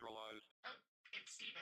neutralized. Oh, it's Steven.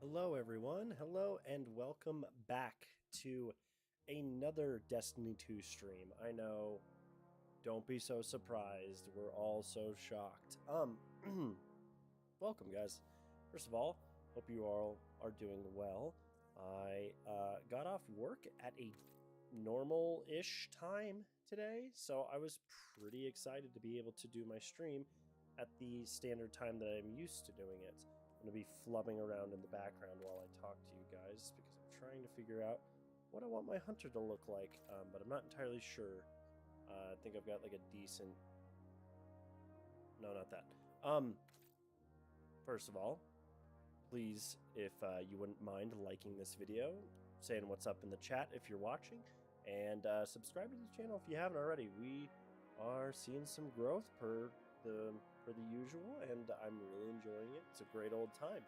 Hello everyone, hello and welcome back to another Destiny 2 stream. I know, don't be so surprised, we're all so shocked. Welcome guys. First of all, hope you all are doing well. I got off work at a normal-ish time today, so I was pretty excited to be able to do my stream at the standard time that I'm used to doing it. I'm going to be flubbing around in the background while I talk to you guys because I'm trying to figure out what I want my hunter to look like, but I'm not entirely sure. I think I've got like a decent... No, not that. First of all, please, if you wouldn't mind liking this video, saying what's up in the chat if you're watching, and subscribe to the channel if you haven't already. We are seeing some growth per the usual, and I'm really enjoying it. It's a great old time.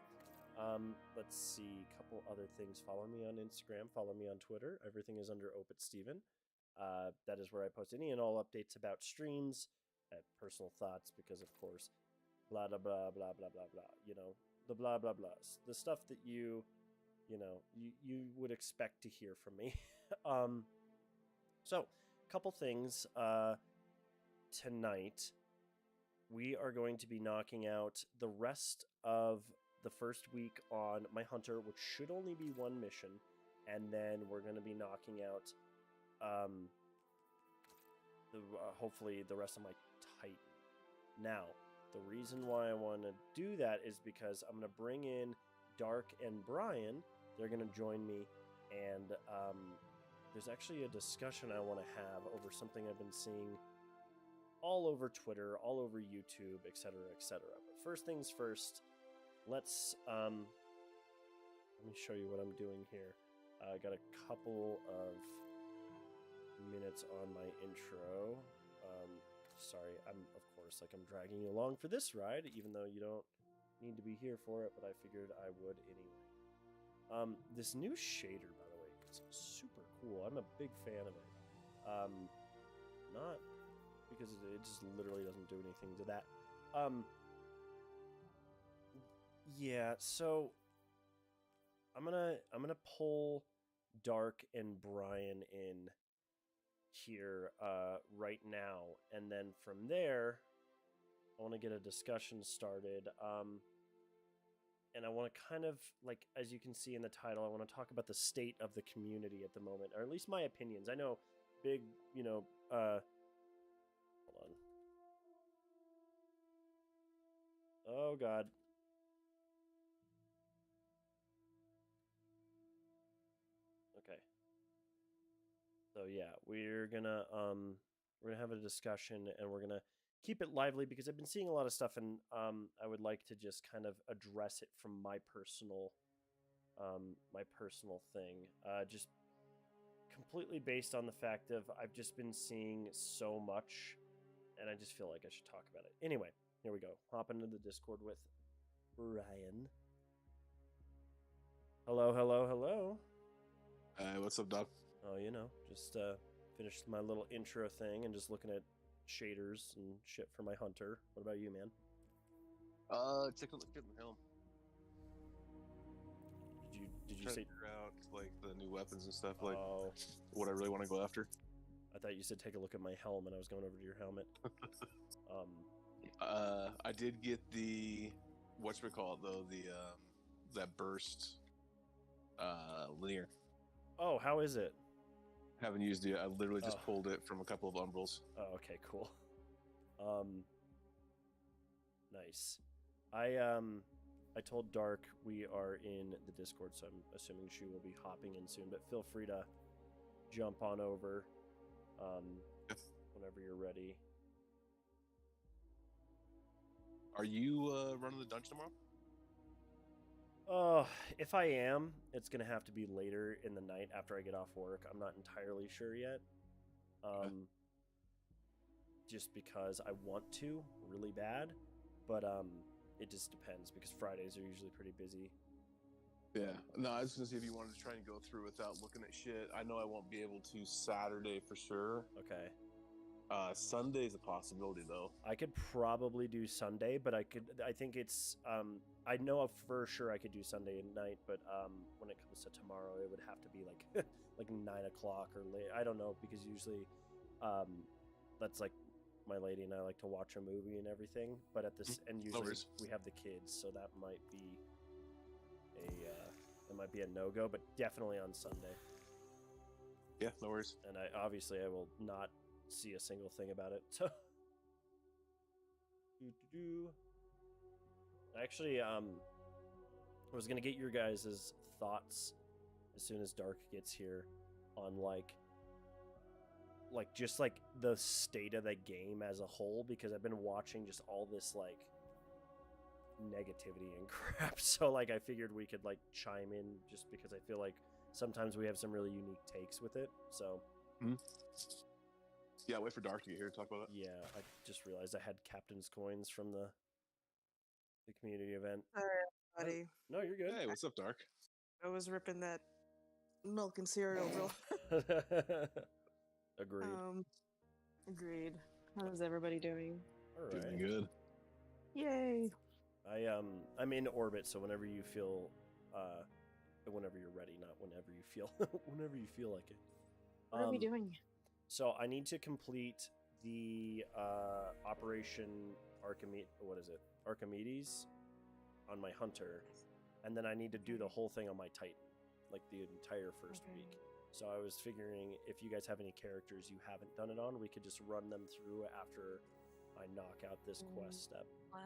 Let's see, a couple other things. Follow me on Instagram, follow me on Twitter. Everything is under OpitSteven. That is where I post any and all updates about streams, personal thoughts, because of course, blah blah blah blah blah blah blah. You know, the blah blah blahs, the stuff that you would expect to hear from me. So, a couple things. Tonight, we are going to be knocking out the rest of the first week on my Hunter, which should only be one mission, and then we're going to be knocking out, hopefully, the rest of my Titan. Now, the reason why I want to do that is because I'm going to bring in Dark and Brian. They're going to join me, and there's actually a discussion I want to have over something I've been seeing all over Twitter, all over YouTube, etc., etc. But first things first, let's let me show you what I'm doing here. I got a couple of minutes on my intro. Sorry, I'm of course I'm dragging you along for this ride, even though you don't need to be here for it, but I figured I would anyway. This new shader, by the way, is super cool. I'm a big fan of it. Not because it just literally doesn't do anything to that. Yeah, so I'm gonna pull Dark and Brian in here right now, and then from there I want to get a discussion started, and I want to kind of, like, as you can see in the title, I want to talk about the state of the community at the moment, or at least my opinions. I know big, hold on. Oh god. Okay. So yeah, we're gonna have a discussion, and we're gonna keep it lively because I've been seeing a lot of stuff, and I would like to just kind of address it from my personal thing, just completely based on the fact of I've just been seeing so much, and I just feel like I should talk about it. Anyway, here we go. Hop into the Discord with Brian. Hello, hello, hello. What's up, Doc? Oh, just finished my little intro thing and just looking at shaders and shit for my Hunter. What about you, man? Take a look at the helm. Did you say figure out like the new weapons and stuff, like oh, what I really want to go after? I thought you said take a look at my helm, and I was going over to your helmet. I did get the whatchamacallit though, the that burst linear. Oh, how is it? Haven't used it. I literally just pulled it from a couple of umbrals. Oh, okay, cool. Nice. I told Dark we are in the Discord, so I'm assuming she will be hopping in soon, but feel free to jump on over whenever you're ready. Are you running the dungeon tomorrow? If I am, it's gonna have to be later in the night after I get off work. I'm not entirely sure yet. Just because I want to really bad, but it just depends because Fridays are usually pretty busy. Yeah. No, I was gonna see if you wanted to try and go through without looking at shit. I know I won't be able to Saturday for sure. Okay. Sunday's a possibility though. I could probably do Sunday, but I think it's I know for sure I could do Sunday night, but when it comes to tomorrow, it would have to be like like 9 o'clock or late. I don't know, because usually that's like my lady and I like to watch a movie and everything, but at this and usually we have the kids, so that might be a no-go, but definitely on Sunday. Yeah, no worries. And I will not see a single thing about it. So actually, I was gonna get your guys' thoughts as soon as Dark gets here on like just like the state of the game as a whole, because I've been watching just all this like negativity and crap. So like I figured we could like chime in just because I feel like sometimes we have some really unique takes with it. So Yeah, wait for Dark to get here to talk about it. yeah, I just realized I had captain's coins from the community event. Sorry, everybody. No, you're good. Hey, what's up, Dark? I was ripping that milk and cereal real. Agreed. Agreed. How's everybody doing? All right. Doing good. Yay! I'm in orbit, so whenever you feel, whenever you're ready, not whenever you feel, whenever you feel like it. What are we doing? So I need to complete the Operation Archimedes on my hunter, and then I need to do the whole thing on my Titan, like the entire first week. So I was figuring if you guys have any characters you haven't done it on, we could just run them through after I knock out this quest step. What?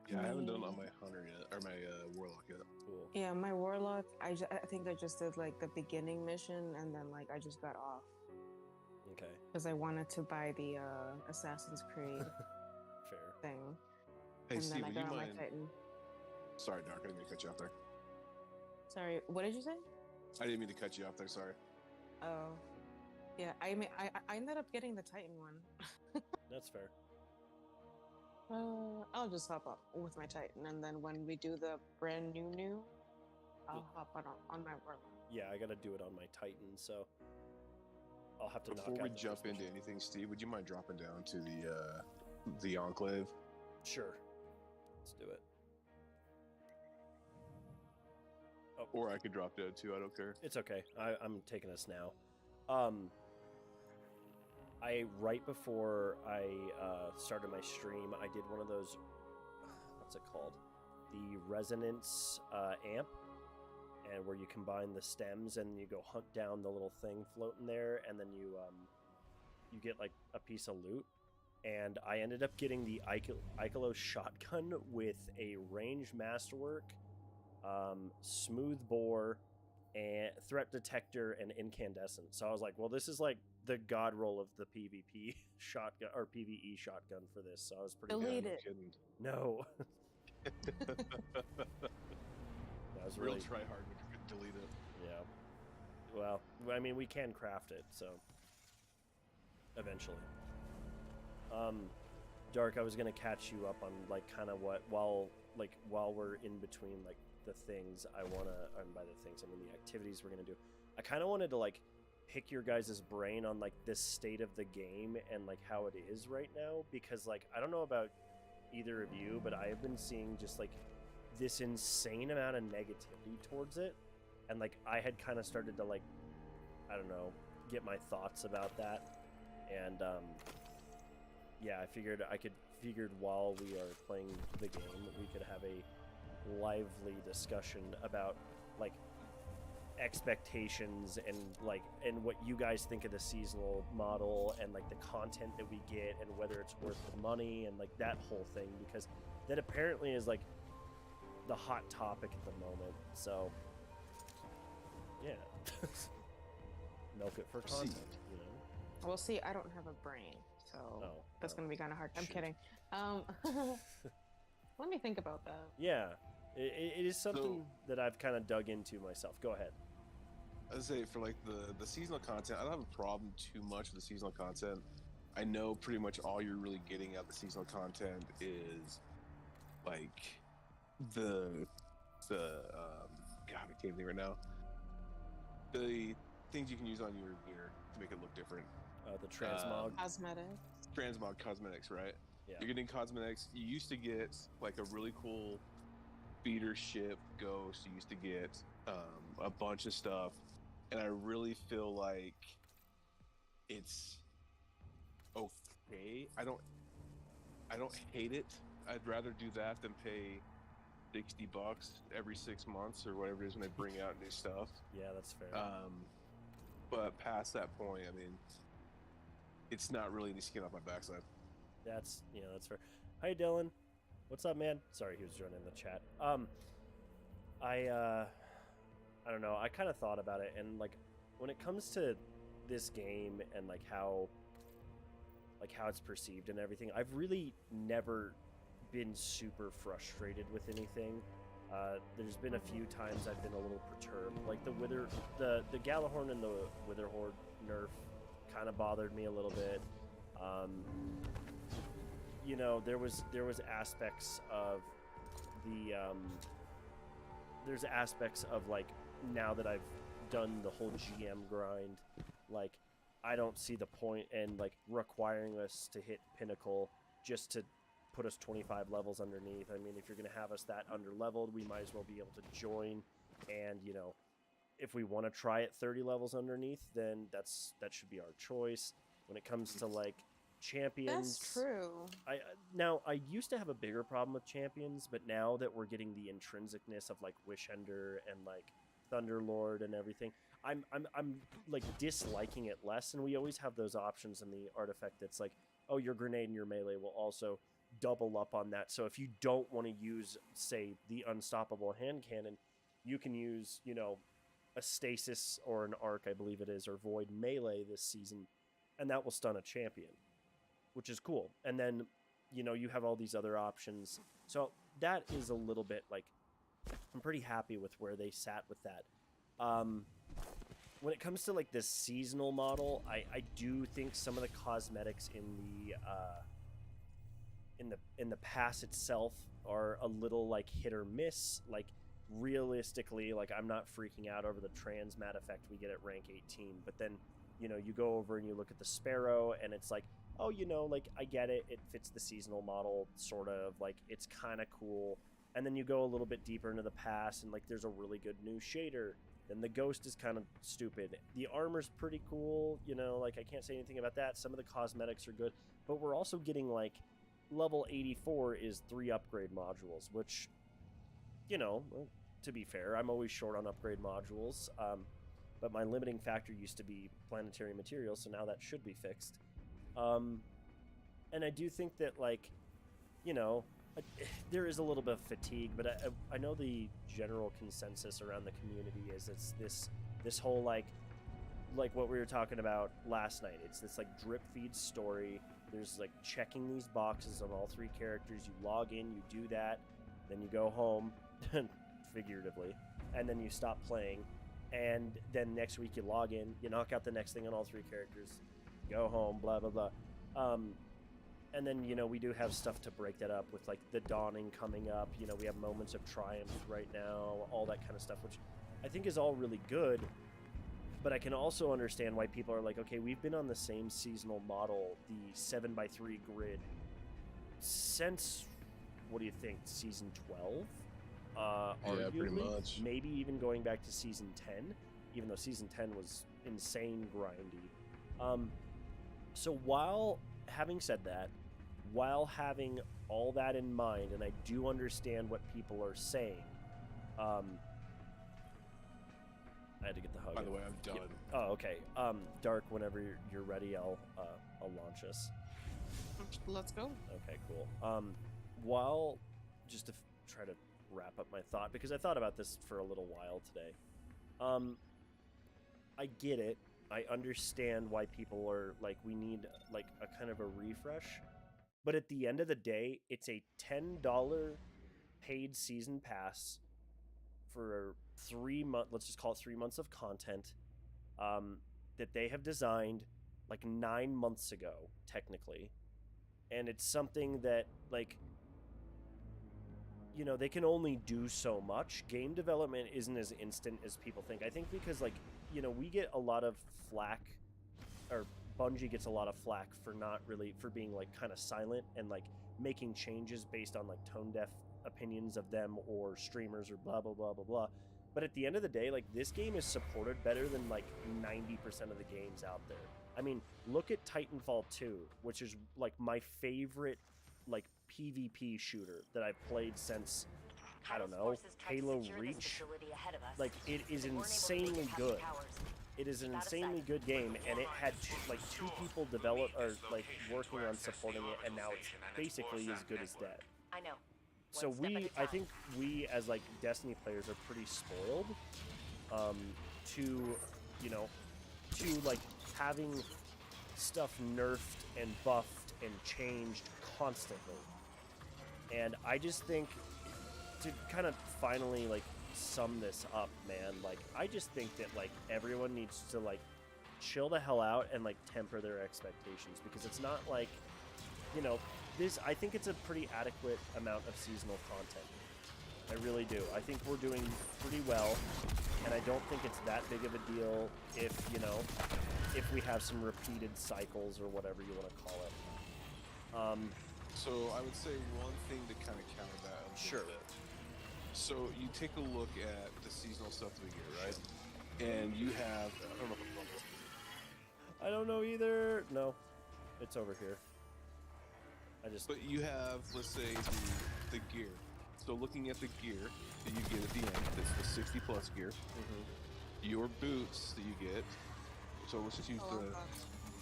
Yeah, I haven't done it on my hunter yet, or my warlock yet. Cool. Yeah, my warlock. I think I just did like the beginning mission, and then like I just got off Okay. because I wanted to buy the Assassin's Creed Fair. thing, Hey, and Steve, then I would got you on mind? my Titan. Sorry, Dark, I didn't mean to cut you off there. Sorry, what did you say? I didn't mean to cut you off there. Sorry. Oh, yeah. I ended up getting the Titan one. That's fair. I'll just hop up with my Titan, and then when we do the brand new, I'll hop on my warlock. Yeah, I gotta do it on my Titan, so I'll have to knock Before we out the jump first into mission. anything, Steve, would you mind dropping down to the Enclave? Sure. Let's do it. Oh, Or I could drop down too. I don't care. it's okay. I'm taking us now. Right before I started my stream, I did one of those. What's it called? The resonance amp, and where you combine the stems and you go hunt down the little thing floating there, and then you get like a piece of loot. And I ended up getting the Ikelos shotgun with a ranged masterwork, smooth bore, and threat detector and incandescent. So I was like, well, this is like the god roll of the PvP shotgun or PvE shotgun for this. So I was pretty Delete no it. kidding. No. That was Real really try hard when you could delete it. yeah. Well, I mean, we can craft it, so eventually. Dark, I was gonna catch you up on like kind of what while we're in between like the things I wanna, and by the things I mean the activities we're gonna do. I kind of wanted to like pick your guys' brain on like this state of the game and like how it is right now, because like I don't know about either of you, but I have been seeing just like this insane amount of negativity towards it, and like I had kind of started to like, I don't know, get my thoughts about that, and yeah, I figured while we are playing the game we could have a lively discussion about like expectations and what you guys think of the seasonal model and like the content that we get and whether it's worth the money and like that whole thing, because that apparently is like the hot topic at the moment. So yeah. Milk it for content, you know. Well, see, I don't have a brain, so that's gonna be kind of hard. I'm shoot. kidding. Let me think about that. Yeah, it is something that I've kind of dug into myself. Go ahead. I'd say for like the seasonal content, I don't have a problem too much with the seasonal content. I know pretty much all you're really getting out of the seasonal content is like the God, I can't think right now. The things you can use on your gear to make it look different. The transmog. Transmog Cosmetics, right? Yeah. You're getting cosmetics. You used to get like a really cool feeder ship ghost. You used to get a bunch of stuff, and I really feel like it's okay. I don't hate it. I'd rather do that than pay $60 every 6 months or whatever it is when they bring out new stuff. Yeah, that's fair. But past that point, I mean, it's not really any skin off my backside. That's fair. Hi, Dylan. What's up, man? Sorry, he was joining the chat. I don't know. I kind of thought about it, and like when it comes to this game and like how it's perceived and everything, I've really never been super frustrated with anything. There's been a few times I've been a little perturbed. Like the Galahorn and the Witherhorde nerf kind of bothered me a little bit. You know, there was aspects of the there's aspects of like, now that I've done the whole GM grind, like I don't see the point in like requiring us to hit pinnacle just to put us 25 levels underneath. I mean, if you're going to have us that under leveled, we might as well be able to join. And, you know, if we want to try it 30 levels underneath, then that should be our choice. When it comes to like champions, That's true. I used to have a bigger problem with champions, but now that we're getting the intrinsicness of like Wishender and like Thunderlord and everything, I'm like disliking it less. And we always have those options in the artifact that's like, oh, your grenade and your melee will also double up on that. So if you don't want to use, say, the unstoppable hand cannon, you can use, you know, a stasis or an arc, I believe it is, or void melee this season, and that will stun a champion, which is cool. And then, you know, you have all these other options. So that is a little bit like, I'm pretty happy with where they sat with that. When it comes to like this seasonal model, I do think some of the cosmetics in the pass itself are a little like hit or miss. Like realistically, like I'm not freaking out over the transmat effect we get at rank 18, but then, you know, you go over and you look at the Sparrow and it's like, oh, you know, like I get it, it fits the seasonal model, sort of, like it's kind of cool. And then you go a little bit deeper into the pass and like there's a really good new shader. Then the Ghost is kind of stupid. The armor's pretty cool, you know, like I can't say anything about that. Some of the cosmetics are good, but we're also getting like level 84 is 3 upgrade modules, which, you know, well, to be fair, I'm always short on upgrade modules, but my limiting factor used to be planetary materials, so now that should be fixed. And I do think that, like, you know, there is a little bit of fatigue, but I know the general consensus around the community is it's this whole like what we were talking about last night. It's this like drip feed story. There's like checking these boxes on all 3 characters. You log in, you do that, then you go home, figuratively, and then you stop playing. And then next week you log in, you knock out the next thing on all 3 characters, go home, blah, blah, blah. And then, you know, we do have stuff to break that up with, like, the Dawning coming up. You know, we have Moments of Triumph right now, all that kind of stuff, which I think is all really good. But I can also understand why people are like, okay, we've been on the same seasonal model, the 7x3 grid, since, what do you think, Season 12? Yeah, pretty much. Maybe even going back to Season 10, even though Season 10 was insane grindy. So while having said that, while having all that in mind, and I do understand what people are saying, I had to get the hug. By the way, I'm done. Yeah. Oh, okay. Dark, whenever you're ready, I'll launch us. Let's go. Okay, cool. While, just to try to wrap up my thought, because I thought about this for a little while today. I get it. I understand why people are like, we need like a kind of a refresh. But at the end of the day, it's a $10 paid season pass for 3 months. Let's just call it 3 months of content that they have designed like 9 months ago, technically. And it's something that, like, you know, they can only do so much. Game development isn't as instant as people think. I think because, like, you know, we get a lot of flack, or Bungie gets a lot of flack for not really, for being like kind of silent and like making changes based on like tone deaf opinions of them or streamers or blah, blah, blah, blah, blah. But at the end of the day, like, this game is supported better than like 90% of the games out there. I mean, look at Titanfall 2, which is like my favorite like PvP shooter that I've played since, I don't know, Halo Reach. Like, it is insanely good. It is an insanely good game, and it had like 2 people develop or like working on supporting it, and now it's basically as good as dead. I know. So I think we as like Destiny players are pretty spoiled to, you know, to like having stuff nerfed and buffed and changed constantly. And I just think, to kind of finally like sum this up, man, like I just think that like everyone needs to like chill the hell out and like temper their expectations, because it's not like, you know, this, I think it's a pretty adequate amount of seasonal content. I really do. I think we're doing pretty well, and I don't think it's that big of a deal if, you know, if we have some repeated cycles or whatever you want to call it. So I would say one thing to kind of counter that a little Sure. bit. So you take a look at the seasonal stuff of the year, right? And you have, I don't know if I'm going to, I don't know either. No, it's over here. but you have, let's say, the gear. So looking at the gear that you get at the end, that's the 60 plus gear. Your boots that you get. So let's just use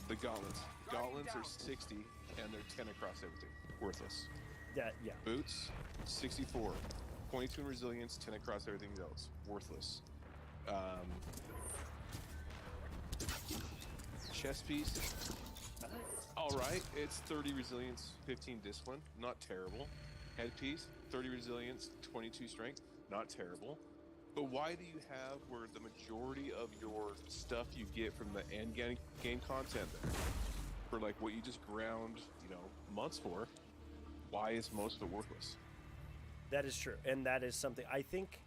the gauntlets. Gauntlets are 60 and they're 10 across everything. Worthless. Yeah. Boots, 64. 22 in resilience, 10 across everything else. Worthless. Chest piece. Alright, it's 30 resilience, 15 discipline. Not terrible. Headpiece, 30 resilience, 22 strength. Not terrible. But why do you have where the majority of your stuff you get from the end game content there, for like what you just ground, you know, months for, why is most of it worthless? That is true, and that is something I think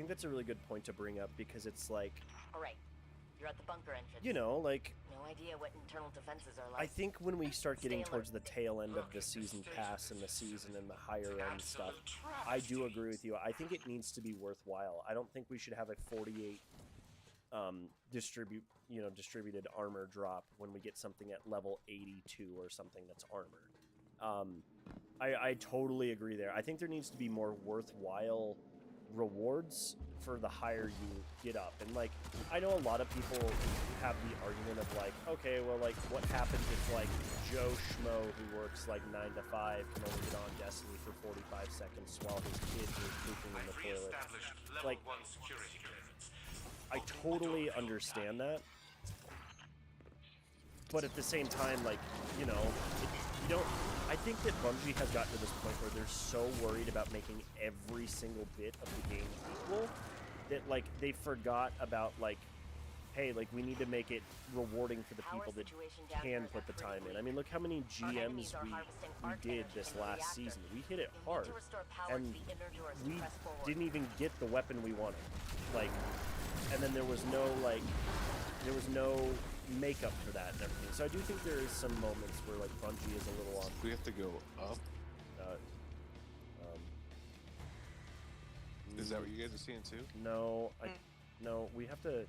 that's a really good point to bring up, because it's like, All right, you're at the bunker entrance. you know, like No idea what internal defenses are like. I think when we start getting Stay towards alert. the tail end of the season pass and the season and the higher end stuff, I do agree with you. I think it needs to be worthwhile. I don't think we should have a 48 distributed armor drop when we get something at level 82 or something that's armor. I totally agree there. I think there needs to be more worthwhile rewards for the higher you get up. And like, I know a lot of people have the argument of like, okay, well, like what happens if like Joe Schmo who works like 9 to 5 can only get on Destiny for 45 seconds while his kids are pooping in the toilet. Like, I totally understand that, but at the same time, like, you know, you don't. I think that Bungie has gotten to this point where they're so worried about making every single bit of the game equal that like they forgot about like, hey, like we need to make it rewarding for the people that can put the time in. I mean, look how many GMs we did this last season. We hit it hard, and we didn't even get the weapon we wanted. Like, and then there was no makeup for that and everything. So I do think there is some moments where like Bungie is a little on. We have to go up. Is that what you guys are seeing too? No, we have to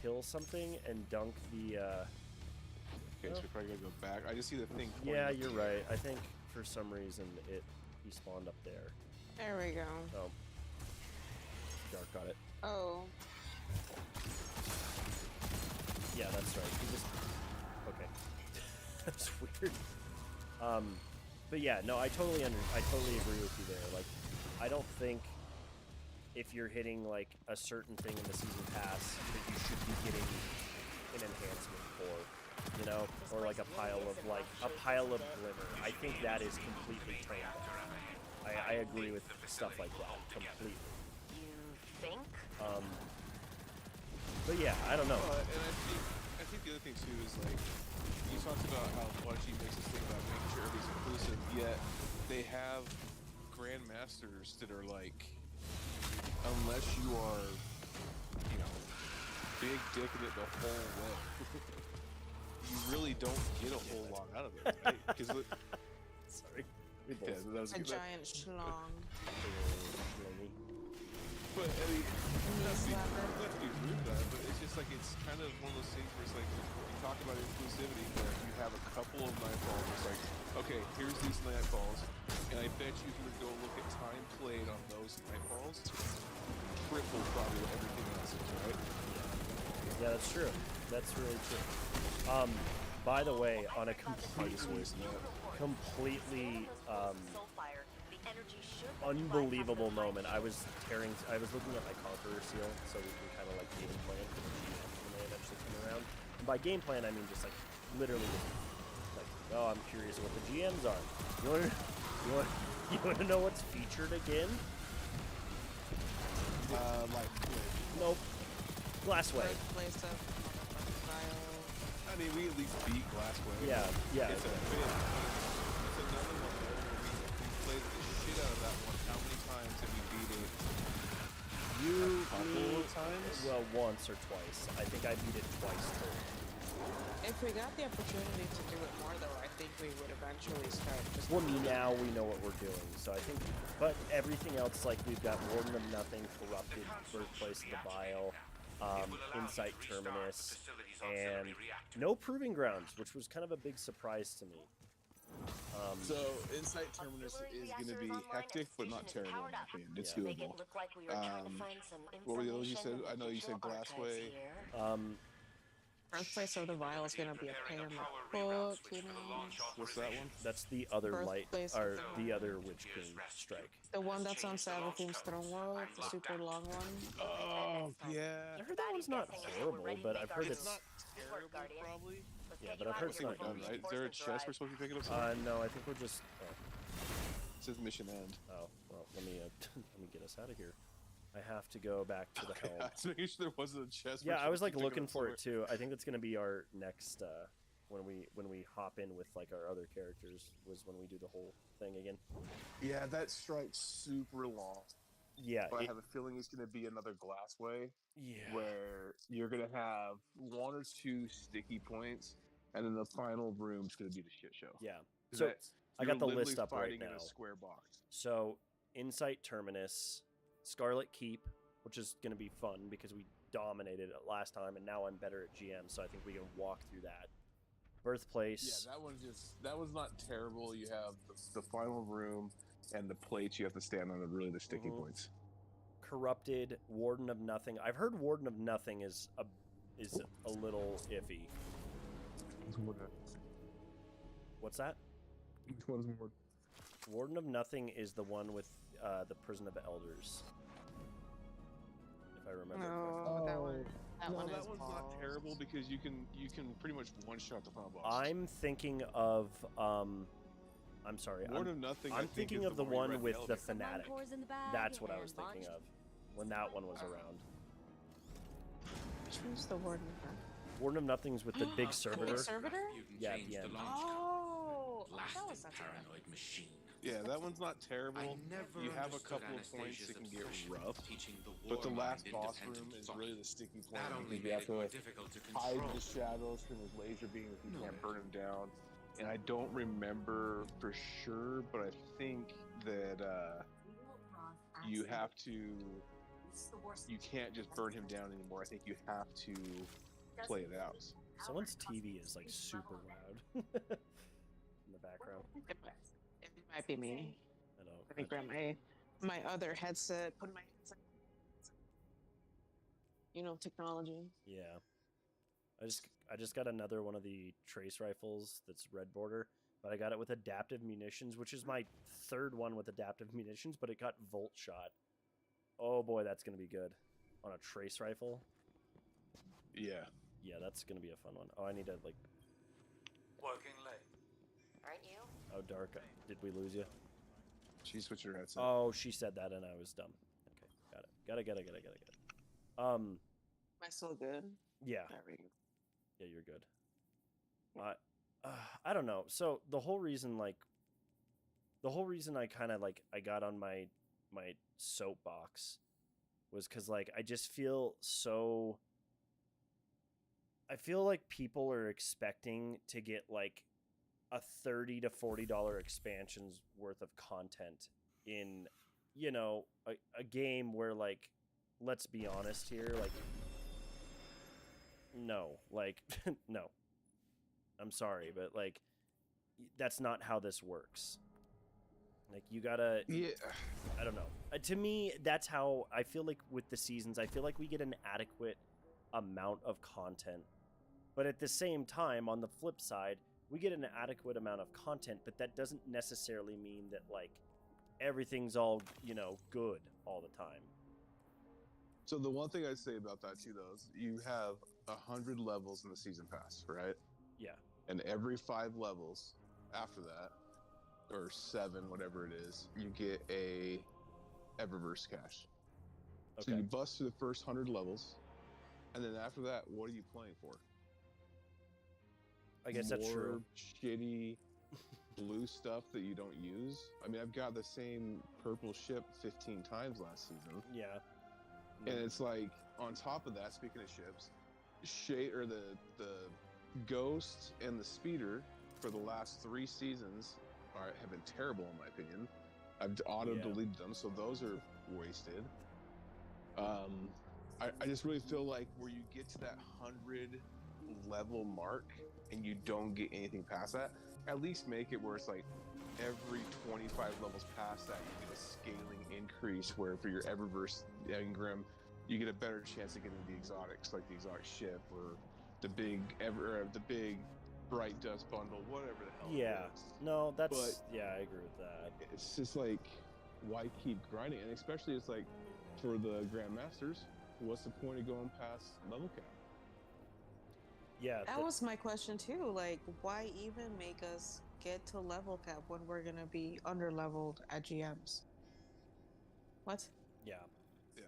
kill something and dunk the. Okay, so we're probably gonna go back. I just see the thing. Yeah, you're right. I think for some reason he spawned up there. There we go. Oh, Dark got it. Oh. Yeah, that's right. He just okay. That's weird. But yeah, no, I totally agree with you there. Like, I don't think if you're hitting like a certain thing in the season pass that you should be getting an enhancement for, you know, or like a pile of glimmer. I think that is completely toned down. I agree with stuff like that completely. You think? But yeah, I don't know. And I think the other thing too is like you talked about how Bungie makes this thing about making sure everything's inclusive, yet they have grandmasters that are like, unless you are, you know, big dicking it the whole way, you really don't get a whole lot out of it, right? Because Sorry. yeah, that was A good. giant schlong. But I mean, not to be rude about it, but it's just like it's kind of one of those things where it's like you talk about inclusivity, where you have a couple of nightfalls. It's like, okay, here's these nightfalls, and I bet you if you would go look at time played on those nightfalls, triple probably what everything else is, right? Yeah, that's true. That's really true. By the way, on a completely unbelievable moment, I was looking at my Conqueror seal so we can kind of like game plan for the GMs when they eventually come around. And by game plan, I mean just like literally just like, oh, I'm curious what the GMs are. You know what I mean? You want to know what's featured again? Like, Nope. Glassway. Birthplace of Motherfucking I mean, we at least beat Glassway. Yeah. It's a bit. It's another one where we played the shit out of that one. How many times have we beat it? You, A couple of times? Well, once or twice. I think I beat it twice too. If we got the opportunity to do it more, though, I think we would eventually start just. Well, now we know what we're doing, so I think. But everything else, like we've got Warden of Nothing, Corrupted, Birthplace of the Vile, Insight Terminus, and no Proving Grounds, which was kind of a big surprise to me. So, Insight Terminus is going to be hectic, but not terrible. In my opinion. It's Make it doable. look like we were trying to find some What were the others you said? information in I know you said digital archives Glassway. here. Birthplace of the Vile is gonna be a pain in the foot, you know. What's that one? That's the other light, Birthplace of or the the other Witch King strike. The one that's on Savathun's Throne World, the super long one. Oh, yeah. I heard that one's not horrible, but I've heard it's. Not terrible, probably. Yeah, but I've heard it's not Done, right? Is there a chest we're supposed to be picking up? No, I think we're just. Oh, It says mission end. oh well, let me let me get us out of here. I have to go back to the Okay, I helm. was making sure there wasn't a chest. Yeah, we're I was like supposed to be looking picking for up it too. I think that's gonna be our next when we hop in with like our other characters was when we do the whole thing again. somewhere. Yeah, that strike's super long. Yeah, But I have a feeling it's going to be another Glassway yeah. where you're going to have one or two sticky points, and then the final room's going to be the shit show. Yeah. 'Cause So I got you're the literally list up right fighting in now. a square box. So Insight Terminus, Scarlet Keep, which is going to be fun because we dominated it last time, and now I'm better at GM, so I think we can walk through that. Birthplace. Yeah, that was not terrible. You have the final room and the plates you have to stand on are really the sticky Mhm. points. Corrupted, Warden of Nothing. I've heard Warden of Nothing is a little iffy. What's that? Which one's more? Warden of Nothing is the one with the Prison of Elders. If I remember correctly. Oh, that one. That No, one that is one's not balls. terrible because you can pretty much one shot the final boss. I'm thinking of I'm sorry. Warden of Nothing. I I'm think thinking is of the where you one ride with the elevator. fanatic. That's what I was thinking of when that one was around. Which one's the warden? Warden of Nothing's with the big servitor. Big servitor? Yeah, at the end. Oh, that was such a paranoid machine. Yeah, that one's not terrible. You have a couple of points that can get rough, but the last boss room is really the sticky point. That only because you made have it to more like, difficult to hide control. the shadows from his laser beams. You can't burn him down. And I don't remember for sure, but I think that you have to. You can't just burn him down anymore. I think you have to play it out. Someone's TV is like super loud in the background. It might be me. I know. Let me grab my other headset. Put my headset. You know, technology. Yeah. I just got another one of the trace rifles that's red border, but I got it with adaptive munitions, which is my third one with adaptive munitions, but it got volt shot. Oh boy, that's gonna be good. On a trace rifle. Yeah. Yeah, that's gonna be a fun one. Oh, I need to like Working late. Aren't you? oh dark. Did we lose you? She switched her headset. Oh, she said that and I was dumb. Okay, got it. Am I still good? Yeah. There we go. Yeah, you're good. I don't know. So the whole reason I kind of like I got on my soapbox was because like I just feel so. I feel like people are expecting to get like a $30 to $40 expansions worth of content in, you know, a game where like, let's be honest here, like. No, like, no. I'm sorry, but like, that's not how this works. Like, you gotta. Yeah. I don't know. To me, that's how I feel like with the seasons. I feel like we get an adequate amount of content, but at the same time, on the flip side, we get an adequate amount of content, but that doesn't necessarily mean that like everything's all, you know, good all the time. So the one thing I'd say about that too, though, is you have 100 levels in the season pass, right? Yeah. And every 5 levels after that, or 7, whatever it is, you get a Eververse cache. So Okay. you bust through the first 100 levels, and then after that, what are you playing for? I guess that's true. More shitty blue stuff that you don't use. I mean, I've got the same purple ship 15 times last season. Yeah. And it's like, on top of that, speaking of ships, the Ghost and the Speeder for the last 3 seasons have been terrible in my opinion. I've auto-deleted them, so those are wasted. I just really feel like where you get to that 100 level mark and you don't get anything past that, at least make it where it's like every 25 levels past that you get a scaling increase where for your Eververse engram you get a better chance of getting the exotics, like the exotic ship or the big bright dust bundle, whatever the hell it is. No, that's I agree with that. It's just like, why keep grinding? And especially it's like for the Grandmasters, what's the point of going past level cap? Yeah, that was my question too. Like, why even make us get to level cap when we're gonna be under leveled at GMs? What? Yeah. Yeah.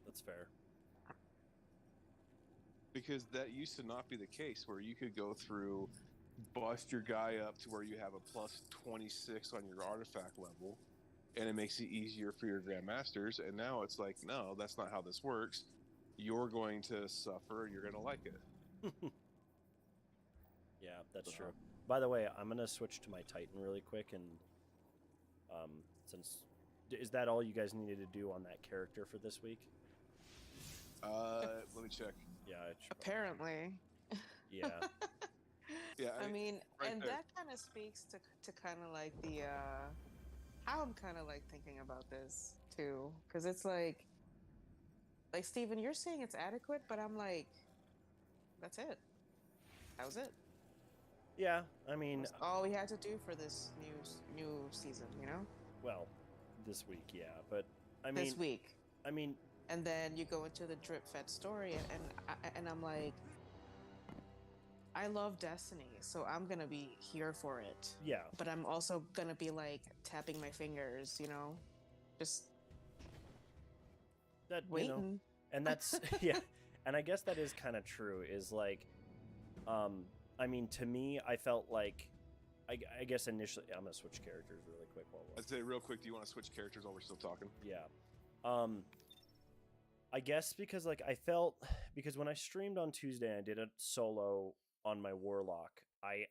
That's fair. Because that used to not be the case, where you could go through, bust your guy up to where you have a plus 26 on your artifact level, and it makes it easier for your Grandmasters. And now it's like, no, that's not how this works. You're going to suffer. You're going to like it. Yeah, that's true. By the way, I'm gonna switch to my Titan really quick, and since is that all you guys needed to do on that character for this week? Let me check. Yeah, apparently. Yeah. Yeah. I mean, right and there. that kind of speaks to kind of like the how I'm kind of like thinking about this too, because it's like Steven, you're saying it's adequate, but I'm like, that's it. That was it. Yeah, I mean, that's all we had to do for this new season, you know? Well, this week, yeah, but I mean, this week. I mean, and then you go into the drip fed story, and I'm like, I love Destiny, so I'm gonna be here for it. Yeah. But I'm also gonna be like tapping my fingers, you know, just that waiting. You know, and that's yeah, and I guess that is kind of true. Is like, I mean, to me, I felt like, I guess initially, I'm gonna switch characters really quick. I'd say real quick. Do you want to switch characters while we're still talking? Yeah. I guess because like because when I streamed on Tuesday, I did a solo on my Warlock. I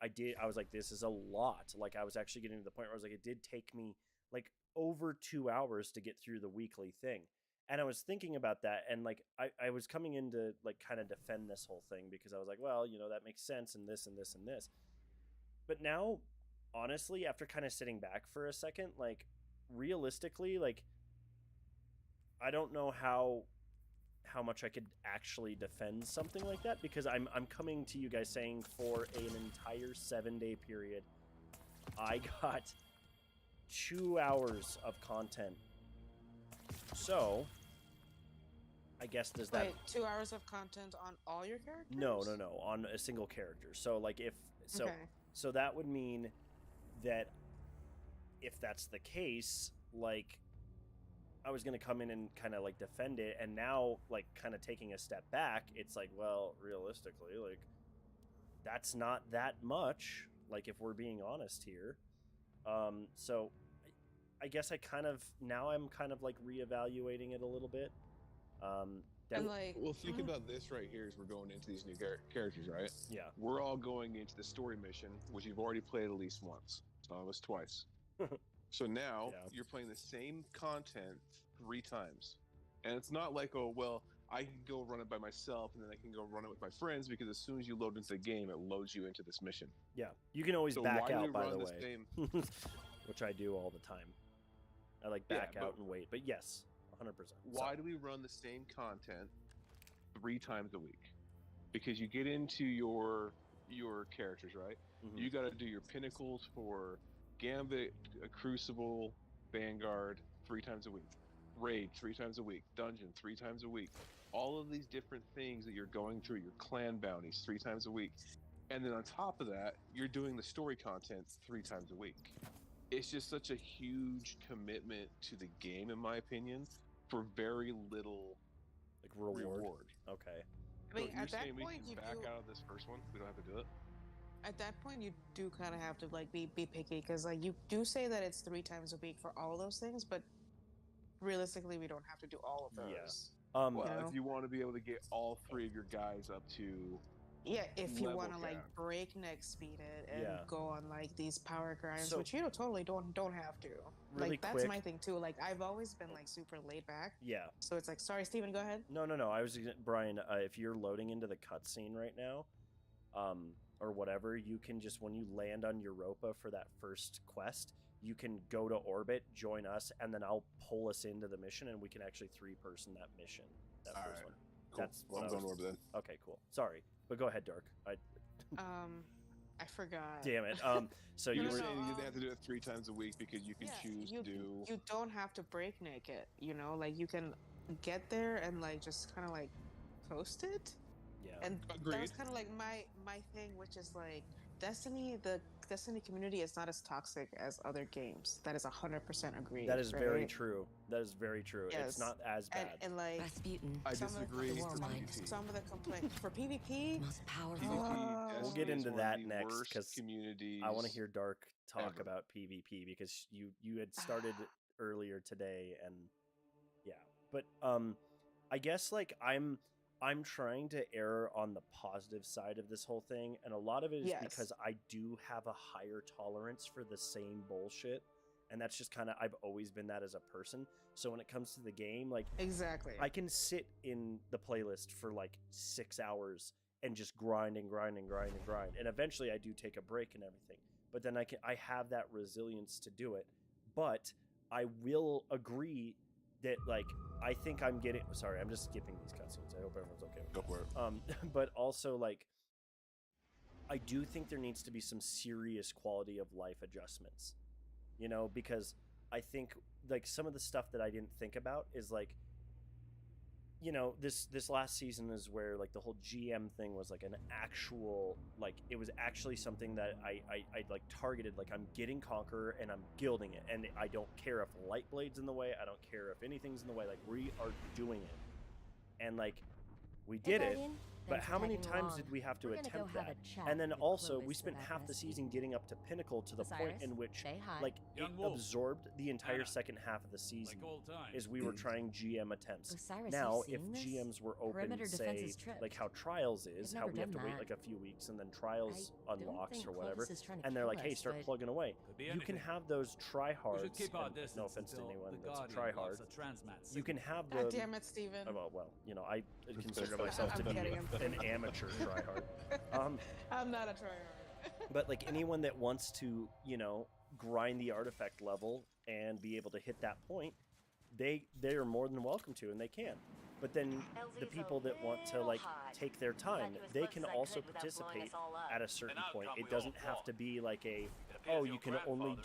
was like, this is a lot. Like I was actually getting to the point where I was like, it did take me like over 2 hours to get through the weekly thing. And I was thinking about that, and like I was coming in to like kind of defend this whole thing because I was like, well, you know, that makes sense and this and this and this. But now, honestly, after kind of sitting back for a second, like realistically, like I don't know how much I could actually defend something like that, because I'm coming to you guys saying for an entire 7-day period, I got 2 hours of content. So, I guess does that... Wait, 2 hours of content on all your characters? No, on a single character. So, like, so that would mean that if that's the case, like, I was going to come in and kind of like defend it, and now like kind of taking a step back, it's like, well, realistically, like that's not that much, like if we're being honest here. So I guess I'm kind of like reevaluating it a little bit. And like, well, think about this right here as we're going into these new characters, right? Yeah. We're all going into the story mission, which you've already played at least once. Some of us twice. So now you're playing the same content 3 times. And it's not like, oh, well, I can go run it by myself and then I can go run it with my friends, because as soon as you load into the game, it loads you into this mission. Yeah. You can always back out, by the way. Same... Which I do all the time. I like back out and wait. But yes, 100%. Why do we run the same content 3 times a week? Because you get into your characters, right? Mm-hmm. You got to do your pinnacles for Gambit, Crucible, Vanguard 3 times a week, Raid 3 times a week, Dungeon 3 times a week. All of these different things that you're going through, your clan bounties 3 times a week. And then on top of that, you're doing the story content 3 times a week. it's just such a huge commitment to the game, in my opinion, for very little Like reward. Okay. I mean, So you're at that saying we point, can you back do. out of this first one? We don't have to do it? At that point, you do kind of have to like be picky because like you do say that it's 3 times a week for all those things, but realistically, we don't have to do all of Yeah. those. Well, You know? if you want to be able to get all 3 of your guys up to Yeah, if you level want to like cap. breakneck speed it and Yeah. go on like these power grinds, So- which you totally don't have to. Really like that's quick- my thing too. Like I've always been like super laid back, Yeah. so it's like, sorry, Steven, go ahead. No. I was Brian. If you're loading into the cutscene right now, or whatever, you can just when you land on Europa for that first quest, you can go to orbit, join us, and then I'll pull us into the mission, and we can actually 3-person that mission. That All first right. one. Cool. That's what I'm I going was- over then. Okay, cool. Sorry, but go ahead, Dark. I forgot. Damn it. So You you were were. saying you didn't have to do it 3 times a week because you can choose you, to do. you don't have to breakneck it. You know, like you can get there and like just kind of like coast it. Yeah. And that Agreed. was kind of like my thing, which is like Destiny. The Destiny community is not as toxic as other games. That is 100% agreed. That is very right? true. That is very true. It's Yes. not as bad. And like Rasputin, I some of the- disagree for Some- PvP. some of the complaints for PvP. most powerful. PvP We'll Destiny get is into one of that the next, worst 'cause communities. I want to hear Dark talk ever. about PvP because you had started earlier today, and yeah. But I guess like I'm trying to err on the positive side of this whole thing, and a lot of it is Yes. because I do have a higher tolerance for the same bullshit, and that's just kind of I've always been that as a person. So when it comes to the game, like Exactly. I can sit in the playlist for like 6 hours and just grind and grind and grind and grind, and eventually I do take a break and everything. But then I have that resilience to do it. But I will agree that like I think I'm getting. Sorry, I'm just skipping these cutscenes. I hope everyone's okay with Go for it. but also like I do think there needs to be some serious quality of life adjustments, you know, because I think like some of the stuff that I didn't think about is like, you know, this last season is where like the whole GM thing was like an actual, like it was actually something that I like targeted, like I'm getting Conqueror and I'm gilding it, and I don't care if Lightblade's in the way, I don't care if anything's in the way, like we are doing it, and like we did it. But how many times did we have to attempt that? And then also, we spent half the season getting up to Pinnacle to the point in which, like, it Young wolf. absorbed the entire Anna. second half of the season. Like old times. Is we were trying GM attempts. Osiris, Now, you've if seen this? GMs were open, Perimeter say, defenses tripped. like how Trials is, I've how never we have to done wait that. like a few weeks and then Trials I don't unlocks think or whatever, Clovis is trying to and they're kill like, hey, us, start but plugging away. Could be You can anything. have those We tryhards, should keep our and distance no offense to until anyone the that's a Guardian tryhard. locks a transmat You can signal. have God the damn it, Steven. well, you know, I consider myself to I'm be kidding, I'm an kidding. amateur tryhard. I'm not a tryhard. But like anyone that wants to, you know, grind the artifact level and be able to hit that point, they are more than welcome to, and they can. But then the people that want to like take their time, they can also participate at a certain point. It doesn't have to be like a, oh, you can only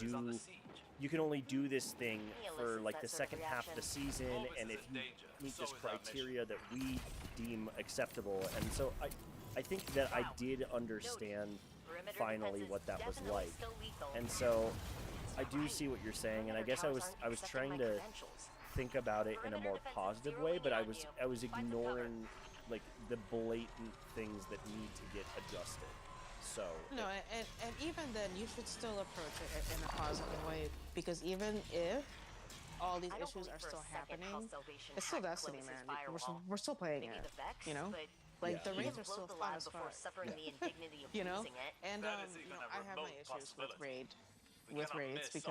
do this thing for like the second half of the season, and if you meet this criteria that we deem acceptable. And so I think that I did understand finally what that was like. And so I do see what you're saying, and I guess I was trying to think about it in a more positive way, but I was ignoring like the blatant things that need to get adjusted. So No, and even then, you should still approach it in a positive way, because even if all these issues are still happening, it's still Destiny, man. We're still playing it, you know? Like, Yeah. the raids are still fun as fuck. You know? And, you know, I have my issues with raids because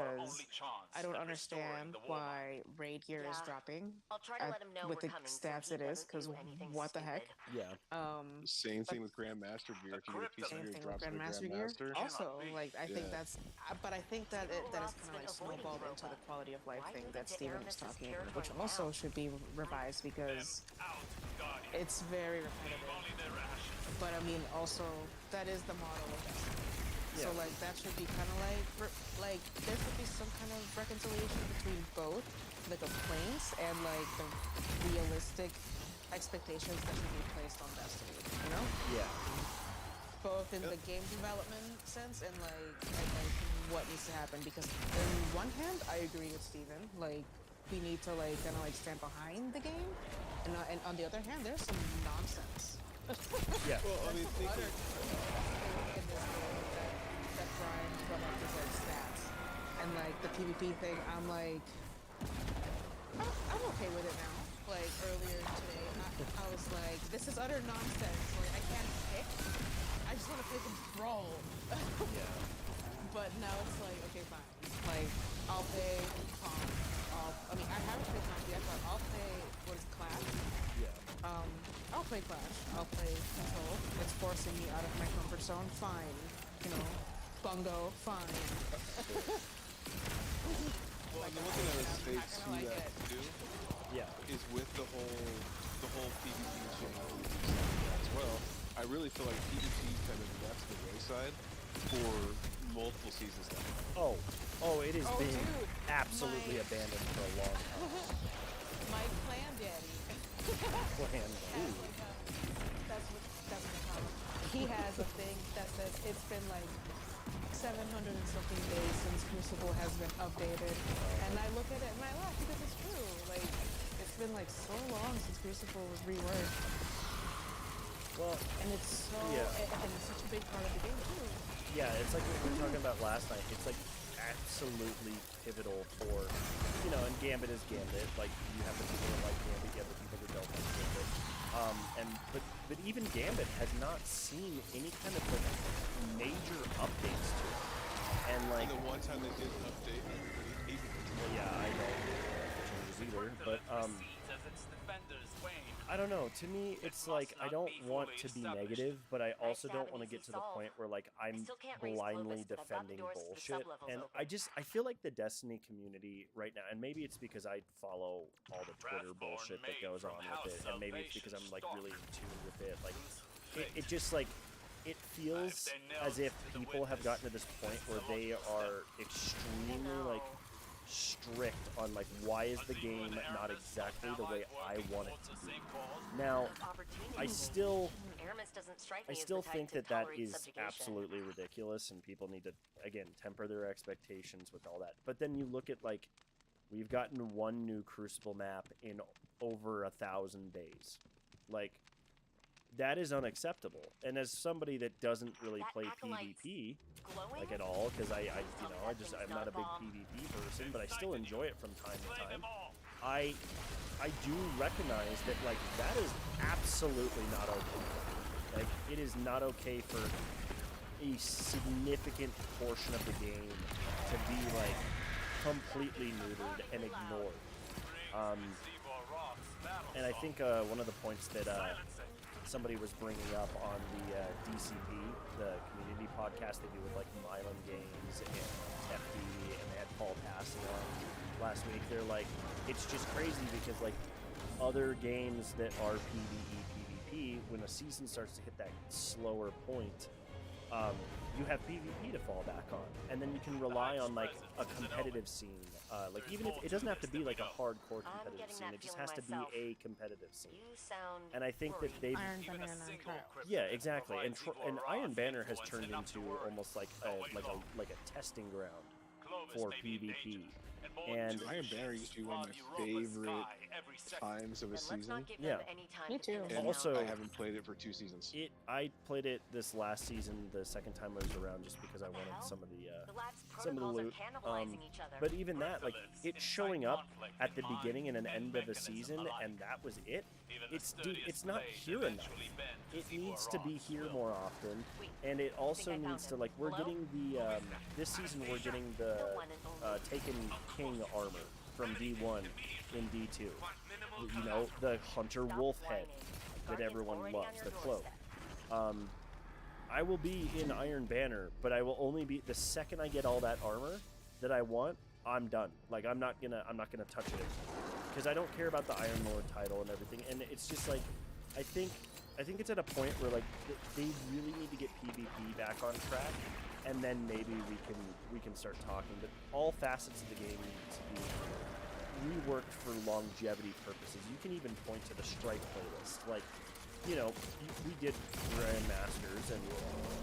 I don't understand why raid gear is dropping I'll try to let him know with the we're coming, so stats he it is, doesn't because do anything what the heck? stupid. yeah. Same thing with Grandmaster gear. If you get a piece of Same gear thing with drops to the Grandmaster gear. Grandmaster. Also, like, I think Yeah. that's, but I think that that is kind of like snowballed into the quality of life thing that Steven was talking about, which also should be revised because it's very repetitive. But I mean, also, that is the model of Destiny. So Yeah. like that should be kind of like there should be some kind of reconciliation between both the complaints and like the realistic expectations that should be placed on Destiny. You know? Yeah. both in the game development sense and like what needs to happen. Because on one hand, I agree with Steven. Like, we need to like kind of like stand behind the game, and on the other hand, there's some nonsense. Yeah. Well, I mean, think Utter of, in this game that grinds from like his like stats and like the PvP thing. I'm like, I'm okay with it now. Like earlier today, I was like, this is utter nonsense. Like I can't pick. I just want to pick and brawl. Yeah. But now it's like, okay, fine. Like I'll play Pong. I mean, I haven't played Pong yet, but I'll play what is it, Clash. Yeah. I'll play Clash. I'll play Control. It's forcing me out of my comfort zone. Fine. You know, Bungo. Fine. well, I mean, looking at his face I'm to not gonna like that it. too Yeah. is with the whole PvP change as well. I really feel like PvP kind of left the wayside for multiple seasons now. Oh, it has Oh, been dude, absolutely my- abandoned for a long time. My clan daddy. Plan. has Ooh. like that's what the problem. He has a thing that says it's been like 700 and something days since Crucible has been updated, and I look at it and I laugh because it's true. Like it's been like so long since Crucible was reworked, Well, and it's so Yeah. and it's such a big part of the game too. yeah, it's like what we were talking about last night. It's like absolutely pivotal for, you know, and Gambit is Gambit. Like you have the people that like Gambit, you have the people that don't like Gambit. But even Gambit has not seen any kind of like major updates to it. And like, And the one time they did an update, everybody hated it. well, yeah, I don't changes either, but I don't know. To me, it's like I don't want to be negative, but I also don't want to get to the point where like I'm blindly defending bullshit. And I feel like the Destiny community right now, and maybe it's because I follow all the Twitter bullshit that goes on with it, and maybe it's because I'm like really in tune with it. Like it just like it feels as if people have gotten to this point where they are extremely like strict on like why is the game not exactly the way I want it to be. Now, I still think that is absolutely ridiculous, and people need to again temper their expectations with all that. But then you look at like we've gotten one new Crucible map in over 1,000 days. Like that is unacceptable. And as somebody that doesn't really play PvP like at all, because I'm not a big PvP person, but I still enjoy it from time to time. I do recognize that like that is absolutely not okay. Like it is not okay for a significant portion of the game to be like completely neutered and ignored. And I think one of the points that somebody was bringing up on the DCP, the community podcast they do with like Milan Games and FD, and they had Paul Passing on last week. They're like, it's just crazy because like other games that are PvP, when a season starts to hit that slower point, you have PvP to fall back on, and then you can rely on like a competitive scene. Like even if it doesn't have to be like a hardcore competitive scene, it just has to be a competitive scene. And I think that they've Iron Banner and Iron Trap. yeah, exactly. And Iron Banner has turned into almost like a testing ground for PvP. And Iron Banner used to be one of my favorite times of a season. Yeah. Me too. And Also- I haven't played it for 2 seasons. I played it this last season, the second time I was around, just because I wanted some of the loot. But even that, like it showing up at the beginning and an end of a season, and that was it. It's not here enough. It needs to be here more often, and it also needs to like we're getting the this season we're getting the Taken King armor from D1 in D2. You know, the Hunter Wolf head that everyone loves, the cloak. I will be in Iron Banner, but I will only be the second I get all that armor that I want. I'm done. Like I'm not gonna touch it because I don't care about the Iron Lord title and everything. And it's just like I think it's at a point where like they really need to get PvP back on track, and then maybe we can start talking. But all facets of the game need to be reworked for longevity purposes. You can even point to the strike playlist. Like you know, we did Grandmasters, and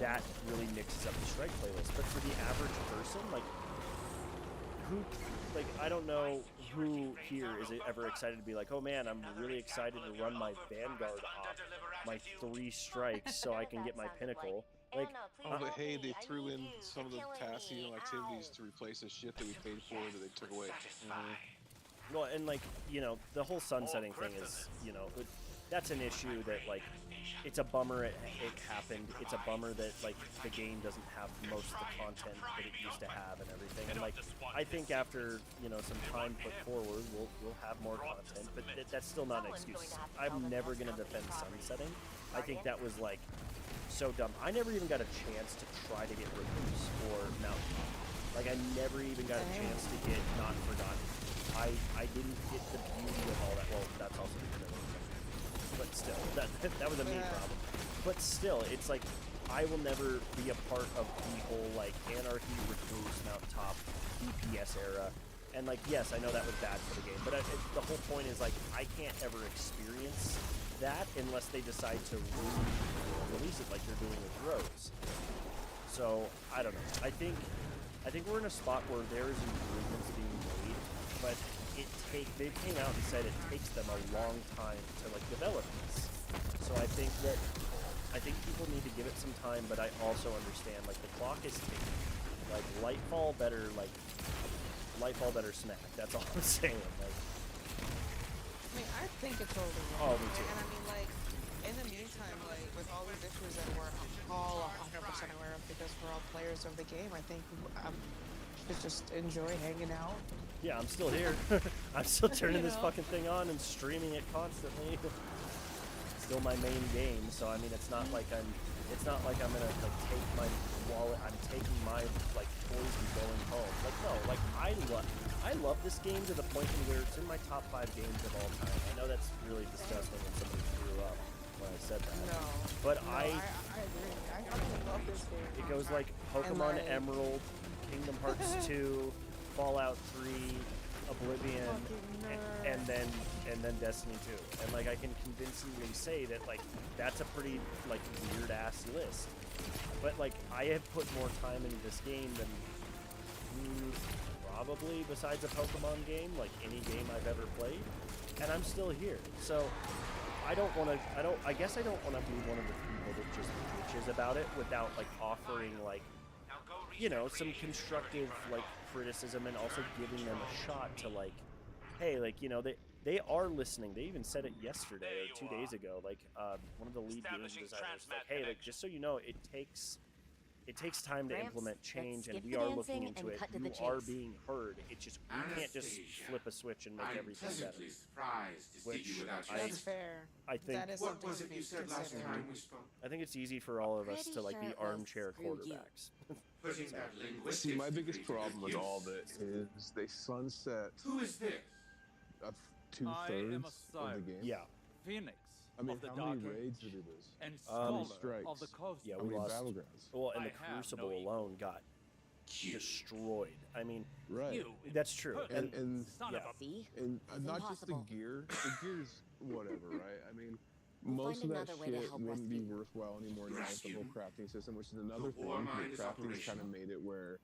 that really mixes up the strike playlist. But for the average person, like, I don't know who here is ever excited to be like, oh man, I'm really excited to run my Vanguard off my 3 strikes so I can get my pinnacle. Like, oh, but hey, they threw in some of the Tassie activities to replace the shit that we paid for that they took away. well, and like, you know, the whole sunsetting thing is, you know, that's an issue that, like, it's a bummer it happened. It's a bummer that, like, the game doesn't have most of the content that it used to have and everything. And, like, I think after, you know, some time put forward, we'll have more content, but that's still not an excuse. I'm never going to defend sunsetting. I think that was, like, so dumb. I never even got a chance to try to get Recluse or Mountaintop. Like, I never even got a chance to get Not Forgotten. I didn't get the beauty of all that. Well, that's also because but still, that was a me problem. But still, it's like, I will never be a part of the whole, like, Anarchy, Recluse, Mountaintop, DPS era. And, like, yes, I know that was bad for the game, but the whole point is, like, I can't ever experience that unless they decide to release it like they're doing with Rose. So, I don't know. I think we're in a spot where there is improvements being made, but they came out and said it takes them a long time to, like, develop this. So I think people need to give it some time, but I also understand, like, the clock is ticking. Like, Lightfall better smack. That's all I'm saying. Like, I mean, I think it's totally oh, wrong. me too. And I mean, like, in the meantime, like, with all these issues that we're all 100% aware of because we're all players of the game, I think should just enjoy hanging out. Yeah, I'm still here. I'm still turning this fucking thing on and streaming it constantly. Still my main game, so I mean, it's not like I'm gonna, like, take my wallet. I'm taking my, like, toys and going home. Like, no, like, I love this game to the point where it's in my top 5 games of all time. I know that's really disgusting when somebody threw up when I said that. No, but I agree. I fucking love this game. It goes like Pokemon like, Emerald, Kingdom Hearts 2, Fallout 3, Oblivion, and then Destiny 2. And, like, I can convincingly say that, like, that's a pretty, like, weird ass list. But, like, I have put more time into this game than probably, besides a Pokemon game, like any game I've ever played, and I'm still here. So I guess I don't want to be one of the people that just bitches about it without, like, offering, like, you know, some constructive, like, criticism, and also giving them a shot to, like, hey, like, you know, they are listening. They even said it yesterday or 2 days ago. Like, one of the lead game designers, like, hey, like, just so you know, it takes time to implement change, and we are looking into it. You are being heard. It's just, we can't just flip a switch and make everything better. Which That's fair. I think That is something to be considered. I think it's easy for all of us to, like, be armchair quarterbacks. See, my biggest problem with all of it is they sunset two-thirds of the game. Yeah. Phoenix. I mean, of the how many Dark raids Ages did it is? and How many scholar strikes? of the coast. Yeah, How we many lost. battlegrounds? Well, and I the have Crucible no alone got destroyed. I mean, Right. You that's true. impertinent And son yeah. of a See? and It's not just the impossible. gear. The gear's whatever, right? I mean, We'll most of find that another way to shit help wouldn't be rescue. worthwhile anymore now with the whole crafting system, which is another thing. The crafting's kind of made it where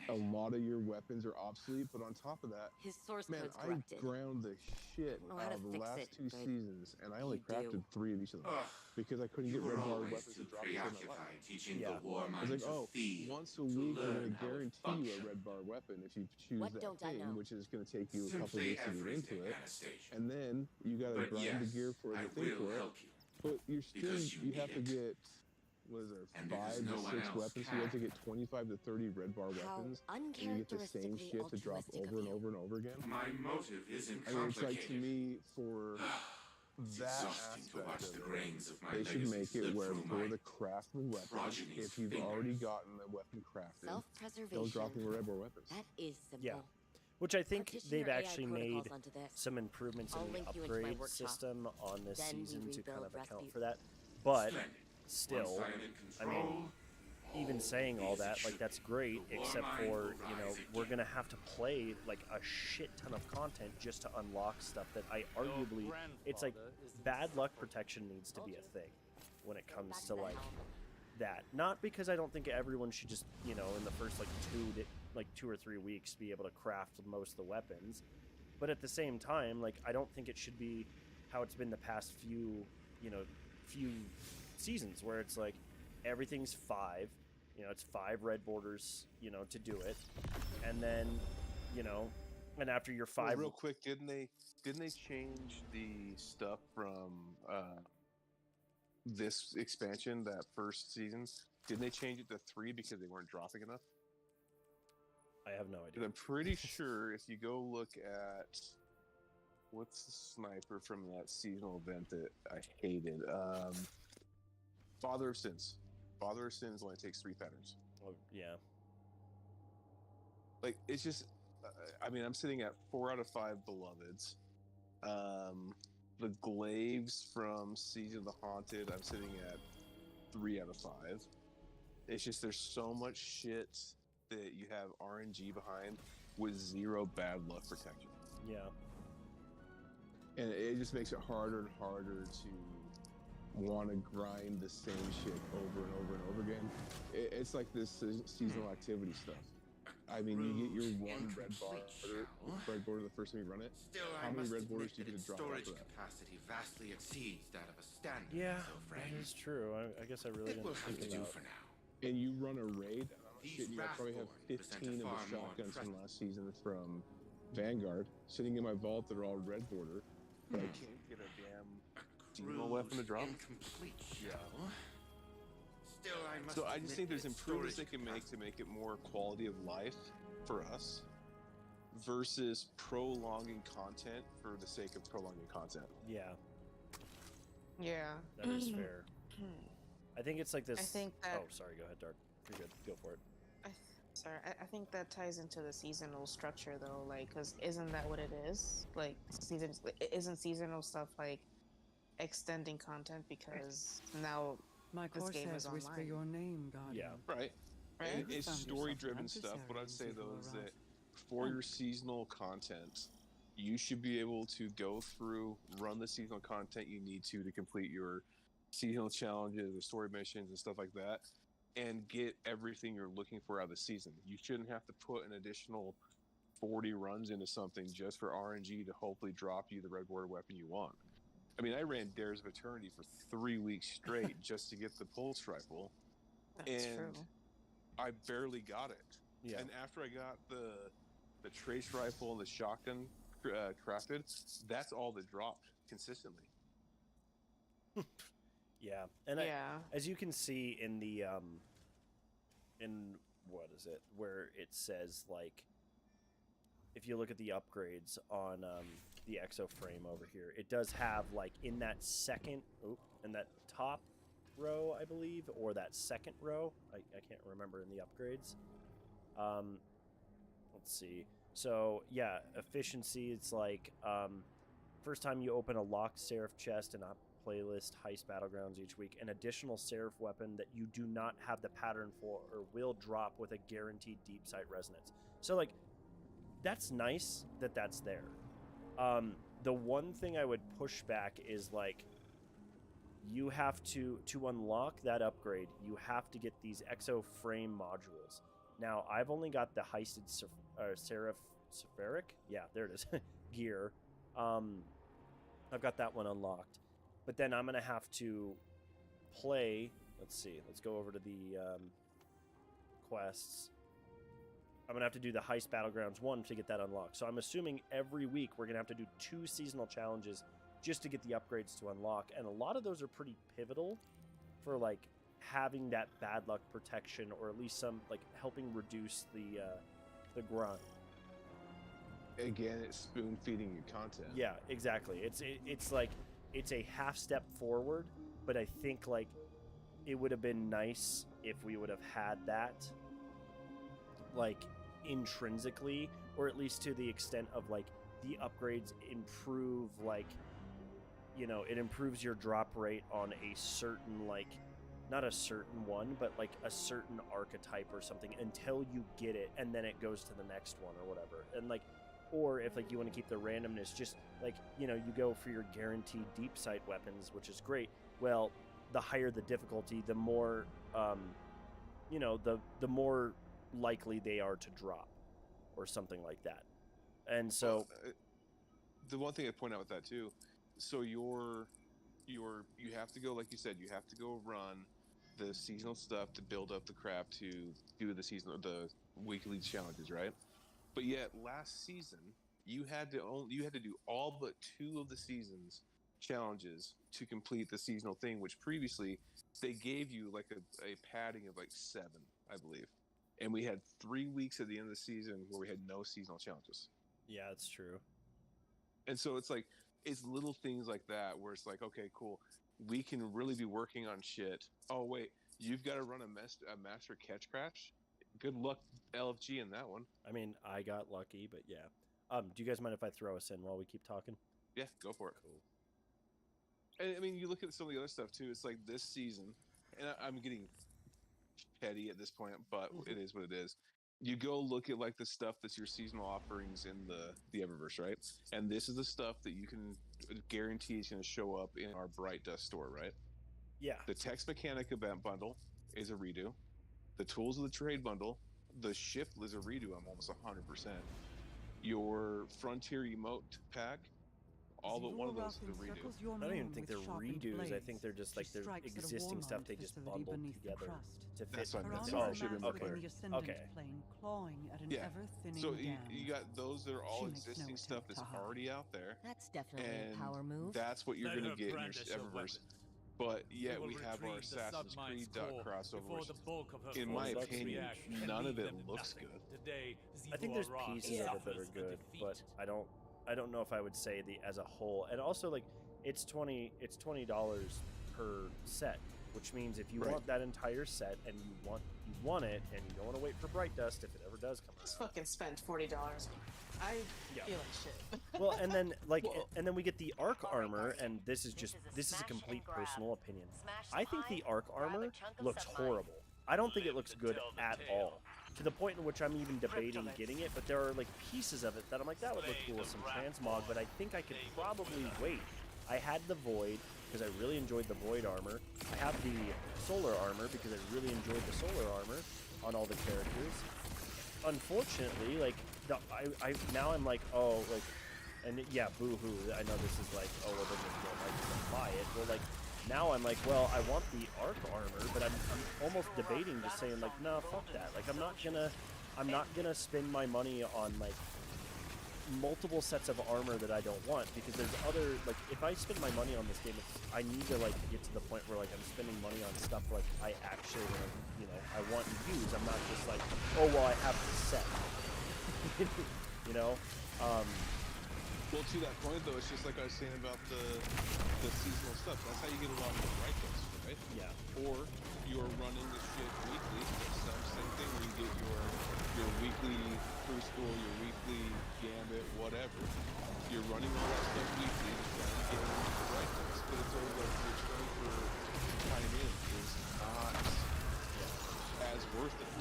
a lot of your weapons are obsolete, but on top of that, His source man, code's I corrupted. ground the shit Know how out to of the fix last it, 2 but seasons, and I only you do. crafted 3 of each of them because I couldn't get red bar weapons to drop into my life. Yeah. I was like, oh, once a week we're going to guarantee you a red bar weapon if you choose What that don't I know? thing, which is going to take you a couple of weeks to get into it, and then you got to grind the gear for the thing for it. But you're still, you have to get, what is it, 5 to 6 weapons, so you have to get 25 to 30 red bar How weapons, and you get the same uncharacteristically shit to drop altruistic over of and you. over and over again. My motive isn't I mean, it's like, to complicated. me, for that Exhausting to watch aspect the of it, grains of my they should legacy make it slip where through for my the craftable weapon, progeny's if you've fingers. already gotten the weapon crafted, they'll drop you Self-preservation. red bar weapons. That is simple. Yeah. Which I think Partition they've your AI actually made protocols onto this. some improvements I'll in the link you into my upgrade workshop. system on this Then we season to kind rebuild of account Rasputin. for that. But Splendid. still, Once I am in I mean, control, even saying all that, like, that's great, except for, you know, we're gonna have to play like a shit ton of content just to unlock stuff that I arguably, it's like bad luck protection needs to be a thing when it comes to like that. Not because I don't think everyone should just, you know, in the first like 2 or 3 weeks be able to craft most of the weapons, but at the same time, like, I don't think it should be how it's been the past few seasons, where it's like everything's 5, you know, it's 5 red borders, you know, to do it, and then, you know, and after your 5, real quick, didn't they change the stuff from this expansion, that first season? Didn't they change it to 3 because they weren't dropping enough? I have no 'Cause idea. I'm pretty sure if you go look at what's the sniper from that seasonal event that I hated, Father of Sins. Father of Sins only takes 3 patterns. Oh, yeah. Like, it's just, I mean, I'm sitting at 4 out of 5 Beloveds. The Glaives from Season of the Haunted, I'm sitting at 3 out of 5. It's just, there's so much shit that you have RNG behind with 0 bad luck protection. Yeah. And it just makes it harder and harder to want to grind the same shit over and over and over again. It's like this seasonal activity stuff. I mean, you get your 1 red border the first time you run it. Still, How I many must red borders admit do you that get to its drop storage after that? capacity vastly exceeds that of a standard Yeah, frame. that is true. I guess I really It didn't will have think to do about. for now. And you run a raid, and I'm not These shitting you, I probably have Wrathborn present a 15 of the far more shotguns from impressive- last season from Vanguard sitting in my vault that are all red border, but I can't get a damn seasonal weapon to drop. Incomplete shell. Still, I must So I admit just think there's that its improvements they storage can make to make it more quality of life for us versus prolonging content for the sake of prolonging content. Yeah, Yeah. that is fair. I think it's like this. I think that- Oh, sorry. Go ahead, Dark. You're good. Go for it. I think that ties into the seasonal structure though, like, because isn't that what it is? Like, isn't seasonal stuff like extending content because now My this game is corsairs whisper online. your name, Guardian. Yeah. Right. Right? And it's Found yourself story-driven an stuff. What I'd say adversary though in is Tickle that for your seasonal content, you should be able to go through, run the seasonal content you need to complete your seasonal challenges, the story missions, and stuff like that, and get everything you're looking for out of the season. You shouldn't have to put an additional 40 runs into something just for RNG to hopefully drop you the red border weapon you want. I mean, I ran Dares of Eternity for 3 weeks straight just to get the pulse rifle, That's and true. I barely got it. Yeah. And after I got the trace rifle and the shotgun crafted, that's all that dropped consistently. Yeah. And Yeah. as you can see in the in what is it, where it says, like, if you look at the upgrades on the exo frame over here, it does have, like, in that in that top row, I believe, or that second row, I can't remember, in the upgrades. Let's see. So yeah, efficiency, it's like first time you open a locked Seraph chest in a playlist heist battlegrounds each week, an additional Seraph weapon that you do not have the pattern for or will drop with a guaranteed deep sight resonance. So, like, that's nice that that's there. The one thing I would push back is, like, you have to unlock that upgrade, you have to get these exo frame modules. Now, I've only got the heisted Seraph yeah, there it is, gear. I've got that one unlocked. But then I'm going to have to play, let's see, let's go over to the quests. I'm going to have to do the Heist Battlegrounds 1 to get that unlocked. So I'm assuming every week we're going to have to do 2 seasonal challenges just to get the upgrades to unlock. And a lot of those are pretty pivotal for, like, having that bad luck protection, or at least some, like, helping reduce the grind. Again, it's spoon feeding your content. Yeah, exactly. It's like, it's a half step forward, but I think, like, it would have been nice if we would have had that, like, intrinsically, or at least to the extent of, like, the upgrades improve, like, you know, it improves your drop rate on a certain, like, not a certain one, but like a certain archetype or something until you get it, and then it goes to the next one or whatever. And like, or if like you want to keep the randomness, just like, you know, you go for your guaranteed deep sight weapons, which is great. Well, the higher the difficulty, the more, you know, the more likely they are to drop, or something like that. And so, the one thing I point out with that too, so you have to go, like you said, you have to go run the seasonal stuff to build up the crap to do the weekly challenges, right? But yet last season you had to do all but 2 of the season's challenges to complete the seasonal thing, which previously they gave you like a padding of like 7, I believe. And we had 3 weeks at the end of the season where we had no seasonal challenges. yeah, it's true. And so it's like, it's little things like that where it's like, okay, cool, we can really be working on shit. Oh wait, you've got to run a master catch crash. Good luck, LFG, in that one. I mean, I got lucky, but yeah. Do you guys mind if I throw us in while we keep talking? Yeah, go for it. Cool. And I mean, you look at some of the other stuff too. It's like this season, and I'm getting petty at this point, but it is what it is. You go look at like the stuff that's your seasonal offerings in the Eververse, right? And this is the stuff that you can guarantee is going to show up in our Bright Dust store, right? Yeah. The Text Mechanic event bundle is a redo. The Tools of the Trade bundle, the Shift is a redo. I'm almost 100%. Your Frontier emote pack, all but one of those is a redo. I don't even think they're redos. I think they're just like their existing stuff they just bundled together to fit. That's what that's all all. should be Okay. okay. Yeah. So you got those that are all existing stuff that's already out there. That's definitely And a power move. that's what you're Let going to her get in your brandish her Eververse. weapon. But yet will we have our retrieve the Assassin's submine's Creed core crossover, before which, the bulk of her in my forces opinion, react and none of leave it them looks nothing. good. Today, I think there's Zivora pieces of it that are suffers a good, defeat. but I don't know if I would say the as a whole. And also, like, it's $20 per set, which means if you Right. want that entire set and you want it, and you don't want to wait for Bright Dust if it ever does come Just out. fucking spend $40. I Yeah. feel like shit. Well, and then like, Well- and then we get the arc All right, armor, Guardian. and this is a smash complete and grab. personal opinion. Smash I think the high, arc grab a armor chunk of looks submine. horrible. I don't think it Live looks to good tell the at tale. all. To the point in which I'm even debating Kryptonite. getting it, but there are like pieces of it that I'm like, that would look cool with some transmog, but I think I could probably wait. I had the Void because I really enjoyed the Void armor. I have the Solar armor because I really enjoyed the Solar armor on all the characters. Unfortunately, like I now I'm like, oh, like, and yeah, boo-hoo. I know this is like, oh, well, then I just buy it. Well, like, now I'm like, well, I want the arc armor, but I'm almost debating just saying like, no, fuck that. Like, I'm not gonna spend my money on like multiple sets of armor that I don't want, because there's other, like, if I spend my money on this game, I need to like get to the point where like I'm spending money on stuff like I actually, I want to use. I'm not just like, oh, well, I have the set. you know. Well, to that point though, it's just like I was saying about the seasonal stuff. That's how you get a lot of the Bright Dust, right? Yeah. Or you're running the shit weekly. It's the same thing where you get your weekly Crucible, your weekly Gambit, whatever. You're running all that stuff weekly to try and get the Bright Dust, but it's always like the return for time in is not as worth it.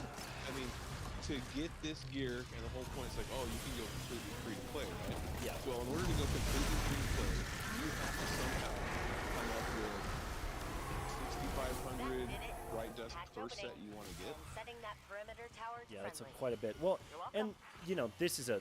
I mean, to get this gear, and the whole point is like, oh, you can go completely free to play, right? Yeah. Well, in order to go completely free to play, you have to somehow come up with 6,500 Bright Dust per set you want to get. And setting that perimeter tower to Yeah, that's friendly. quite a bit. Well, You're welcome. and this is a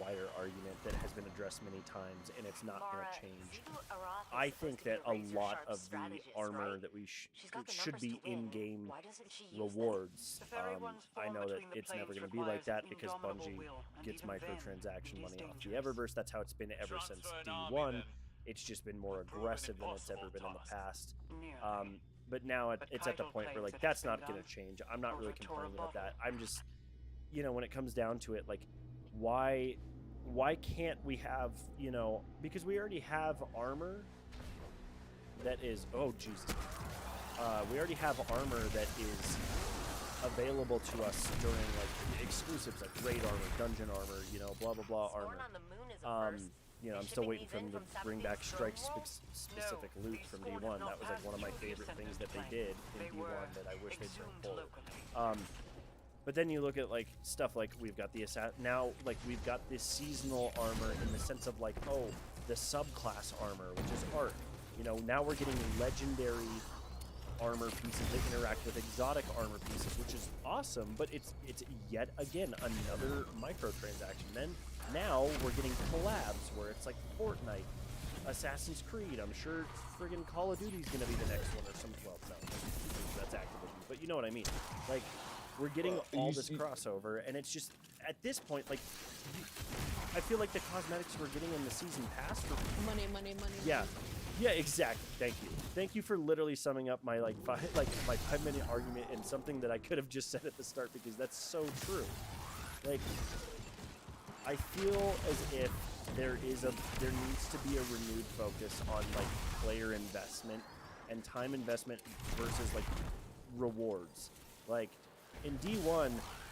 wider argument that has been addressed many times, and it's not going Mara, to change. Zivu Arath is I supposed think to be that a lot razor-sharp of the strategist, armor right? that we She's got the should numbers be to win. in-game Why doesn't she use them? rewards. The very ones I born know that between the it's never planes going to be like requires that because indomitable Bungie will, and gets even then, microtransaction it is money off the dangerous. Eververse. That's how it's been ever since Transfer an D1. army, then. It's just been more A proven aggressive than it's ever impossible been in the task. past. Nearly. But now But it's at the Kaido point where claims like that that's it's been not going to done change. I'm not over really a Torah complaining about that. bottle. I'm just, when it comes down to it, like, why can't we have, because we already have armor that is, oh Jesus, we already have armor that is available to us during like exclusives like raid armor, dungeon armor, blah blah blah Scorn armor. on the moon is a first. you know, I'm still waiting for them to bring back strike specific loot from D1. That was like one of my favorite things that they did in D1 that I wish they'd bring forward. But then you look at like stuff like we've got the now like we've got this seasonal armor in the sense of like, oh, the subclass armor, which is art. You know, now we're getting legendary armor pieces that interact with exotic armor pieces, which is awesome, but it's yet again another microtransaction. Then now we're getting collabs where it's like Fortnite, Assassin's Creed. I'm sure friggin' Call of Duty's gonna be the next one or some 12. No, that's Activision, but you know what I mean. Like, we're getting all this crossover, and it's just at this point, like, I feel like the cosmetics we're getting in the season pass for Money. yeah. Yeah, exactly. Thank you for literally summing up my my 5-minute argument in something that I could have just said at the start, because that's so true. Like, I feel as if there needs to be a renewed focus on like player investment and time investment versus like rewards. Like in D1,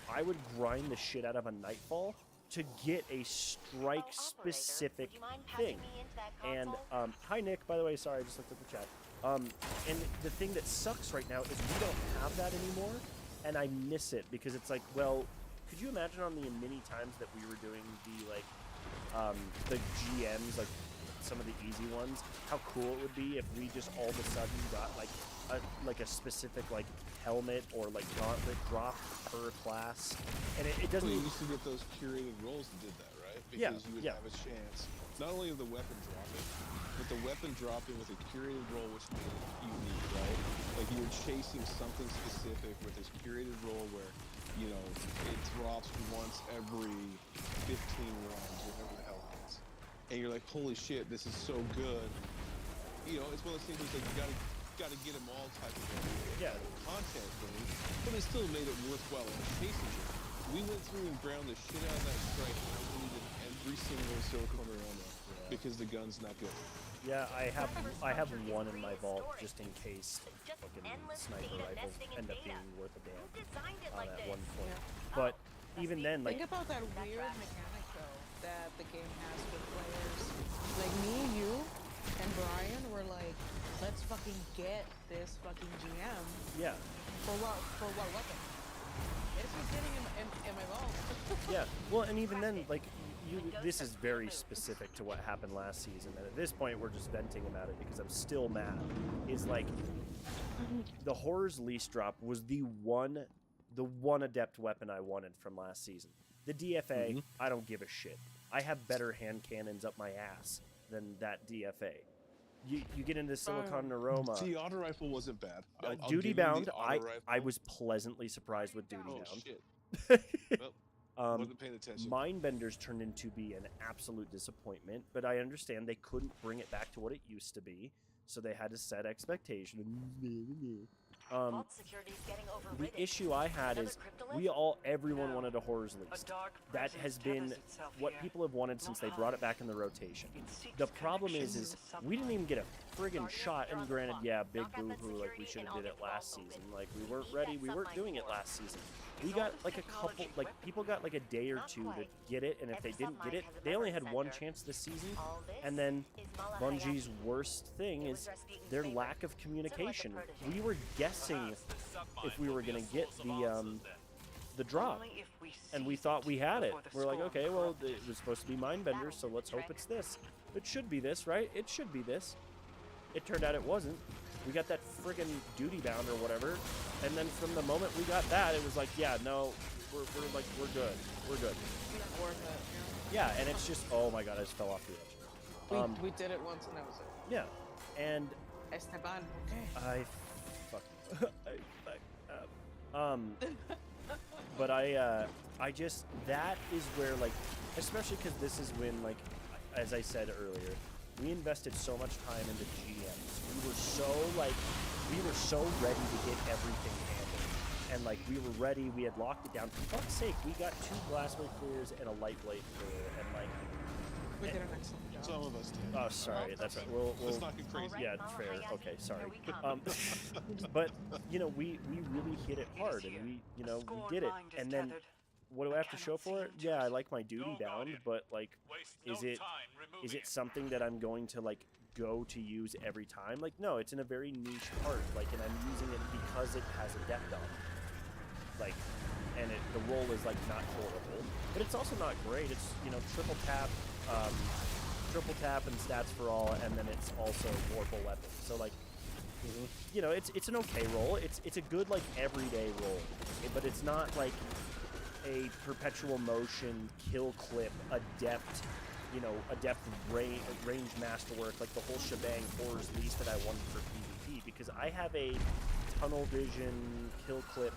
I would grind the shit out of a Nightfall to get a strike specific thing. And hi Nick, by the way, sorry, I just looked at the chat. And the thing that sucks right now is we don't have that anymore, and I miss it because it's like, well, could you imagine on the many times that we were doing the GMs, like some of the easy ones, how cool it would be if we just all of a sudden got like a specific like helmet or like gauntlet drop per class, and it doesn't. Well, you used to get those curated rolls that did that, right? Because you would have a chance, not only of the weapon dropping, but the weapon dropping with a curated roll, which made it unique, right? Like you were chasing something specific with this curated roll where, you know, it drops once every 15 rounds, whatever the hell it is. And you're like, holy shit, this is so good. You know, it's one of those things where it's like you gotta get them all type of content thing, but it still made it worthwhile in chasing it. We went through and ground the shit out of that strike, and I really did every single silicone aroma because the gun's not good. Yeah, I have one in my vault just in case fucking sniper rifles end up being worth a damn at one point. But even then, like, think about that weird mechanic though that the game has with players. Like me, you, and Brian were like, let's fucking get this fucking GM. Yeah. For what weapon? It's just getting in my vault. Yeah. Well, and even then, like, this is very specific to what happened last season, and at this point we're just venting about it because I'm still mad. Is like the Horror's Lease drop was the one adept weapon I wanted from last season. The DFA, I don't give a shit. I have better hand cannons up my ass than that DFA. You get into Silicon Aroma. The auto rifle wasn't bad. Duty Bound, I was pleasantly surprised with Duty Bound. Shit. Well, wasn't paying attention. Mindbenders turned into be an absolute disappointment, but I understand they couldn't bring it back to what it used to be, so they had to set expectations. The issue I had is everyone wanted a Horror's Lease. That has been what people have wanted since they brought it back in the rotation. The problem is we didn't even get a friggin' shot, and granted, yeah, big boo-hoo, like we should have did it last season. Like we weren't ready, we weren't doing it last season. We got like a couple, like people got like a day or two to get it, and if they didn't get it, they only had one chance this season. And then Bungie's worst thing is their lack of communication. We were guessing if we were gonna get the drop, and we thought we had it. We're like, okay, well, it was supposed to be Mindbenders, so let's hope it's this. It should be this, right? It should be this. It turned out it wasn't. We got that friggin' Duty Bound or whatever, and then from the moment we got that, it was like, yeah, no, we're good. We're good. Yeah, and it's just, oh my god, I just fell off the edge. We did it once and that was it. Yeah, and Esteban, okay. I but I just, that is where, like, especially because this is when, like, as I said earlier, we invested so much time into GMs. We were so ready to get everything handled. And, like, we were ready, we had locked it down. For fuck's sake, we got 2 glassware clears and a light blade clear, and, like... We did an excellent job. Some of us did. Oh, sorry, that's right. Let's not get crazy. Yeah, fair. Okay, sorry. But, you know, we really hit it hard, and we did it. And then what do I have to show for it? Yeah, I like my duty No, bound, Guardian. but like, Waste is no it time removing is it something that I'm going to like go to use every time? Like, no, it's in a very niche part. Like, and I'm using it because it has a death dot. Like, and the roll is like not horrible, but it's also not great. It's, you know, triple tap and stats for all, and then it's also mortal weapon. So like, you know, it's an okay roll. It's a good like everyday roll, but it's not like a perpetual motion kill clip, adept, you know, adept range masterwork, like the whole shebang horrors least that I wanted for PvP, because I have a tunnel vision kill clip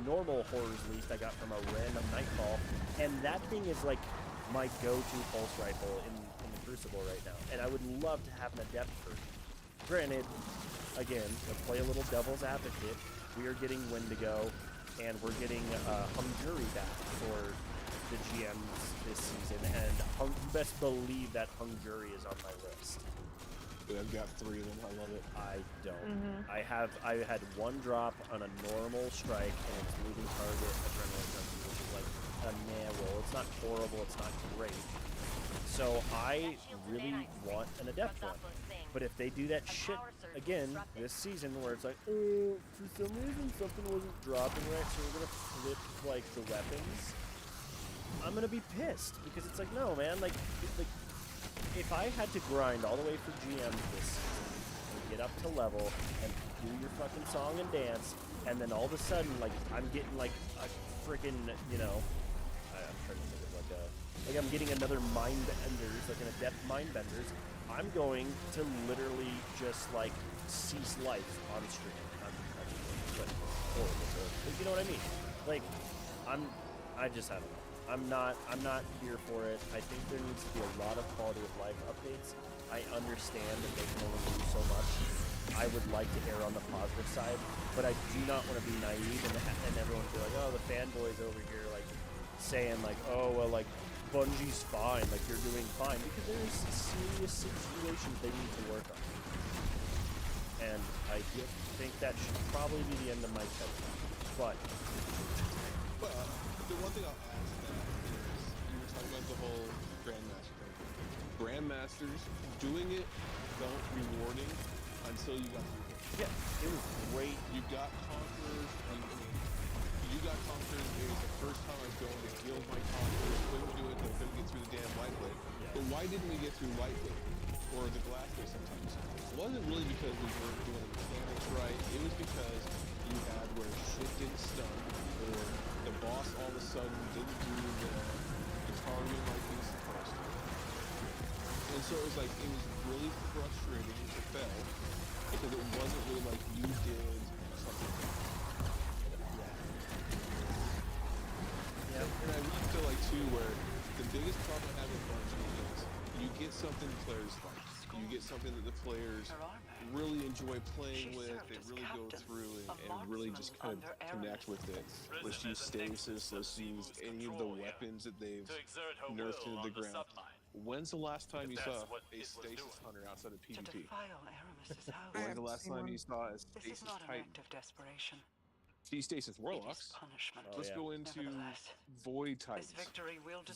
normal horrors least I got from a random nightfall, and that thing is like my go-to pulse rifle in the Crucible right now, and I would love to have an adept version. Granted, again, to play a little devil's advocate, we are getting Wendigo, and we're getting Hungjury back for the GMs this season, and you best believe that Hungjury is on my list. I've got 3 of them. I love it. I don't. I had 1 drop on a normal strike, and it's moving target adrenaline junkie, which is like a meh roll. It's not horrible. It's not great. So I really want an adept one. But if they do that shit again this season, where it's like, oh, for some reason something wasn't dropping right, so we're gonna flip like the weapons, I'm gonna be pissed, because it's like, no, man, like if I had to grind all the way for GM this season and get up to level and do your fucking song and dance, and then all of a sudden, like, I'm getting like a freaking, you know, I'm trying to think of like I'm getting another Mindbenders, like an adept Mindbenders, I'm going to literally just like cease life on stream. But horrible, but you know what I mean? Like, I just, I don't know. I'm not here for it. I think there needs to be a lot of quality of life updates. I understand that they can only do so much. I would like to err on the positive side, but I do not want to be naive and everyone be like, oh, the fanboys over here like saying like, oh, well, like Bungie's fine, like you're doing fine, because there's serious situations they need to work on. And I think that should probably be the end of my TED Talk. But the one thing I'll add to that is, you were talking about the whole Grandmaster thing. Grandmasters, doing it felt rewarding until you got through it. yeah, it was great. You got Conquerors, you got Conquerors. It was the first time I was going to heal my Conquerors. Couldn't do it because I couldn't get through the damn White Blade. Yeah. But why didn't we get through White Blade? Or the Glass Blade sometimes? It wasn't really because we weren't doing the mechanics right. It was because you had where shit didn't stun, or the boss all of a sudden didn't do the targeting like he was supposed to. And so it was like, it was really frustrating to fail, because it wasn't really like you did something. Yeah. And I really feel like too, where the biggest problem I have with Bungie is you get something the players like. You get something that the players really enjoy playing with. They really go through and really just kind of connect with it. Let's use stasis. Let's use any of the weapons that they've nerfed into the ground. When's the last time you saw a stasis hunter outside of PvP? When's the last time you saw a stasis titan? See, stasis warlocks. Let's go into void titans.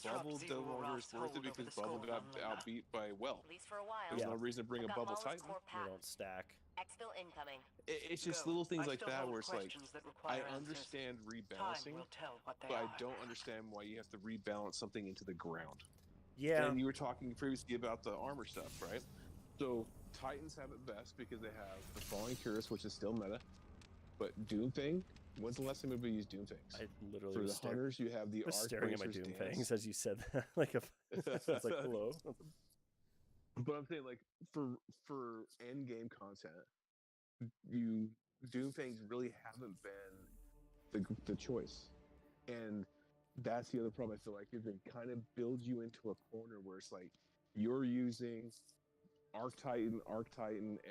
Bubble no longer is worth it because Bubble got outbeat by Well. At least for a while. There's no reason to bring a Bubble titan. They don't stack. Exfil incoming. It's just little things like that where it's like, I understand rebalancing, but I don't understand why you have to rebalance something into the ground. Yeah. And you were talking previously about the armor stuff, right? So Titans have it best because they have the Falling Curse, which is still meta. But Doomfang, when's the last time anybody used Doomfangs? I literally For was the hunters, you have the staring at my Archbracer's Doomfangs dance. as you said that. Like, it's like, hello. But I'm saying, like, for end game content, Doomfangs really haven't been the choice, and that's the other problem. I feel like is they kind of build you into a corner where it's like you're using Arc Titan,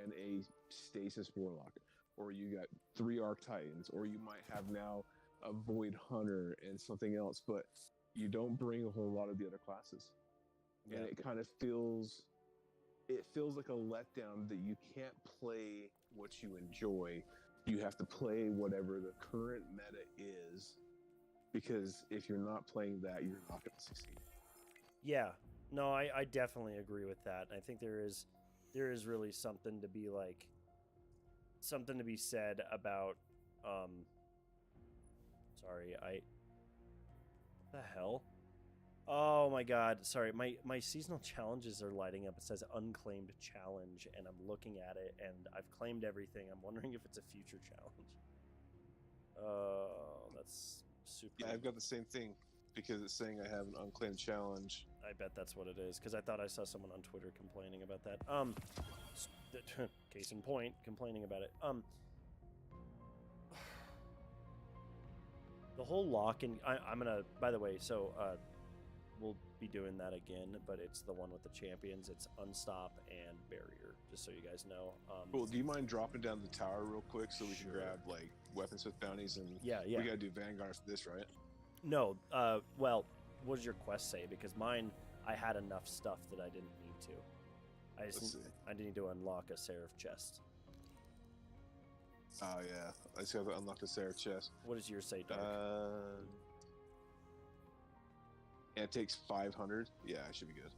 and a Stasis Warlock, or you got 3 Arc Titans, or you might have now a Void Hunter and something else, but you don't bring a whole lot of the other classes, and it kind of feels like a letdown that you can't play what you enjoy. You have to play whatever the current meta is, because if you're not playing that, you're not going to succeed. Yeah, no, I definitely agree with that. I think there is really something to be like, something to be said about, sorry, what the hell? Oh my god, sorry, my seasonal challenges are lighting up. It says unclaimed challenge, and I'm looking at it, and I've claimed everything. I'm wondering if it's a future challenge. That's super. Yeah, I've got the same thing because it's saying I have an unclaimed challenge. I bet that's what it is, because I thought I saw someone on Twitter complaining about that. Case in point, complaining about it. The whole lock and I'm gonna. By the way, so we'll be doing that again, but it's the one with the champions. It's unstop and barrier, just so you guys know. Cool. Do you mind dropping down the tower real quick so we can Sure. grab like weapons with bounties and Yeah. we gotta do Vanguard for this, right? No. Well, what does your quest say? Because mine, I had enough stuff that I didn't need to. Let's see. I need to unlock a Seraph chest. Oh yeah, I just have to unlock the Seraph chest. What does yours say, Dark? And it takes 500. Yeah, I should be good.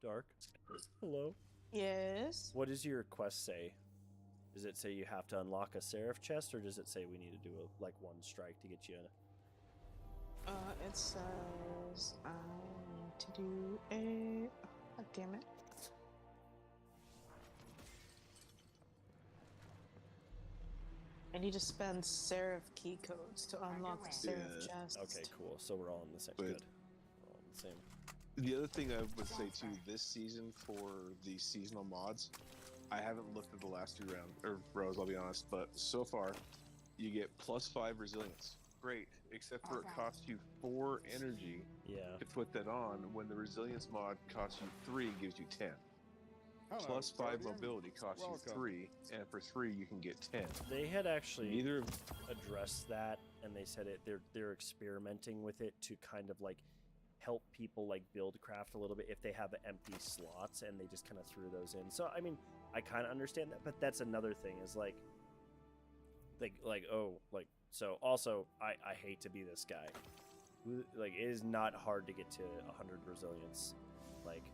Dark. Hello. Yes. What does your quest say? Does it say you have to unlock a Seraph chest, or does it say we need to do like one strike to get you in? It says I need to do a. Oh, damn it. I need to spend Seraph key codes to unlock the Seraph Yeah. chest. Okay, cool. So we're all in the same. But- Good. We're all in the same. The other thing I would say too, this season for the seasonal mods, I haven't looked at the last 2 rows, I'll be honest, but so far, you get +5 resilience. Great, except for it costs you 4 energy Yeah. to put that on, when the resilience mod costs you 3, gives you 10. +5 mobility costs you 3, and for 3 you can get 10. They had actually Neither of addressed that, and they said they're experimenting with it to kind of like help people like build craft a little bit if they have empty slots, and they just kind of threw those in. So I mean, I kind of understand that, but that's another thing is like so also I hate to be this guy. Like, it is not hard to get to 100 resilience, like,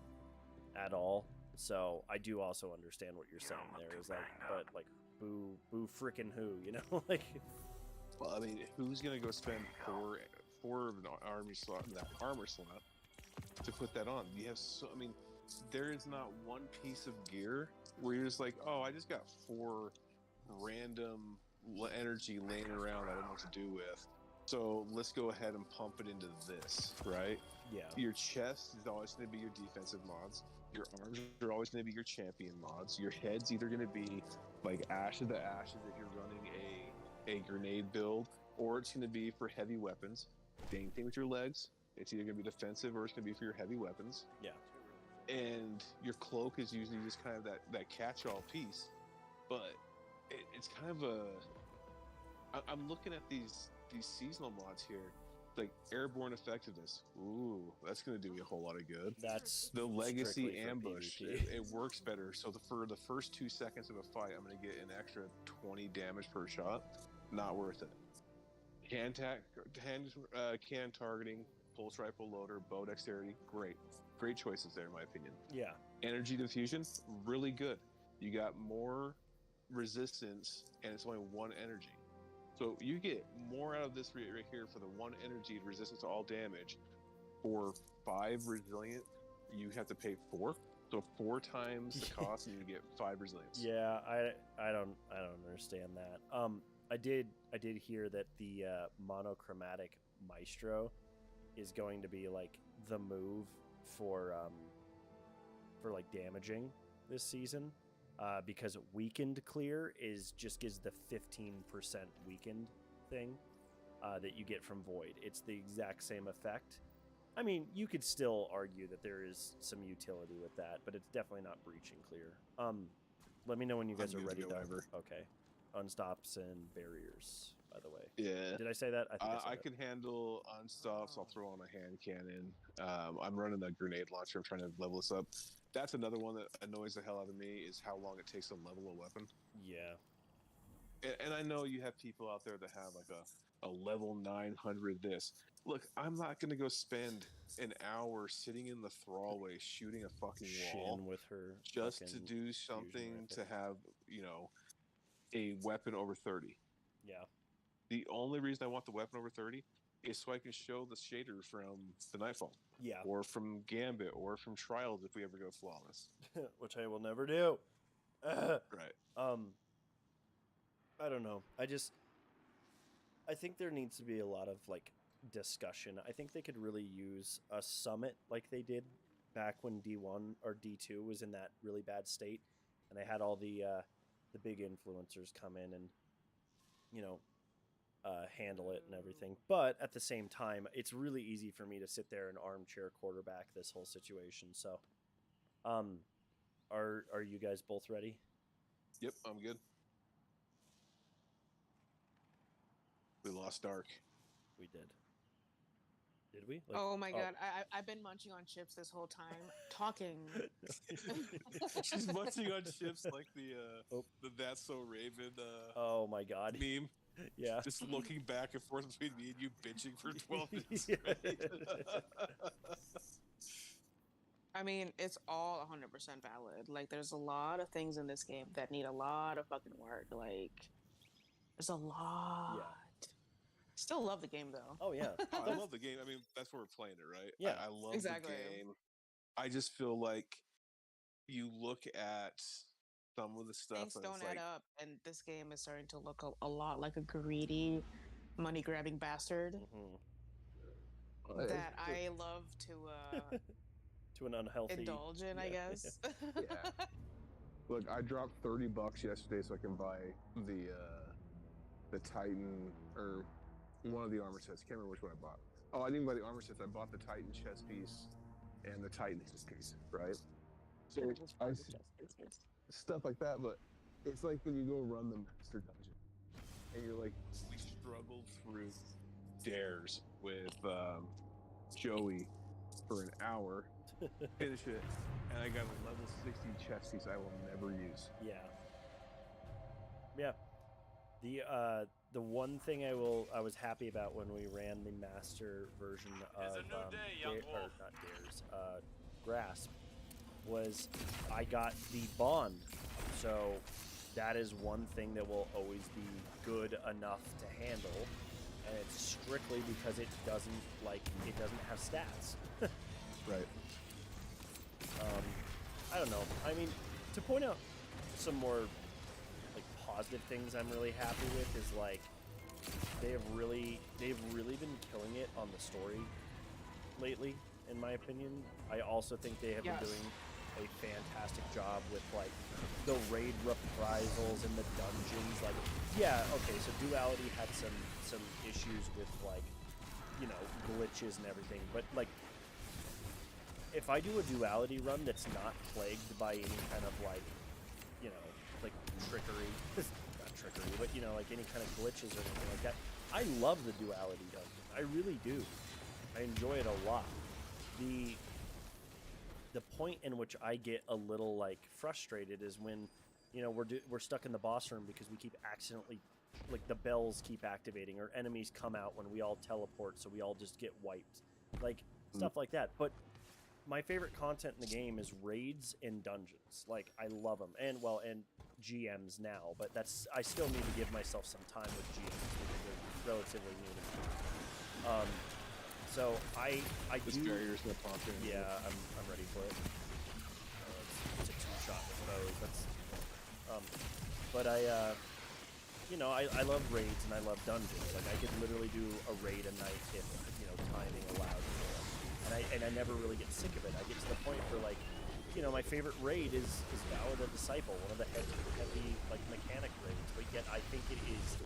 at all. So I do also understand what you're saying there is like, but like, boo frickin' who, you know? Like, well, I mean, who's gonna go spend four of an army slot, that armor slot, to put that on? You have so, I mean, there is not one piece of gear where you're just like, oh, I just got 4 random energy laying around I don't know what to do with. So let's go ahead and pump it into this, right? yeah. Your chest is always going to be your defensive mods. Your arms are always going to be your champion mods. Your head's either going to be like Ash of the Ashes if you're running a grenade build, or it's going to be for heavy weapons. Same thing with your legs. It's either going to be defensive or it's going to be for your heavy weapons. Yeah. And your cloak is usually just kind of that catch-all piece. But it's kind of I'm looking at these seasonal mods here, like airborne effectiveness. Ooh, that's going to do me a whole lot of good. That's The legacy strictly for ambush, PvP. it works better. So for the first 2 seconds of a fight, I'm going to get an extra 20 damage per shot. Not worth it. Can targeting, pulse rifle loader, bow dexterity, great choices there in my opinion. Yeah. Energy diffusion, really good. You got more resistance, and it's only 1 energy. So you get more out of this right here for the 1 energy resistance to all damage. For 5 resilient, you have to pay 4. So 4 times the cost, and you get 5 resilience. Yeah, I don't understand that. I did hear that the monochromatic maestro is going to be like the move for like damaging this season. Because weakened clear just gives the 15% weakened thing that you get from void. It's the exact same effect. I mean, you could still argue that there is some utility with that, but it's definitely not breaching clear. Let me know when you guys I'm are good to ready. go Doc. whenever. Okay. Unstops and barriers, by the way. Yeah. Did I say that? I think I I said that. can handle unstops. I'll throw on a hand cannon. I'm running a grenade launcher. I'm trying to level this up. That's another one that annoys the hell out of me is how long it takes to level a weapon. Yeah. And I know you have people out there that have like a level 900 this. Look, I'm not going to go spend an hour sitting in the thrallway shooting a fucking wall Shin with her just to fucking do fusion something to weapon. have, a weapon over 30. Yeah. The only reason I want the weapon over 30 is so I can show the shader from the Nightfall. Yeah. Or from Gambit, or from Trials if we ever go flawless. Which I will never do. Right. I don't know. I think there needs to be a lot of like discussion. I think they could really use a summit like they did back when D1 or D2 was in that really bad state, and they had all the big influencers come in and handle it and everything. But at the same time, it's really easy for me to sit there and armchair quarterback this whole situation. So, are you guys both ready? Yep, I'm good. We lost Dark. We did. Did we? Oh my god, I've been munching on chips this whole time, talking. She's munching on chips like the That's So Raven Oh my god. meme. Yeah. Just looking back and forth between me and you bitching for 12 minutes Yeah. straight. I mean, it's all 100% valid. Like, there's a lot of things in this game that need a lot of fucking work. Like, there's a lot. Yeah. Still love the game though. Oh yeah. I love the game. I mean, that's where we're playing it, right? Yeah, I love exactly. the game. I just feel like you look at some of the stuff Things and don't it's add like, up, and this game is starting to look a lot like a greedy, money-grabbing bastard Mhm. that I love to To an unhealthy indulge in, I yeah. guess. Yeah. Look, I dropped $30 yesterday so I can buy the Titan or one of the armor sets. Can't remember which one I bought. Oh, I didn't buy the armor sets. I bought the Titan chest piece and the Titan chest piece, right? So stuff like that, but it's like when you go run the master dungeon and you're like, we struggled through dares with Joey for an hour, finish it, and I got a level 60 chest piece I will never use. Yeah. Yeah. The one thing I was happy about when we ran the master version of It's a new day, young wolf. not Dares, Grasp, was I got the bond. So that is one thing that will always be good enough to handle, and it's strictly because it doesn't have stats. Right. I don't know. I mean, to point out some more like positive things I'm really happy with is like they've really been killing it on the story lately, in my opinion. I also think they have been doing a fantastic job with like the raid reprisals in the dungeons. Like, yeah, okay, so Duality had some issues with like, glitches and everything, but like if I do a Duality run that's not plagued by any kind of like, like trickery, not trickery, but like any kind of glitches or anything like that, I love the Duality dungeon. I really do. I enjoy it a lot. The point in which I get a little like frustrated is when, we're stuck in the boss room because we keep accidentally, like the bells keep activating or enemies come out when we all teleport, so we all just get wiped, like stuff like that. But my favorite content in the game is raids and dungeons. Like, I love them. And GMs now, but I still need to give myself some time with GMs because they're relatively new to me. So I This do. barrier's gonna pop in. Yeah, I'm ready for it. It's a two-shot close. That's. But I love raids and I love dungeons. Like, I could literally do a raid a night if timing allowed for it. And I never really get sick of it. I get to the point where like, my favorite raid is Vow of the Disciple, one of the heavy like mechanic raids. But yet I think it is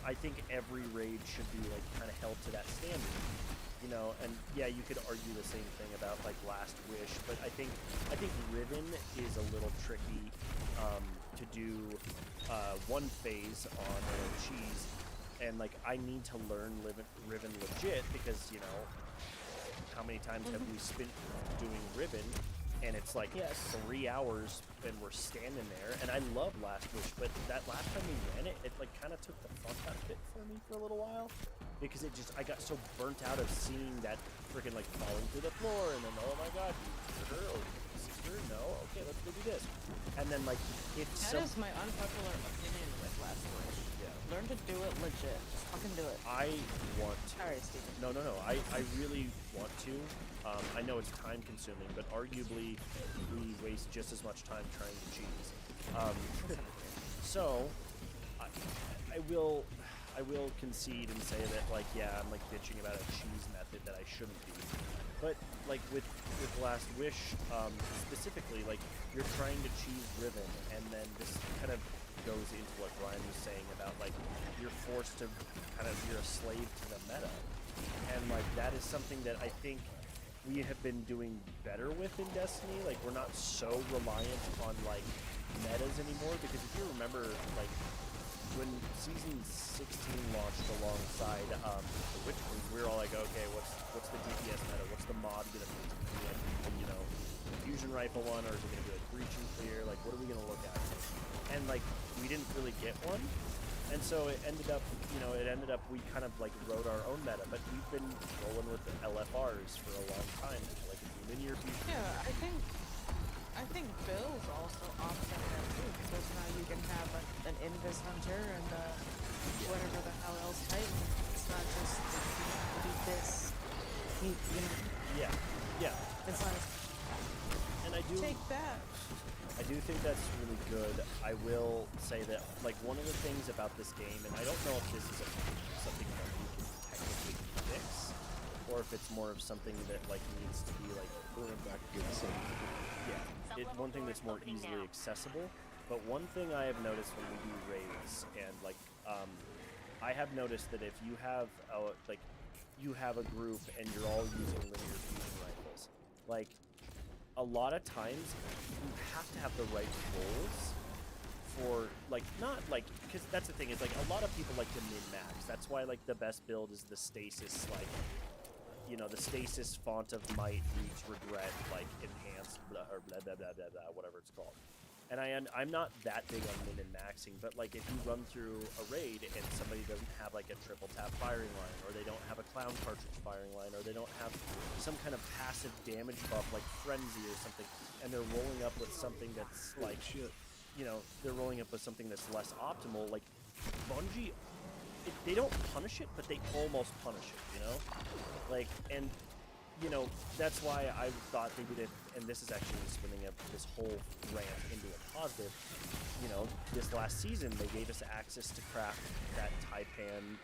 I think every raid should be like kind of held to that standard. And yeah, you could argue the same thing about like Last Wish, but I think Riven is a little tricky to do one phase on cheese, and like I need to learn Riven legit because how many times have we spent doing Riven and it's like Yes. 3 hours, and we're standing there. And I love Last Wish, but that last time we ran it, it like kind of took the fun out of it for me for a little while, because I got so burnt out of seeing that freaking like falling through the floor, and then oh my god, you hurt her or sister? No, okay, let's go do this, and then like it's That is my unpopular opinion with Last Wish. Yeah. Learn to do it legit. Just fucking do it. I want to. Sorry, Steven. No. I really want to. I know it's time consuming, but arguably we waste just as much time trying to cheese. So I will concede and say that like yeah, I'm like bitching about a cheese method that I shouldn't be. But like with Last Wish specifically, like you're trying to cheese Riven, and then this kind of goes into what Brian was saying about like you're forced to you're a slave to the meta, and like that is something that I think we have been doing better with in Destiny. Like we're not so reliant on like metas anymore, because if you remember like when season 16 launched alongside the Witch Queen, we were all like, okay, what's the DPS meta? What's the mod gonna be? Like, you know, fusion rifle one, or is it gonna be like breach and clear? Like, what are we gonna look at? And like we didn't really get one, and so it ended up we kind of like wrote our own meta, but we've been rolling with the LFRs for a long time, like linear fusion. Yeah, I think Bill's also offset that too, because now you can have an Invis Hunter and whatever the hell else Titan. It's not just beat this, you know. Yeah. It's not. And I do Take that. I do think that's really good. I will say that like one of the things about this game, and I don't know if this is something that we can technically fix, or if it's more of something that like needs to be like Going back again, so one thing that's more easily accessible. But one thing I have noticed when we do raids, and like I have noticed that if you have a group and you're all using linear fusion rifles, like a lot of times you have to have the right roles for like not like, because that's the thing is like a lot of people like to min-max. That's why like the best build is the stasis, like you know, the stasis font of might, reach, regret, like enhanced blah, or blah blah blah blah blah, whatever it's called. And I'm not that big on min and maxing, but like if you run through a raid and somebody doesn't have like a triple tap firing line, or they don't have a clown cartridge firing line, or they don't have some kind of passive damage buff like frenzy or something, and they're rolling up with something that's like you know, they're rolling up with something that's less optimal, like Bungie, they don't punish it, but they almost punish it, you know? Like, and you know, that's why I thought they did it, and this is actually spinning up this whole rant into a positive. You know, this last season, they gave us access to craft that Taipan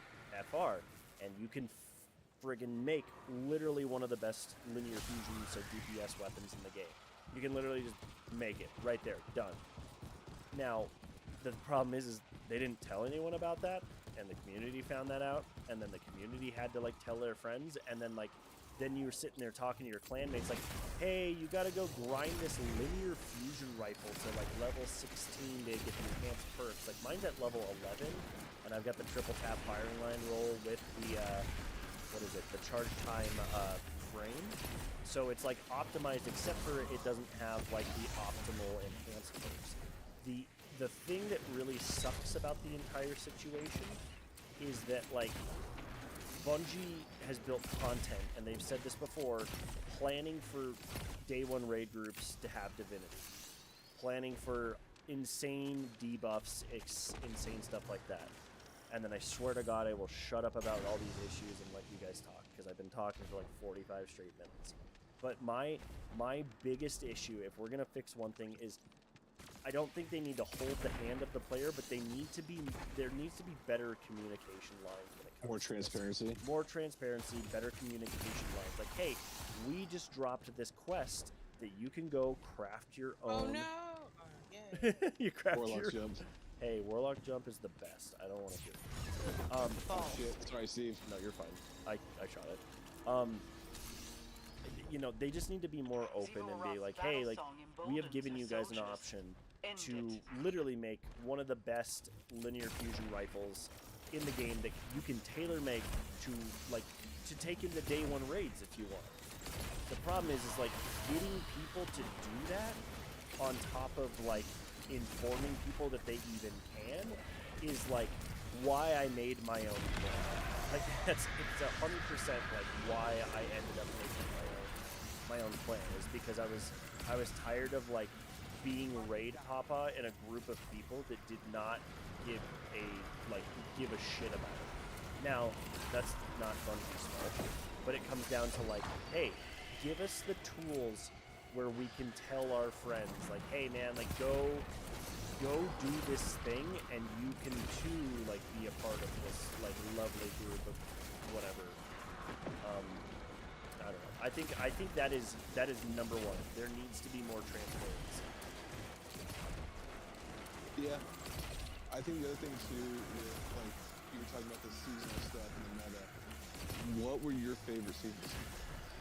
FR, and you can friggin' make literally one of the best linear fusion, so DPS weapons in the game. You can literally just make it right there, done. Now, the problem is they didn't tell anyone about that, and the community found that out, and then the community had to, like, tell their friends, and then, like, then you were sitting there talking to your clanmates like, hey, you gotta go grind this linear fusion rifle to like level 16 to get the enhanced perks. Like mine's at level 11, and I've got the triple tap firing line roll with the, the charge time frame. So it's like optimized, except for it doesn't have like the optimal enhanced perks. The thing that really sucks about the entire situation is that like, Bungie has built content, and they've said this before, planning for day one raid groups to have divinity. Planning for insane debuffs, insane stuff like that. And then I swear to God I will shut up about all these issues and let you guys talk, because I've been talking for like 45 straight minutes. But my biggest issue, if we're going to fix one thing, is I don't think they need to hold the hand of the player, but there needs to be better communication lines when it comes more to transparency. This. More transparency, better communication lines. Like, hey, we just dropped this quest that you can go craft your own. Oh no! You craft Warlock your jump. Hey, Warlock jump is the best. I don't want to hear it. False. Shit. Sorry, Steve. No, you're fine. I shot it. You know, they just need to be more open and be like, hey, like, we have given you guys an option to literally make one of the best linear fusion rifles in the game that you can tailor make to, like, to take into day one raids if you want. the problem is like getting people to do that on top of like informing people that they even can is like why I made my own plan. Like it's 100% like why I ended up making my own plan is because I was tired of like being raid papa in a group of people that did not give a shit about it. Now, that's not Bungie's fault, but it comes down to like, hey, give us the tools where we can tell our friends, like, hey man, like go do this thing, and you can too like be a part of this like lovely group of whatever. I don't know. I think that is number one. There needs to be more transparency. Yeah, I think the other thing too is like you were talking about the seasonal stuff and the meta. What were your favorite seasons?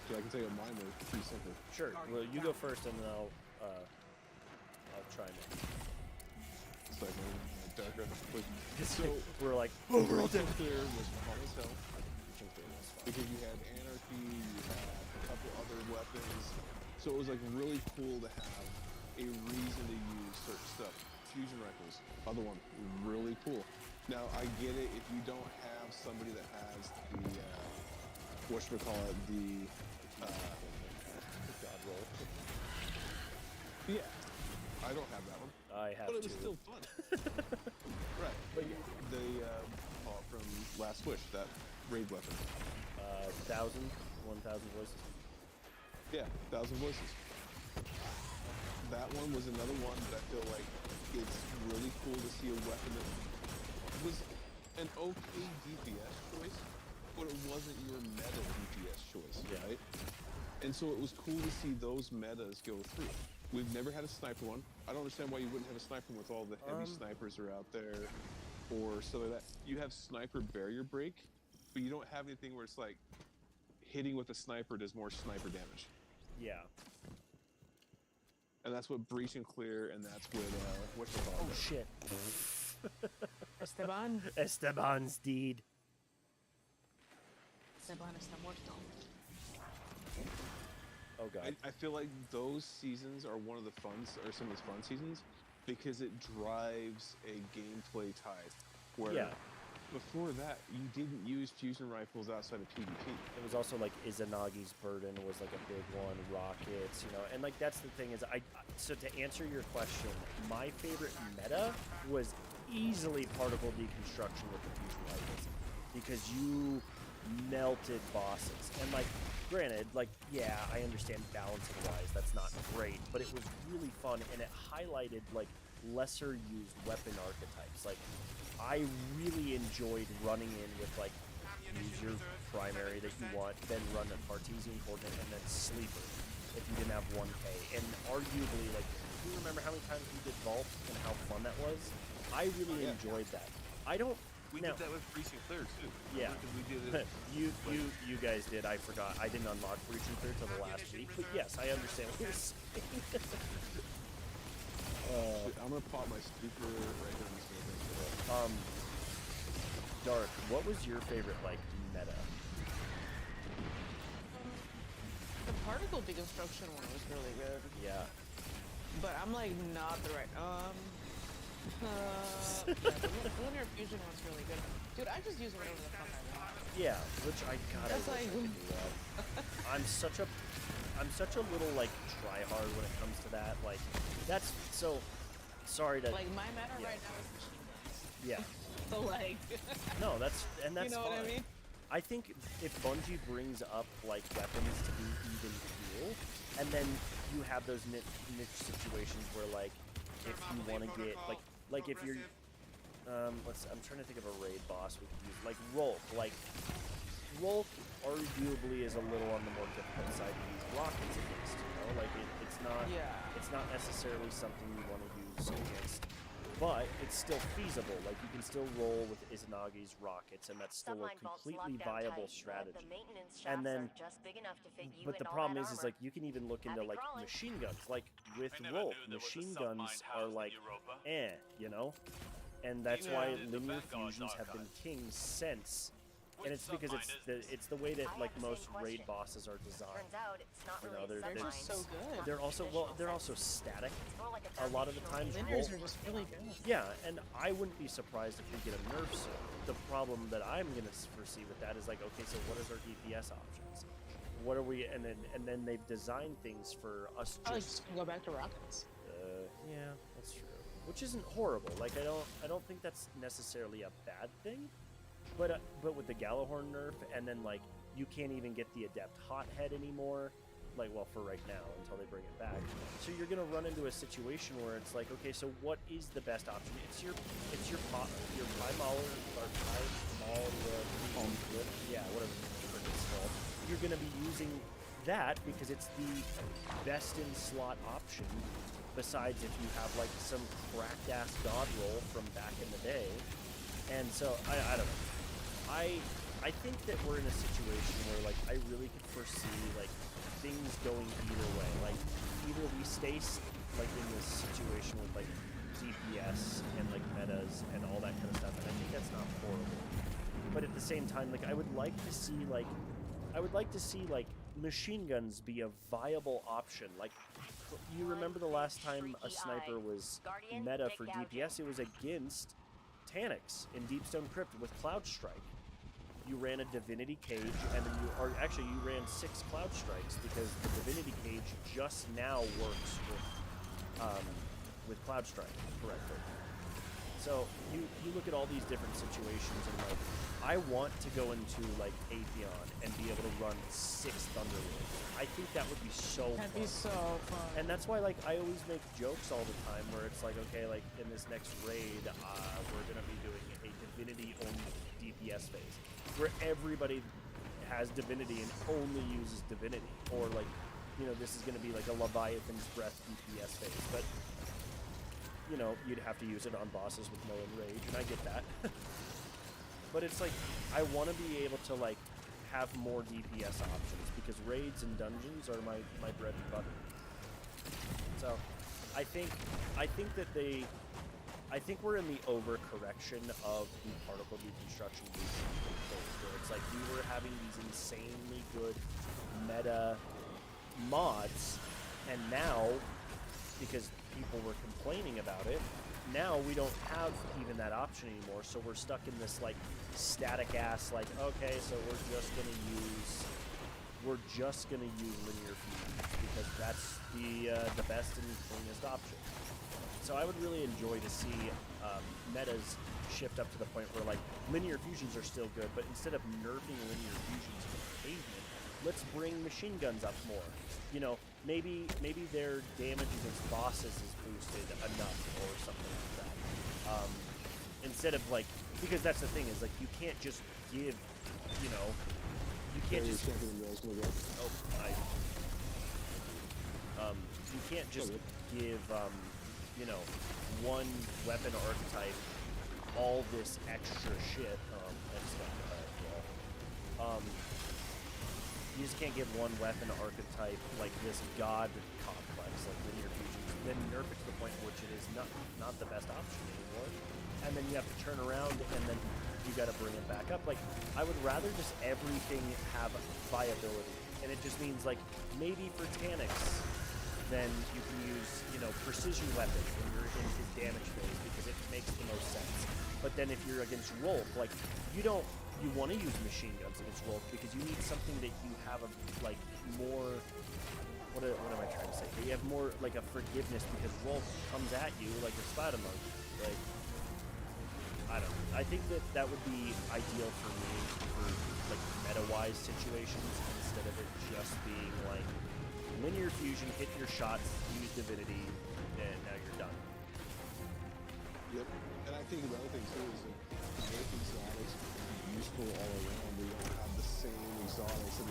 I can tell you mine were pretty simple. Sure. Well, you go first, and then I'll try next. It's like darker. So we're like, Breaching Clear was fun as hell because you had anarchy, you had a couple other weapons, so it was like really cool to have a reason to use certain stuff. Fusion rifles, other one, really cool. Now I get it if you don't have somebody that has the whatchamacallit, the God roll. yeah, I don't have that one. I have But it was to. still fun. Right. But yeah, the call it from Last Wish, that raid weapon. 1,000 voices. Yeah, 1,000 voices. That one was another one that I feel like it's really cool to see a weapon that was an okay DPS choice, but it wasn't your meta DPS choice, Yeah. right? And so it was cool to see those metas go through. We've never had a sniper one. I don't understand why you wouldn't have a sniper one with all the heavy snipers are out there or stuff like that. You have sniper barrier break, but you don't have anything where it's like hitting with a sniper does more sniper damage. Yeah. And that's what Breach and Clear, and that's what you call Oh shit. Esteban. Esteban's deed. Esteban está muerto. Oh god. I feel like those seasons are one of the some of the fun seasons because it drives a gameplay tide. Where Yeah. before that, you didn't use fusion rifles outside of PvP. It was also like Izanagi's burden was like a big one, rockets, you know, and like that's the thing is so to answer your question, my favorite meta was easily particle deconstruction with the fusion rifles because you melted bosses. And like granted, like yeah, I understand balancing wise that's not great, but it was really fun and it highlighted like lesser used weapon archetypes. Like I really enjoyed running in with like use your primary that you want, then run a Cartesian coordinate and then sleeper if you didn't have 1K. And arguably, like, do you remember how many times we did vault and how fun that was? I really enjoyed that. I don't. We now, did that with Breach and Clear too. Yeah. We did it. you guys did. I forgot. I didn't unlock Breach and Clear till the last week. But yes, I understand what you're saying. I'm gonna pop my speaker right here. Dark, what was your favorite like meta? The particle deconstruction one was really good, Yeah. but I'm like not the right. Yeah, the linear fusion one's really good. Dude, I just use whatever the fuck I want. Yeah, which I gotta That's like- do that. I'm such a little like try hard when it comes to that. Like that's so sorry to Like my meta Yeah. right now is machine guns. yeah. So like, No, that's you know fine. what I mean? I think if Bungie brings up like weapons to be even cool, and then you have those niche situations where like if you want to get like if you're I'm trying to think of a raid boss we could use like Rolk. Like Rolk arguably is a little on the more difficult side to use rockets against. You know, like it's not necessarily something you want to use against. But it's still feasible. Like you can still roll with Izanagi's rockets, and that's still a completely viable strategy. And then, but the problem is like you can even look into like machine guns. Like with Rolk, machine guns are like, you know, and that's why linear fusions have been king since and it's because it's the way that I like have the most same raid question. bosses are designed. Turns out it's not You really know, They're just so good. They're also static. It's more like A lot of the times, Linears are just really good. yeah, and I wouldn't be surprised if we get a nerf soon. The problem that I'm gonna foresee with that is like, okay, so what is our DPS options? What are we? And then they've designed things for us. I was just gonna go back to rockets. Yeah, that's true. Which isn't horrible. Like I don't think that's necessarily a bad thing. But with the Galahorn nerf, and then like you can't even get the Adept Hothead anymore. Like, well, for right now until they bring it back. So you're gonna run into a situation where it's like, okay, so what is the best option? It's your Primal or Primal yeah, whatever it's called. You're gonna be using that because it's the best in slot option. Besides, if you have like some cracked ass god roll from back in the day, and so I don't know. I think that we're in a situation where like I really could foresee like things going either way. Like either we stay like in this situation with like DPS and like metas and all that kind of stuff, and I think that's not horrible. But at the same time, like I would like to see like machine guns be a viable option. Like you remember the last time a sniper was meta for DPS, it was against Taniks in Deepstone Crypt with Cloud Strike. You ran a Divinity Cage, and then you ran 6 Cloud Strikes because the Divinity Cage just now works with Cloud Strike correctly. So you look at all these different situations, and like I want to go into like Atheon and be able to run 6 Thunderlords. I think that would be so That'd fun. be so fun. And that's why like I always make jokes all the time where it's like, okay, like in this next raid, we're gonna be doing a Divinity only DPS phase, where everybody has Divinity and only uses Divinity, or like, you know, this is gonna be like a Leviathan's Breath DPS phase, but you know, you'd have to use it on bosses with no enrage, and I get that. But it's like I want to be able to like have more DPS options because raids and dungeons are my bread and butter. So I think we're in the overcorrection of the particle deconstruction phase, where it's like we were having these insanely good meta mods, and now because people were complaining about it, now we don't have even that option anymore, so we're stuck in this like static ass like, okay, so we're just gonna use linear fusion because that's the best and cleanest option. So I would really enjoy to see metas shift up to the point where like linear fusions are still good, but instead of nerfing linear fusions to pavement, let's bring machine guns up more. You know, maybe their damage against bosses is boosted enough or something like that. Instead of like, because that's the thing is like you can't just give, you know, you can't just. Oh, you can't just give, you know, one weapon archetype all this extra shit. You just can't give one weapon archetype like this god complex, like linear fusions, then nerf it to the point which it is not the best option anymore. And then you have to turn around and then you gotta bring it back up. Like, I would rather just everything have viability. And it just means like maybe for Taniks, then you can use, you know, precision weapons when you're in his damage phase because it makes the most sense. But then if you're against Rolf, like you want to use machine guns against Rolf because you need something that you have a like more. What am I trying to say? You have more like a forgiveness because Rolf comes at you like a spider monkey. Like, I don't know. I think that would be ideal for me for like meta-wise situations instead of it just being like linear fusion, hit your shots, use divinity, and now you're done. Yep. And I think another thing too is that both exotics can be useful all around. We don't have the same exotics, and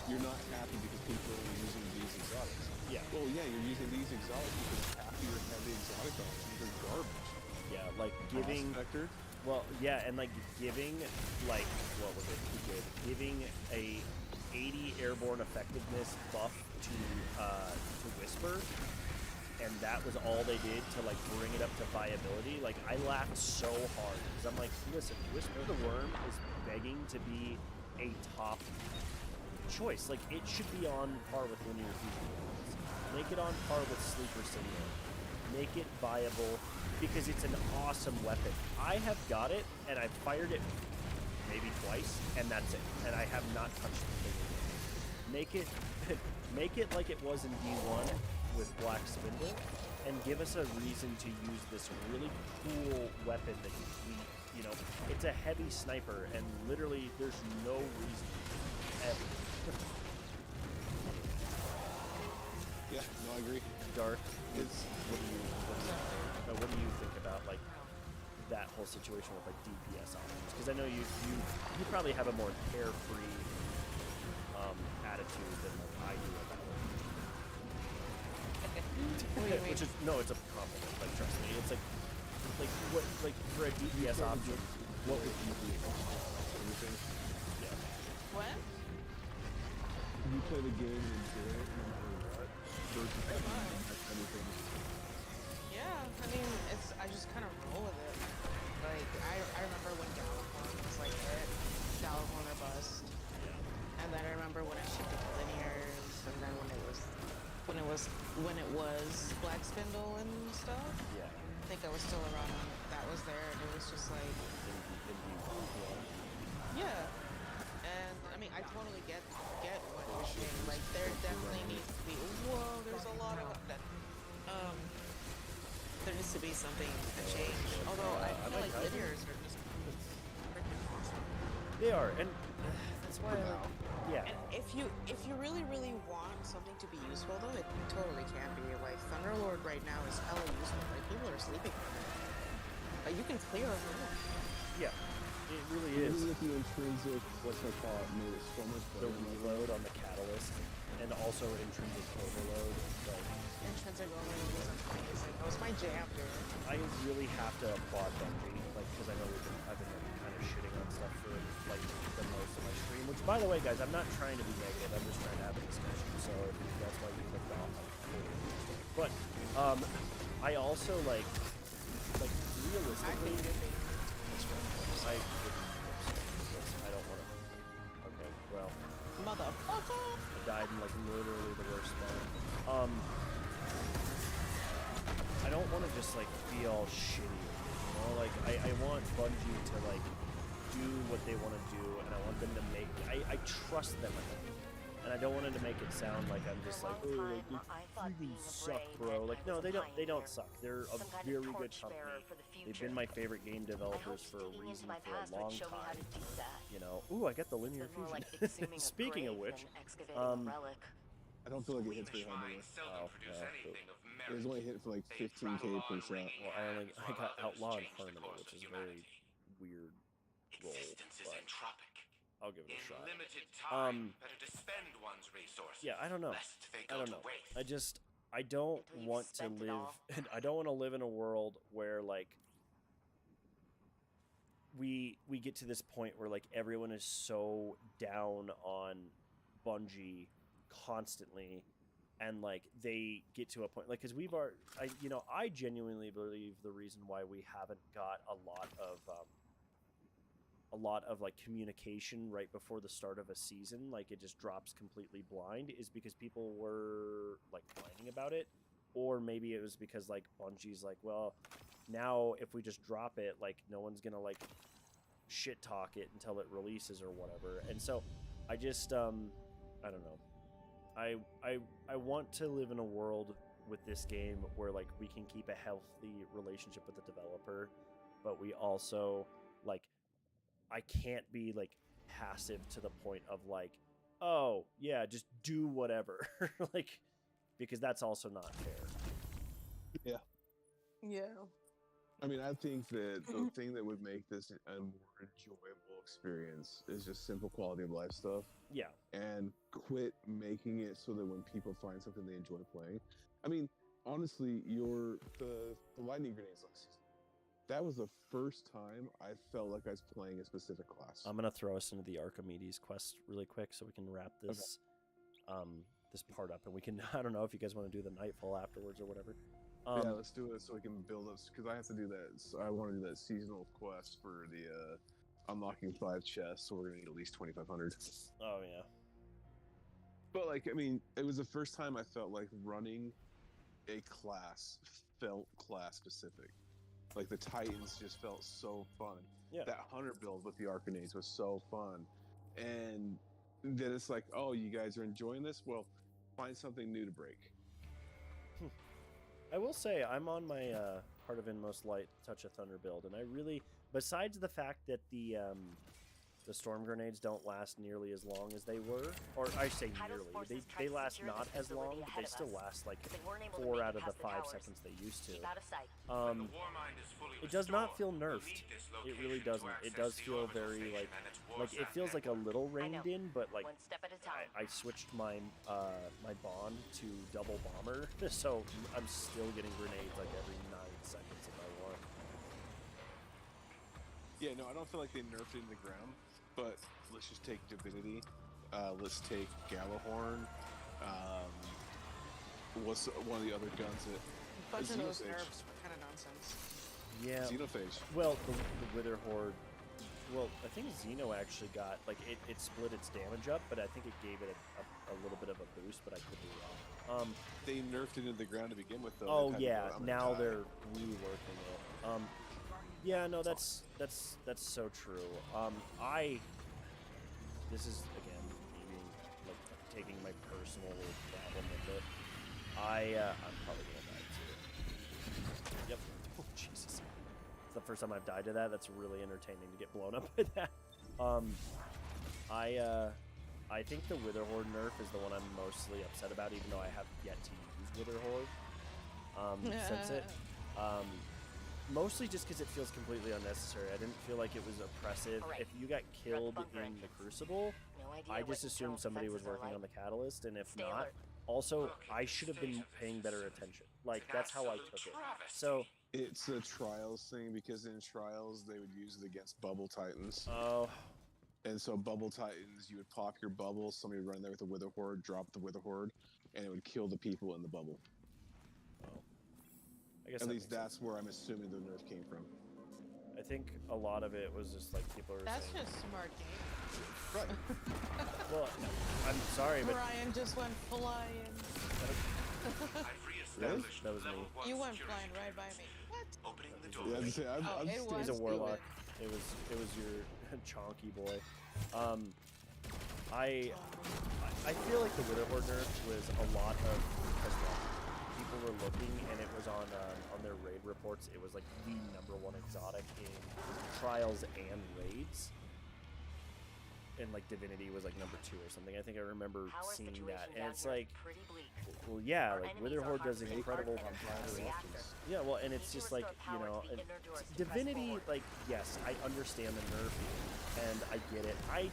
you're not happy because people are using these exotics. Yeah. Well, yeah, you're using these exotics because half your heavy exotic options are garbage. Yeah, like giving. Vector. Well, yeah, and like giving, like, what was it? Giving a 80 airborne effectiveness buff to Whisper, and that was all they did to like bring it up to viability, like I laughed so hard because I'm like, listen, Whisper the Worm is begging to be a top choice. Like it should be on par with Linear Fusion. Make it on par with Sleeper Signal. Make it viable because it's an awesome weapon. I have got it and I've fired it maybe twice, and that's it. And I have not touched the thing again. Make it, make it like it was in D1 with Black Spindle, and give us a reason to use this really cool weapon that you know, it's a heavy sniper, and literally there's no reason ever. Yeah, no, I agree. Dark, what do you think about like that whole situation with like DPS options? Because I know you probably have a more carefree attitude than like I do about it. What do you mean? Which is it's a compliment. Like trust me, it's like what like for a DPS option, what would you do? Everything. Yeah. What? You play the game and enjoy it no matter what. Versus anything. Yeah, I mean, I just kind of roll with it. Like, I remember when Gallifron was like hit, Gallifron or bust. And then I remember when it shifted to linears, and then when it was Black Spindle and stuff. Yeah. I think I was still around when that was there, and it was just like, yeah. And I mean, I totally get what you're saying. Like, there definitely needs to be. Whoa, there's a lot of that. There needs to be something to change. Although I feel like linears are just freaking awesome. They are, and that's why. Yeah. And if you really want something to be useful, though, it totally can be. Like Thunderlord right now is hella useful. Like people are sleeping on it. Like you can clear a room. Yeah. It really is. Even with the intrinsic, what's it called, made it so much The better. reload on the catalyst, and also intrinsic overload. Like, Intrinsic overload was amazing. That was my jam, dude. I really have to applaud Bungie, like, because I know I've been like, kind of shitting on stuff for like the most of my stream. Which, by the way, guys, I'm not trying to be negative. I'm just trying to have a discussion. So if that's why you clicked off, I'm totally understand. But I also like realistically, I don't want to. Okay, well. Motherfucker! I died in like literally the worst spot. I don't want to just like be all shitty, you know. Like I want Bungie to like do what they want to do, and I want them to make. I trust them enough, and I don't want them to make it sound like I'm just like, oh, like they freaking suck, bro. Like no, they don't suck. They're a very good company. They've been my favorite game developers for a reason for a long time. You know. Ooh, I got the linear fusion. Speaking of which, I don't feel like it hits very hard anyway. It was only hit for like 15k per shot. Well, I got Outlaw and Harmony, which is a very weird roll, but I'll give it a shot. Yeah, I don't know. I don't want to live. I don't want to live in a world where like we get to this point where like everyone is so down on Bungie constantly, and like they get to a point like because I genuinely believe the reason why we haven't got a lot of like communication right before the start of a season, like it just drops completely blind, is because people were like whining about it, or maybe it was because like Bungie's like, well, now if we just drop it, like no one's gonna like shit talk it until it releases or whatever. And so I just I don't know. I want to live in a world with this game where like we can keep a healthy relationship with the developer, but we also like I can't be like passive to the point of like, oh yeah, just do whatever. Like because that's also not fair. Yeah. Yeah. I mean, I think that the thing that would make this a more enjoyable experience is just simple quality of life stuff. Yeah. And quit making it so that when people find something they enjoy playing. I mean, honestly, the lightning grenades last season, that was the first time I felt like I was playing a specific class. I'm gonna throw us into the Archimedes quest really quick so we can wrap this this part up, and we can. I don't know if you guys want to do the nightfall afterwards or whatever. Yeah, let's do it so we can build up, because I have to do that. So I want to do that seasonal quest for the unlocking 5 chests, so we're gonna need at least 2,500. Oh yeah. But like, I mean, it was the first time I felt like running a class felt class specific. Like the Titans just felt so fun. Yeah. That hunter build with the Arcanades was so fun, and then it's like, oh, you guys are enjoying this? Well, find something new to break. I will say I'm on my Heart of Inmost Light Touch of Thunder build, and I really, besides the fact that the storm grenades don't last nearly as long as they were, or I say nearly, they last not as long, but they still last like 4 out of the 5 seconds they used to. It does not feel nerfed. It really doesn't. It does feel very like it feels like a little reined in, but like One step at a time. I switched my my bond to double bomber, so I'm still getting grenades like every 9 seconds if I want. Yeah, no, I don't feel like they nerfed it in the ground, but let's just take Divinity. Let's take Galahorn. What's one of the other guns that... A bunch of those Xenophage. nerfs were kind of nonsense. Yeah. Xenophage. Well, the Wither Horde. Well, I think Xeno actually got like it split its damage up, but I think it gave it a little bit of a boost. But I could be wrong. They nerfed it into the ground to begin with, though. Oh They've had to yeah, go out and now die. they're reworking it. Yeah, no, that's so true. This is again me being like taking my personal little problem with it. I'm probably gonna die too. Yep. Oh Jesus. It's the first time I've died to that. That's really entertaining to get blown up by that. I think the Wither Horde nerf is the one I'm mostly upset about, even though I have yet to use Wither Horde since it. Mostly just because it feels completely unnecessary. I didn't feel like it was oppressive. Alright. If you got killed bunker in entrance. the Crucible, No idea I what just assumed internal somebody was defenses are working like. on the catalyst, and if Stay not, alert. also I should have been paying better attention. Like that's how I took it. So, It's a Trials thing, because in Trials, they would use it against Bubble Titans. oh, And so Bubble Titans, you would pop your bubble, somebody would run there with a Wither Horde, drop the Wither Horde, and it would kill the people in the bubble. I guess At that least makes that's where I'm assuming the nerf came from. sense. I think a lot of it was just like people are That's saying. just smart game. Right. Well, I'm sorry, but Brian just went flying. Really? that was me. You went flying right by me. What? Opening the Yeah, door. I'm saying, I'm, Oh, I'm it staying- It was a Steven. warlock. It was your chonky boy. I feel like the Wither Horde nerf was a lot of because people were looking, and it was on their raid reports. It was like the #1 exotic in trials and raids, and like Divinity was like #2 or something. I think I remember Power seeing situation that, down and it's here is like, pretty bleak. well, yeah, Our like enemies Wither are Horde hard does to hit incredible hard and fast reactor. Yeah, well, and it's Need to just like, restore you power know, to the inner doors to press Divinity, forward. like, yes, I understand the nerf, and I get it. I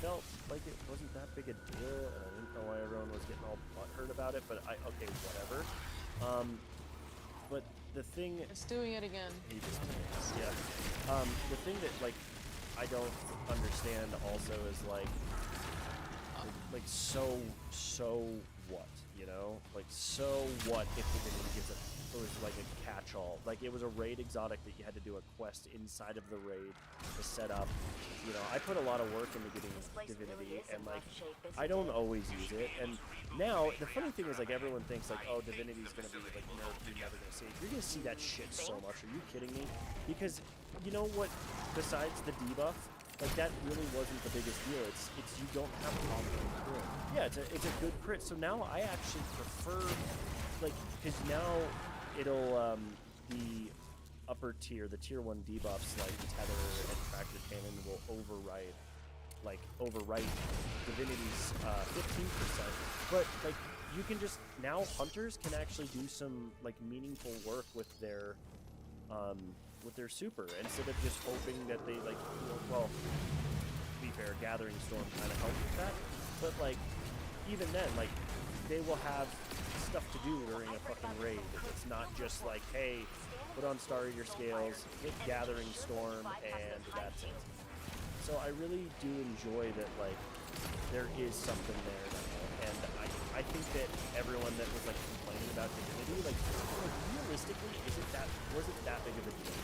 felt like it wasn't that big a deal, and I didn't know why everyone was getting all butthurt about it, but okay, whatever. But the thing, It's doing it again. he just, yeah. The thing that, like, I don't understand also is, like so what, you know? Like, so what if Divinity gives it was like a catch-all? Like, it was a raid exotic that you had to do a quest inside of the raid to set up. You know, I put a lot of work into getting This place really Divinity, is in and, like, rough shape, isn't I don't it? always use it. And now, the funny thing is, like, everyone thinks, like, oh, Divinity's gonna be, like, nerfed, you're never gonna see it. You're gonna see that shit so much. Are you kidding me? Because, you know what, besides the debuff, like, that really wasn't the biggest deal. It's you don't have to crit. Yeah, it's a good crit. So now I actually prefer, like, because now it'll, the upper tier, the tier 1 debuffs, like Tether and Tractor Cannon, will overwrite Divinity's 15%. But, like, you can just, now Hunters can actually do some, like, meaningful work with their super, instead of just hoping that they, like, well, to be fair, Gathering Storm kind of helps with that, but, like, even then, like, they will have stuff to do during a fucking raid. It's not just like, hey, put on Star Eater scales, hit Gathering Storm, and that's it. So I really do enjoy that, like, there is something there now, and I think that everyone that was like complaining about Divinity, like realistically, wasn't that big of a deal.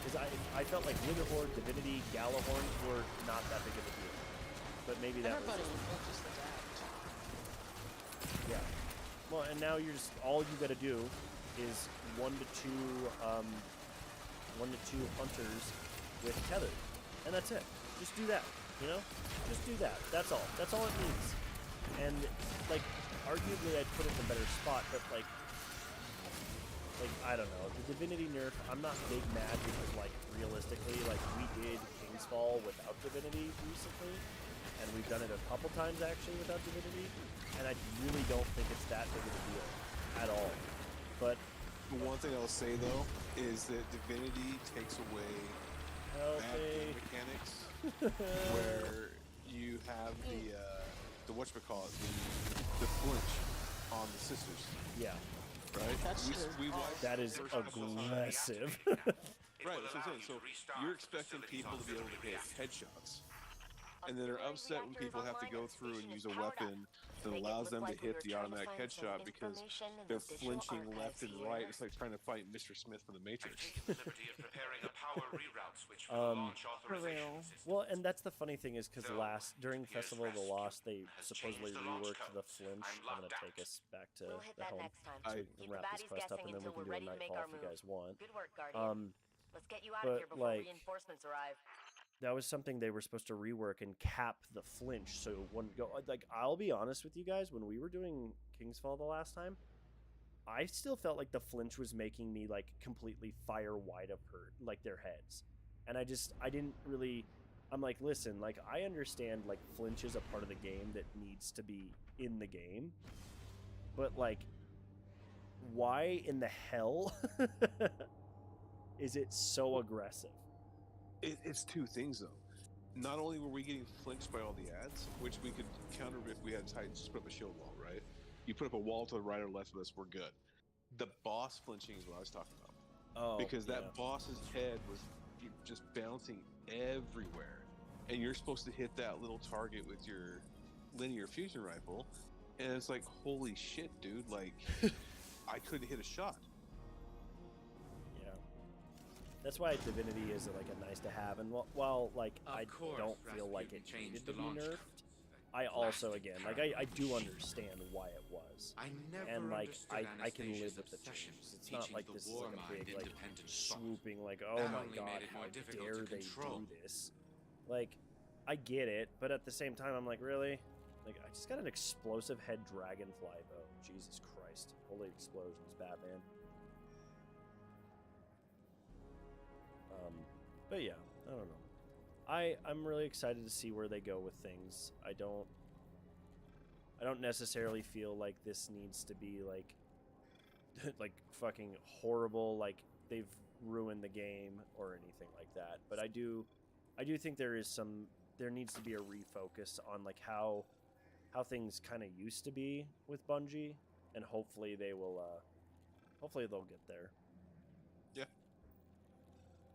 Because I felt like Witherhorde, Divinity, Galahorn were not that big of a deal. But maybe that Everybody was will just adapt. yeah. Well, and now you're just all you got to do is 1 to 2 hunters with tethered, and that's it. Just do that, you know? Just do that. That's all. That's all it needs. And like, arguably, I'd put it in a better spot, but like I don't know, the Divinity nerf. I'm not big mad because like realistically, like we did Kingsfall without Divinity recently, and we've done it a couple times actually without Divinity, and I really don't think it's that big of a deal at all. But The one thing I'll say though is that Divinity takes away bad game mechanics, where you have the whatchamacallit, the flinch on the sisters, yeah, right? That's true. watched that is first couple aggressive. Right, that's what I'm saying. So you're expecting people to be able to hit headshots, and then they're upset when people have to go through and use a weapon that allows them to hit the automatic headshot because they're flinching left and right. It's like trying to fight Mr. Smith from the Matrix. For real. Well, and that's the funny thing is because during Festival of the Lost, they supposedly reworked the flinch. I'm gonna take us back to We'll hit the that home. next time. So we Keep can the wrap this baddies quest up, guessing and then we until can we're do a ready to make nightfall our if you guys want. Good work, Guardian. Let's get you out of here before like, reinforcements arrive. that was something they were supposed to rework and cap the flinch. So I'll be honest with you guys, when we were doing Kingsfall the last time, I still felt like the flinch was making me like completely fire wide of like their heads, and I didn't really. I'm like, listen, like I understand like flinch is a part of the game that needs to be in the game, but like, why in the hell is it so aggressive? It's two things though. Not only were we getting flinched by all the ads, which we could counter if we had Titans just put up a shield wall, right? You put up a wall to the right or left of us, we're good. The boss flinching is what I was talking about. Oh, Because that boss's head was just bouncing everywhere. And you're supposed to hit that little target with your linear fusion rifle. And it's like, holy shit, dude. Like, I couldn't hit a shot. Yeah. That's why Divinity is like a nice to have. And while like I don't feel like it needed to be nerfed, I also, again, like I do understand why it was. And like I can live with the changes. It's not like this is like a big like swooping like, oh my god, how dare they do this. Like, I get it, but at the same time I'm like, really? Like, I just got an explosive head dragonfly bow. Jesus Christ. Holy explosions, Batman. But yeah, I don't know. I'm really excited to see where they go with things. I don't necessarily feel like this needs to be like like fucking horrible, like they've ruined the game or anything like that. But I do think there needs to be a refocus on like how things kind of used to be with Bungie, and hopefully they'll get there. Yeah.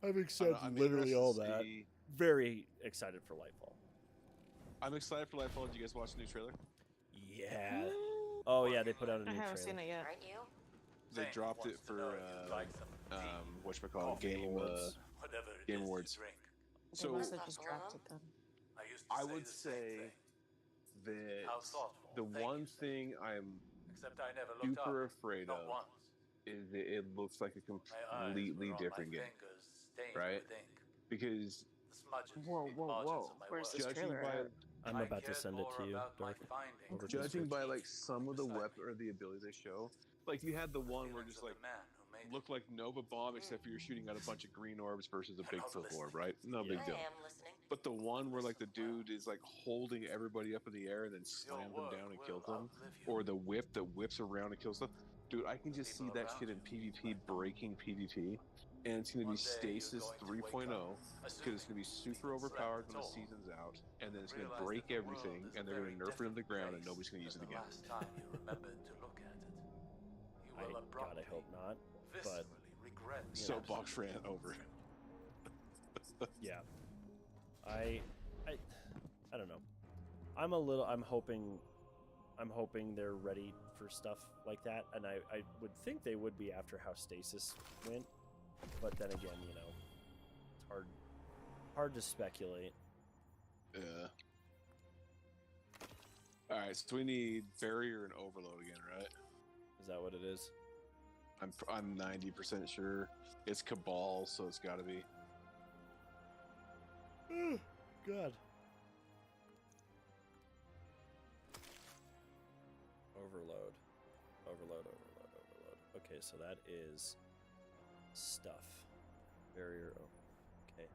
Having said literally all that, very excited for Lightfall. I'm excited for Lightfall. Did you guys watch the new trailer? Yeah. Oh yeah, they put out a new I haven't trailer. seen it yet. Aren't you? They dropped it for whatchamacallit, Game Awards. Game Awards. They So must have just dropped it then. I would say that the one thing I'm super afraid of is that it looks like a completely different game, right? Because Whoa. Where's this trailer at? I'm about to send it to you, Darth. judging by like some of the weapon or the abilities they show, like you had the one where just like looked like Nova Bomb, except for you're shooting out a bunch of green orbs versus a big full orb, right? No big I deal. am listening. But the one where like the dude is like holding everybody up in the air and then slams them down and kills them, or the whip that whips around and kills them, dude, I can just see that shit in PvP breaking PvP, and it's gonna be Stasis 3.0 because it's gonna be super overpowered when the season's out, and then it's gonna break everything, and they're gonna nerf it into the ground, and nobody's gonna use it again. God, I hope not. But Soapbox ran over. yeah, I don't know. I'm hoping I'm hoping they're ready for stuff like that, and I would think they would be after how Stasis went, but then again, you know, it's hard to speculate. Yeah. All right, so we need barrier and overload again, right? Is that what it is? I'm 90% sure it's Cabal, so it's got to be. God. Overload. Okay, so that is stuff. Barrier. Okay.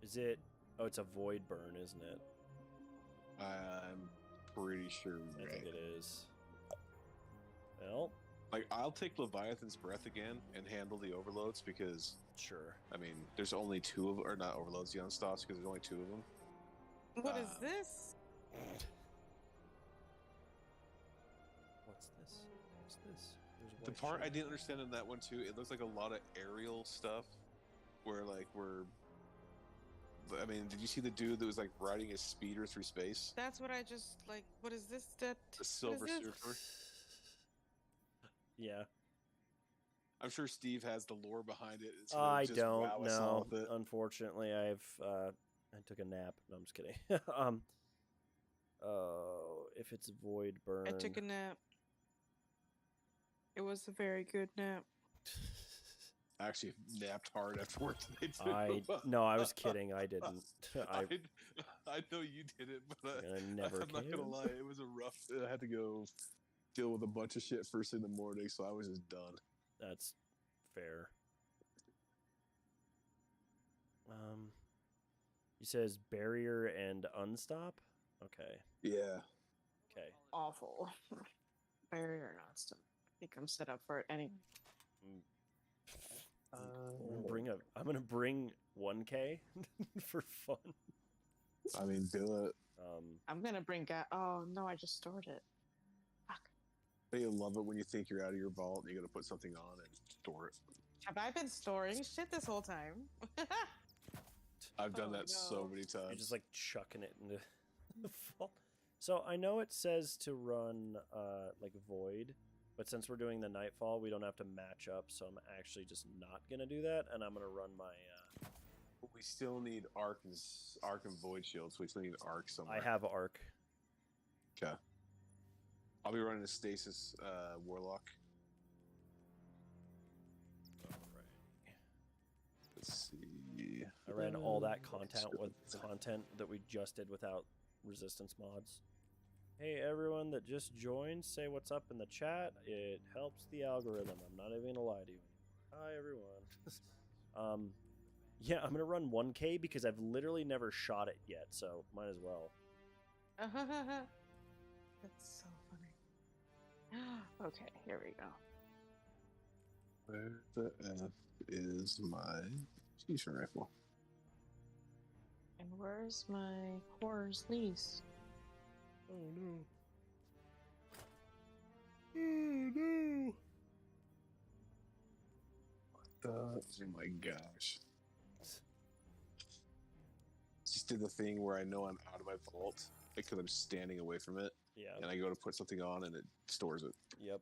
Is it? Oh, it's a void burn, isn't it? I'm pretty sure. I think it is. Well, like, I'll take Leviathan's Breath again and handle the overloads because, sure. I mean, there's only two of, or not overloads, the unstops, because there's only two of them. What is this? What's this? There's The white part I shit. didn't understand in that one too, it looks like a lot of aerial stuff, where like I mean, did you see the dude that was like riding his speeder through space? That's what I just like. What is this? That The Silver this? Surfer. Yeah. I'm sure Steve has the lore behind it. It's I just don't wow us all know. with it. Unfortunately, I took a nap. No, I'm just kidding. If it's void burn. I took a nap. It was a very good nap. I actually napped hard after work today too. No, I was kidding. I didn't. I know you didn't, but I never I'm not gonna can. lie. It was a rough. I had to go deal with a bunch of shit first thing in the morning, so I was just done. That's fair. He says barrier and unstop. Okay. Yeah. Okay. Awful. Barrier not stuff. I think I'm set up for it anyway. I'm gonna bring 1K for fun. I mean, do it. I'm gonna bring oh no, I just stored it. Fuck. You love it when you think you're out of your vault and you gotta put something on and store it. Have I been storing shit this whole time? I've done Oh, that so no. many times. You're just like chucking it into the vault. So I know it says to run like void, but since we're doing the nightfall, we don't have to match up. So I'm actually just not gonna do that, and I'm gonna run my. We still need arc and void shields. We still need arc somewhere. I have arc. Okay. I'll be running a stasis warlock. Let's see. I ran all that content that we just did without resistance mods. Hey everyone that just joined, say what's up in the chat. It helps the algorithm. I'm not even gonna lie to you. Hi everyone. Yeah, I'm gonna run 1K because I've literally never shot it yet, so might as well. That's so funny. Okay, here we go. Where the F is my fusion rifle? And where's my horror's lease? Oh no. Oh no. Oh my gosh. Just did the thing where I know I'm out of my vault because I'm standing away from it. Yeah. And I go to put something on and it stores it. Yep.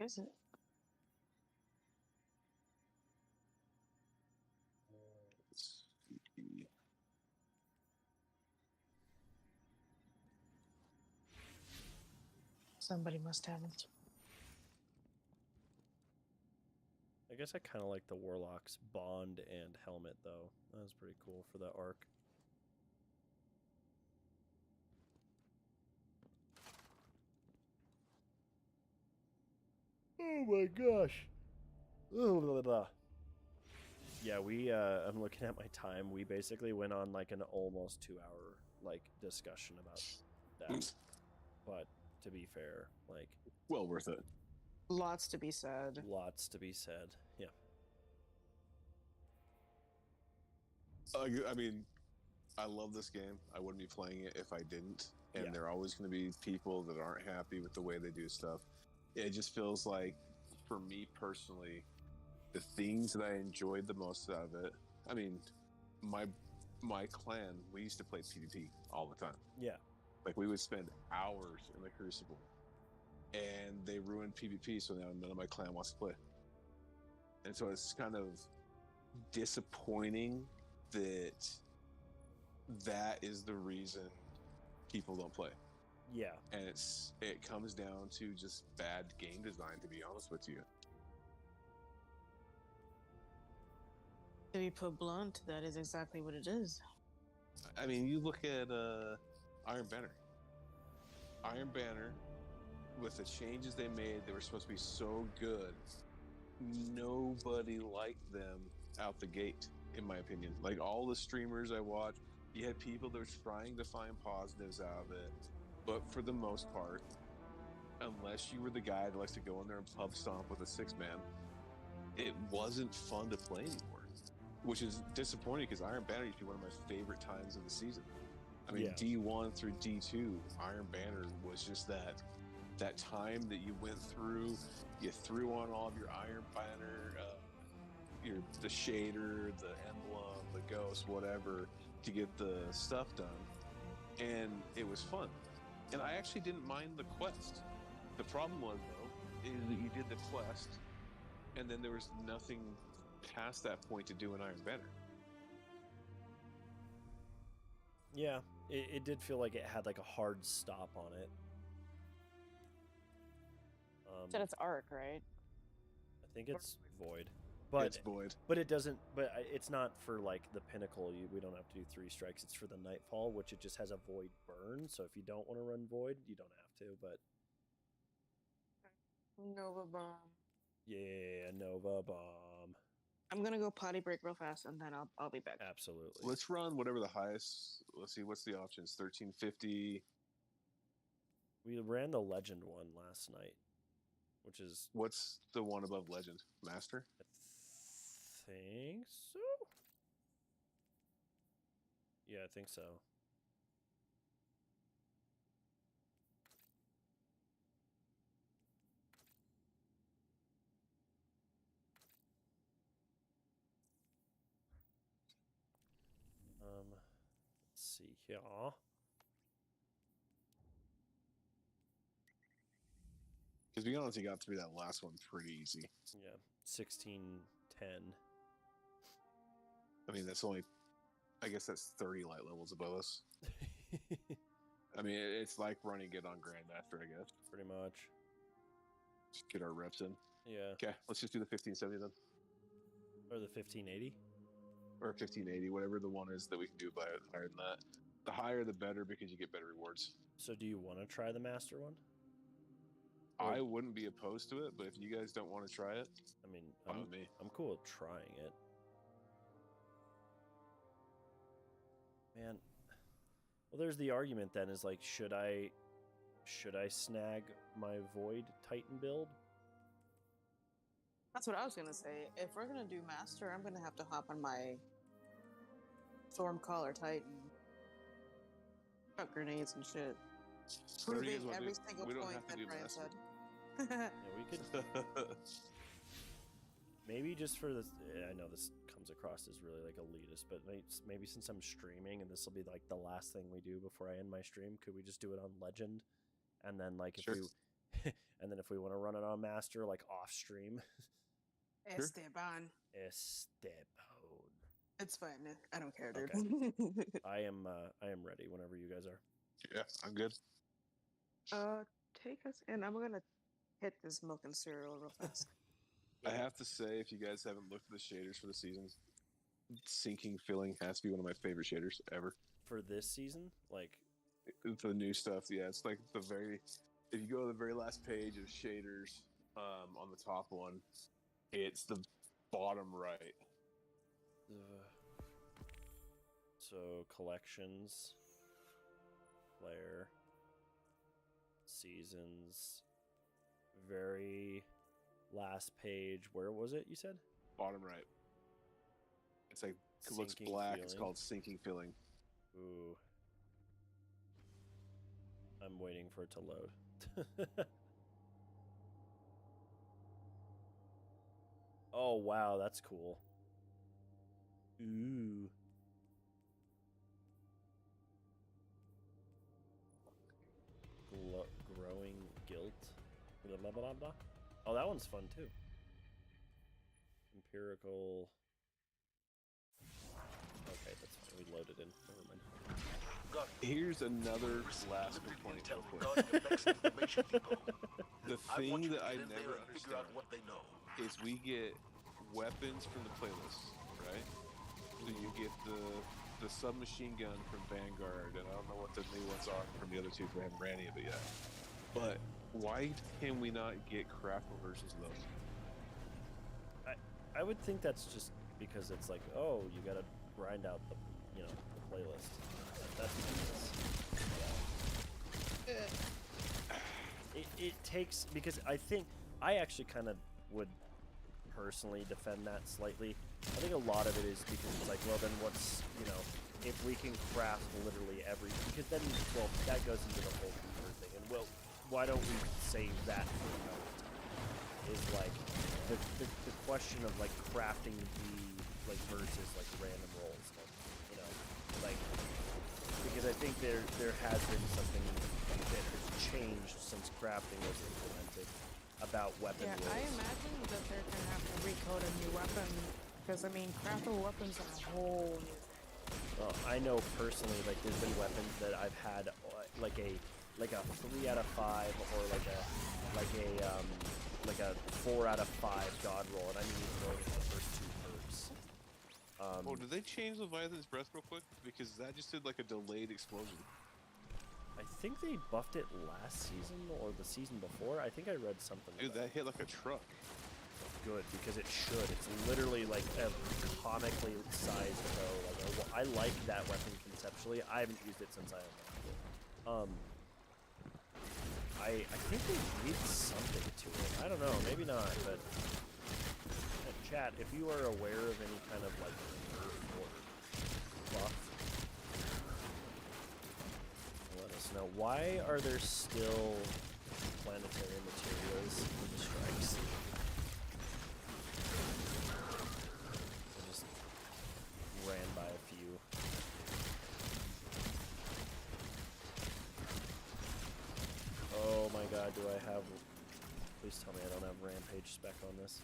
Is it? Let's see. Somebody must have it. I guess I kind of like the Warlock's bond and helmet, though. That was pretty cool for the arc. Oh my gosh. Yeah, I'm looking at my time. We basically went on like an almost 2-hour like discussion about that. But to be fair, like, well worth it. Lots to be said. Lots to be said. Yeah. I mean, I love this game. I wouldn't be playing it if I didn't. And Yeah. there are always going to be people that aren't happy with the way they do stuff. It just feels like for me personally, the things that I enjoyed the most out of it. I mean, my clan, we used to play PvP all the time. Yeah. Like we would spend hours in the Crucible, and they ruined PvP, so now none of my clan wants to play. And so it's kind of disappointing that that is the reason people don't play. Yeah. And it comes down to just bad game design, to be honest with you. To be put blunt, that is exactly what it is. I mean, you look at Iron Banner. Iron Banner, with the changes they made, they were supposed to be so good. Nobody liked them out the gate, in my opinion. Like all the streamers I watched, you had people that were trying to find positives out of it, but for the most part, unless you were the guy that likes to go in there and pub stomp with a 6-man, it wasn't fun to play anymore, which is disappointing because Iron Banner used to be one of my favorite times of the season. I mean, Yeah. D1 through D2, Iron Banner was just that time that you went through. You threw on all of your Iron Banner, the shader, the emblem, the ghost, whatever, to get the stuff done, and it was fun. And I actually didn't mind the quest. The problem was, though, is that you did the quest, and then there was nothing past that point to do in Iron Banner. Yeah, it did feel like it had like a hard stop on it. Said it's arc, right? I think it's void, but It's void. But it doesn't. But it's not for like the pinnacle. We don't have to do 3 strikes. It's for the nightfall, which it just has a void burn. So if you don't want to run void, you don't have to. But Nova bomb. yeah, Nova bomb. I'm gonna go potty break real fast, and then I'll be back. Absolutely. Let's run whatever the highest. Let's see, what's the options? 1350. We ran the legend one last night, which is What's the one above Legend? Master? I think so. Yeah, I think so. Let's see here. Because to be honest, you got through that last one pretty easy. Yeah, 1610. I mean, that's only, I guess that's 30 light levels above us. I mean, it's like running it on Grandmaster, I guess. Pretty much. Just get our reps in. Yeah. Okay, let's just do the 1570 then. Or the 1580. Or 1580, whatever the one is that we can do by higher than that. The higher, the better, because you get better rewards. So do you want to try the master one? I wouldn't be opposed to it, but if you guys don't want to try it, I mean, fine with me. I'm cool with trying it. Man, well, there's the argument then is like, should I snag my Void Titan build? That's what I was gonna say. If we're gonna do master, I'm gonna have to hop on my Stormcaller Titan. Got grenades and shit. Whatever you guys Proving wanna every do, single we don't point have to that do Brian master. said. Yeah, we could maybe just for this. I know this comes across as really like elitist, but maybe since I'm streaming and this will be like the last thing we do before I end my stream, could we just do it on Legend, and then like if Sure. we, and then if we want to run it on Master, like off stream. Sure. Esteban. Esteban. It's fine. I don't care, dude. Okay. I am ready whenever you guys are. Yeah, I'm good. Take us in. I'm gonna hit this milk and cereal real fast. I have to say, if you guys haven't looked at the shaders for the season, Sinking Feeling has to be one of my favorite shaders ever. For this season, like The new stuff, yeah, it's like the very. If you go to the very last page of shaders, on the top one, it's the bottom right. So collections, player, seasons, very last page. Where was it? You said Bottom right. It's like it looks Sinking black. It's Feeling. called Sinking Feeling. Ooh, I'm waiting for it to load. Oh wow, that's cool. Ooh. Growing guilt. Blah, blah, blah, blah. Oh, that one's fun too. Empirical. Okay, that's fine. We loaded in. Never mind. Here's another last complaint. The thing that I never understand is we get weapons from the playlist, right? So you get the submachine gun from Vanguard, and I don't know what the new ones are from the other two, because I haven't ran any of it yet. But why can we not get craftable versions of those? I would think that's just because it's like, oh, you gotta grind out the, the playlist. That's it takes, because I think I actually kind of would personally defend that slightly. I think a lot of it is because it's like, well, then what's, if we can craft literally because then, well, that goes into the whole computer thing, and well, why don't we save that for another time? Is like the question of like crafting the versus like random rolls, because I think there has been something that has changed since crafting was implemented about weapon rolls. I imagine that they're gonna have to recode a new weapon, because I mean, craftable weapons are a whole new thing. Well, I know personally, like there's been weapons that I've had like a 3 out of 5 or like a 4 out of 5 god roll, and I didn't even know the first 2 perks. Did they change Leviathan's Breath real quick? Because that just did like a delayed explosion. I think they buffed it last season or the season before. I think I read something. Dude, that hit like a truck. Good, because it should. It's literally like a comically sized bow. I like that weapon conceptually. I haven't used it since I unlocked it. I think they did something to it. I don't know, maybe not, but chat, if you are aware of any kind of like nerf or buff, let us know. Why are there still planetary materials strikes? I just ran by a few. Oh my god, do I have... Please tell me I don't have Rampage spec on this.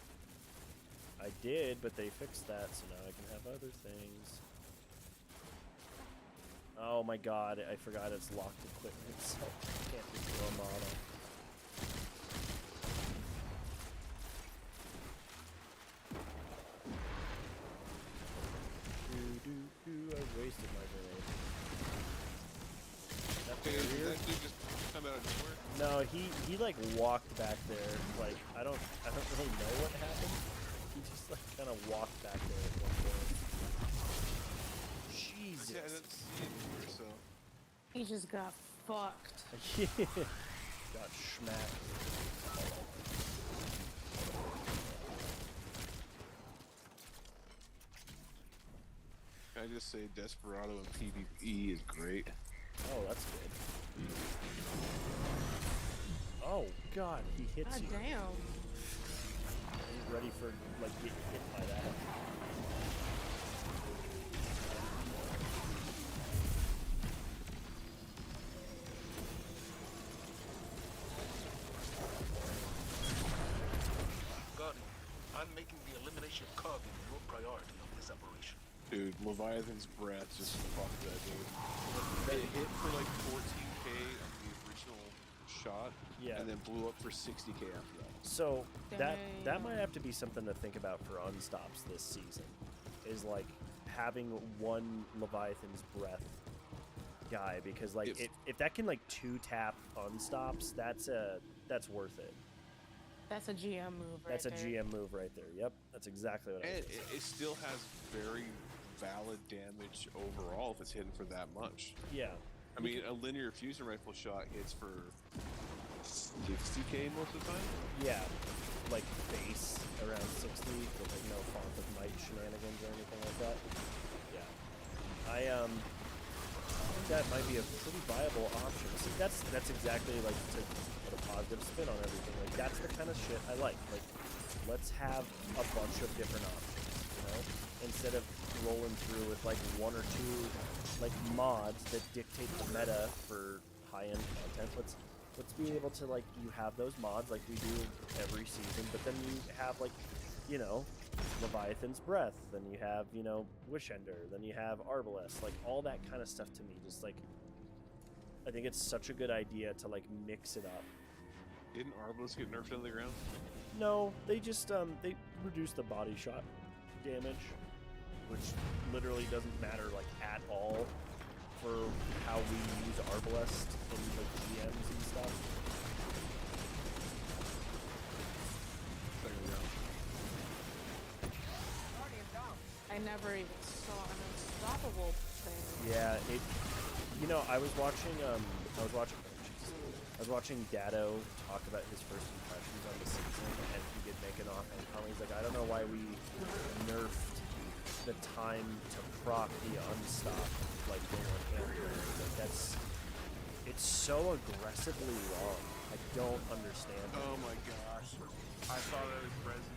I did, but they fixed that, so now I can have other things. Oh my god, I forgot it's locked equipment, so I can't do a model. I wasted my grenade. That Did that dude just come out of nowhere? No, he like walked back there. Like I don't really know what happened. He just like kind of walked back there at one point. Jesus. Yeah, I didn't see him here, so. He just got fucked. Got schmacked. Can I just say Desperado in PvE is great? Oh, that's good. Oh god, he hits God you. damn. He's ready for like getting hit by that. Guardian, I'm making the elimination of Cargill your priority on this operation. Dude, Leviathan's Breath just fucked that dude. It hit for like 14k on the original shot, Yeah. and then blew up for 60k after that. So that Damn. might have to be something to think about for unstops this season. Is like having one Leviathan's Breath guy, because like if that can like 2-tap unstops, that's worth it. That's a GM move right That's there. a GM move right there. Yep, that's exactly what I And was gonna say. it still has very valid damage overall if it's hitting for that much. Yeah. I mean, a linear fusion rifle shot hits for 60k most of the time. Yeah, like base around 60 with like no font of might shenanigans or anything like that. Yeah. that might be a pretty viable option. See, that's exactly like to put a positive spin on everything. Like that's the kind of shit I like. Like, let's have a bunch of different options, you know, instead of rolling through with like one or two like mods that dictate the meta for high-end content. Let's be able to, like, you have those mods like we do every season, but then you have, like, you know, Leviathan's Breath, then you have, you know, Wishender, then you have Arbalest, like, all that kind of stuff to me, just, like, I think it's such a good idea to, like, mix it up. Didn't Arbalest get nerfed into the ground? No, they just, they reduced the body shot damage, which literally doesn't matter, like, at all for how we use Arbalest in the GMs and stuff. There we go. I never even saw an unstoppable thing. Yeah, it. You know, I was watching Dado talk about his first impressions on the season, and he did make an offhand comment. He's like, I don't know why we nerfed the time to proc the unstop like the one-hand. Like it's so aggressively wrong. I don't understand. Oh my gosh. I thought I was resin.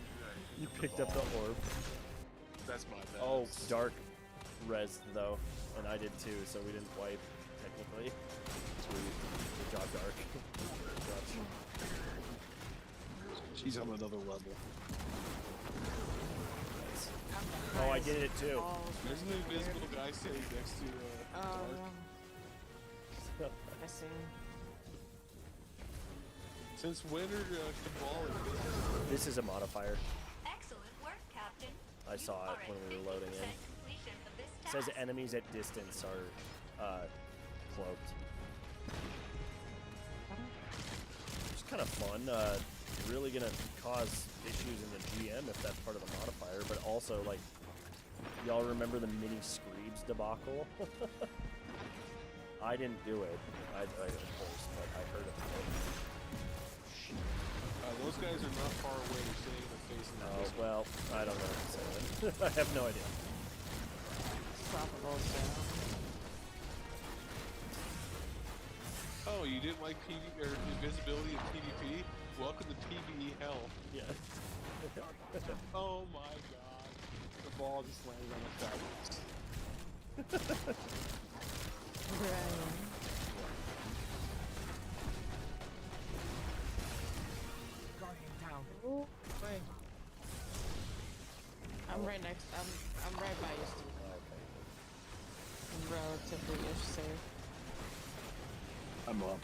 You picked up the orb. That's my bad. Oh, Dark res though, and I did too, so we didn't wipe technically. Sweet. Good job, Dark. She's on another level. Oh, I did it too. There's an invisible guy sitting next to Dark. I see. Since when are Cabal invisible? This is a modifier. Excellent work, Captain. I saw it when we were loading in. It says enemies at distance are cloaked. It's kind of fun. Really gonna cause issues in the GM if that's part of the modifier, but also like, y'all remember the mini Screebs debacle? I didn't do it. I of course, but I heard of it. Those guys are not far away. They're sitting in the face of the Oh, well, I don't know what to say then. I have no idea. Unstoppable, so. Oh, you didn't like invisibility in PvP? Welcome to PvE hell. Yeah. Oh my god. The ball just landed on the fabrics. Right. Ooh, wait. I'm right next. I'm right by you, Steve. Okay. I'm relatively-ish safe. I'm up.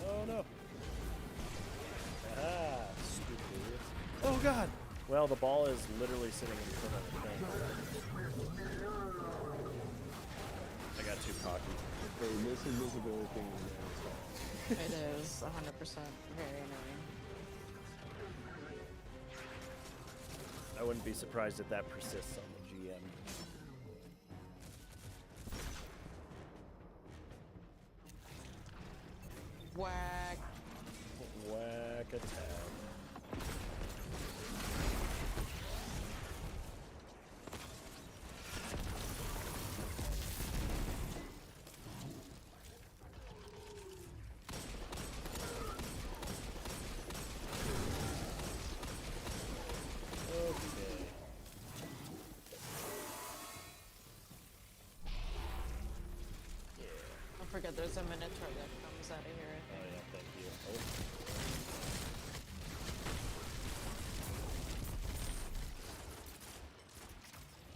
Oh no. Ah, stupid idiots. Oh god! Well, the ball is literally sitting in front of the thing. I got too cocky. Hey, this invisibility thing is It is 100% very annoying. I wouldn't be surprised if that persists on the GM. Whack. Whack a tab. Okay. Yeah. Don't forget there's a Minotaur that comes out of here. Oh yeah, thank you. Oh.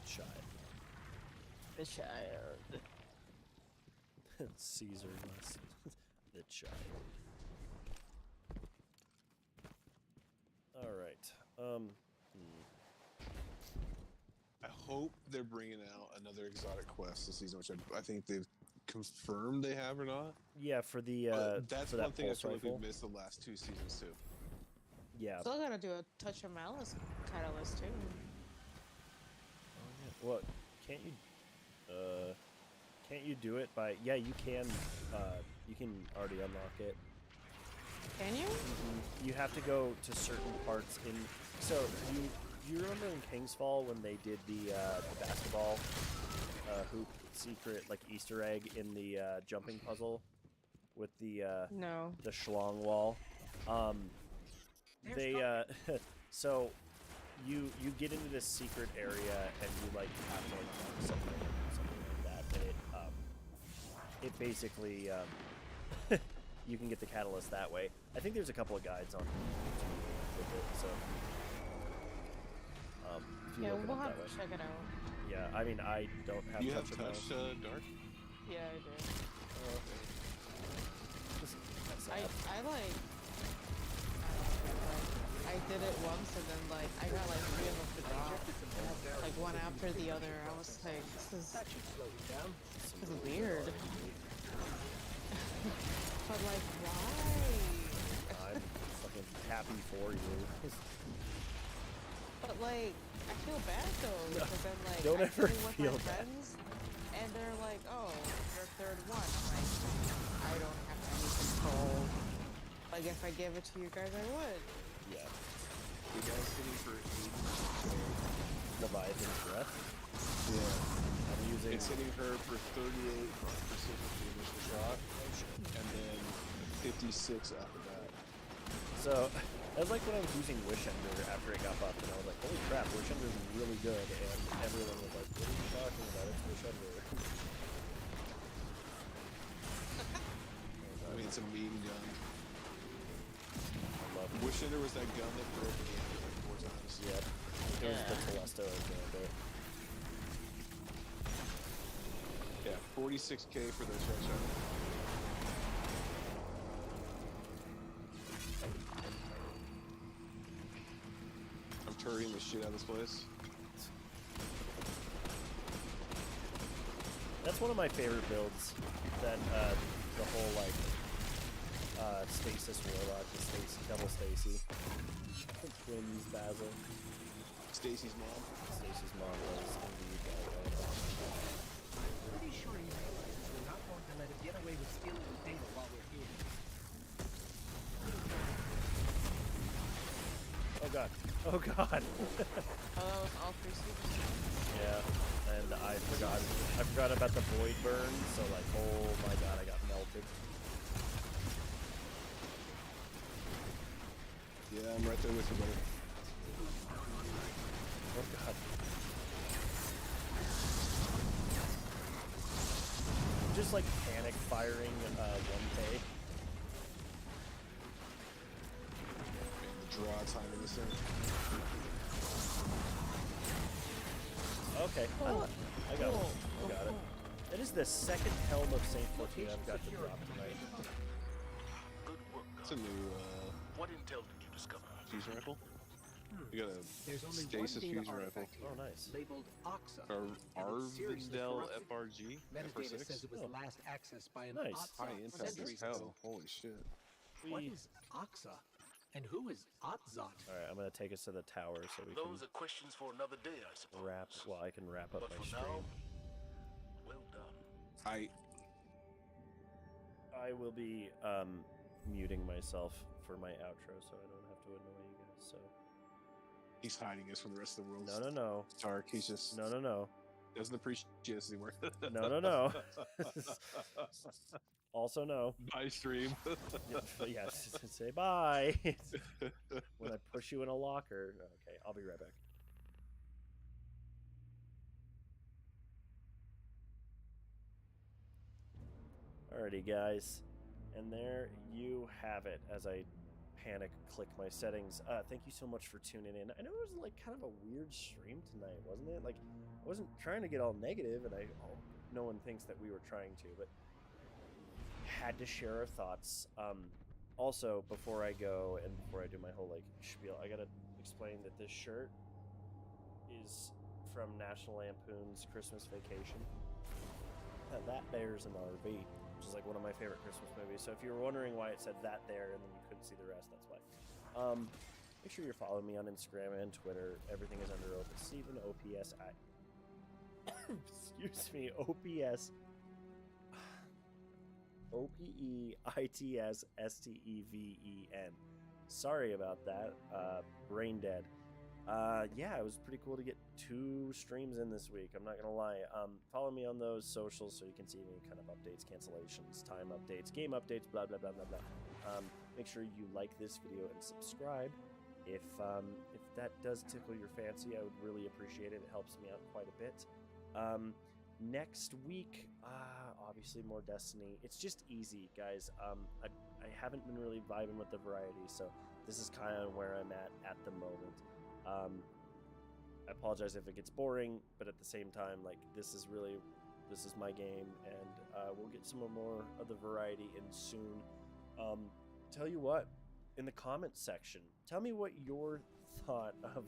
Child. The child. Caesar must. The child. Alright. I hope they're bringing out another exotic quest this season, which I think they've confirmed they have or not. Yeah, for the That's for one that thing I pulse feel like rifle. we've missed the last two seasons too. Yeah. Still gotta do a Touch of Malice catalyst too. What? Can't Can't you do it by? Yeah, you can. You can already unlock it. Can you? You have to go to certain parts in. So you remember in King's Fall when they did the basketball hoop secret like Easter egg in the jumping puzzle with the No. the schlong wall. They so you get into this secret area and you like have to like do something like that, and it basically you can get the catalyst that way. I think there's a couple of guides on YouTube with it, so if you Yeah, look it we'll up have that to way. check it out. Yeah, I mean I don't have You have touch of touch mouse. Dark? Yeah, I did. Just mess I up. like. I did it once and then like I got like 3 of them to drop, like one after the other. I was like, this is weird. But like, why? I'm fucking happy for you. But like, I feel bad though because then like Don't I ever play with feel my bad. friends and they're like, oh, your third one. I'm like, I don't have any control. Like if I give it to you guys, I would. Yeah. You guys hitting for Leviathan's breath. Yeah. I'm using. It's hitting her for 38% with the initial shot, and then 56 after that. So, that was like when I was using Wishender after it got buffed, and I was like, holy crap, Wishender's really good, and everyone was like, what are you talking about? It's Wishender. I mean, it's a mean gun. I love it. Wishender was that gun that broke me like 4 times. Yep. It was the Telesto Xander. Yeah, 46k for their shot. I'm turning the shit out of this place. That's one of my favorite builds. That, the whole, like, Stasis Warlock, the Stacy, double Stacy. Twins Basil. Stacy's mom. Stacy's mom was indeed Pretty sure you realize we're not going to let him get away with stealing the data while we're here. Oh god. Oh god. Oh, that was all 3 seasons. Yeah. And I forgot about the void burn, so like, oh my god, I got melted. Yeah, I'm right there with you, buddy. Oh god. Just like panic firing 1K. The draw time of this thing. Okay. I got it. I got it. It is the second Helm of St. Fortuna I've got to drop tonight. Good work, It's a new What intel did you discover? fusion rifle. You got a There's only stasis one data fusion rifle. artifact here, Oh, nice. labeled Oxa. Or and it's seriously Arvindel corrupted. FRG Metadata says FR6. it was Oh. last accessed by an Nice. Oxa High impact centuries as ago. hell. Holy shit. What is Oxa? And who is Otzot? Alright, I'm gonna take us to the tower so we Those can are questions for another day, I suppose. wrap. Well, I can wrap up But my for stream. now, well done. I will be muting myself for my outro so I don't have to annoy you guys. So He's hiding us from the rest of the world. no. Tark, he's just No. doesn't appreciate us anymore. No. Also no. Bye stream. Yes, say bye. When I push you in a locker. Okay, I'll be right back. Alrighty, guys. And there you have it as I panic click my settings. Thank you so much for tuning in. I know it was like kind of a weird stream tonight, wasn't it? Like, I wasn't trying to get all negative, and I hope no one thinks that we were trying to, but had to share our thoughts. Also, before I go and before I do my whole like spiel, I gotta explain that this shirt is from National Lampoon's Christmas Vacation. That there's an RV, which is like one of my favorite Christmas movies. So if you were wondering why it said that there and then you couldn't see the rest, that's why. Make sure you're following me on Instagram and Twitter. Everything is under Steven OPS. Excuse me, OPS OPEITSSTEVEN. Sorry about that. Brain dead. Yeah, it was pretty cool to get 2 streams in this week. I'm not gonna lie. Follow me on those socials so you can see any kind of updates, cancellations, time updates, game updates, blah blah blah blah blah. Make sure you like this video and subscribe. If that does tickle your fancy, I would really appreciate it. It helps me out quite a bit. Next week, obviously more Destiny. It's just easy, guys. I haven't been really vibing with the variety, so this is kind of where I'm at the moment. I apologize if it gets boring, but at the same time, like, this is my game, and we'll get some more of the variety in soon. Tell you what, in the comments section, tell me what your thought of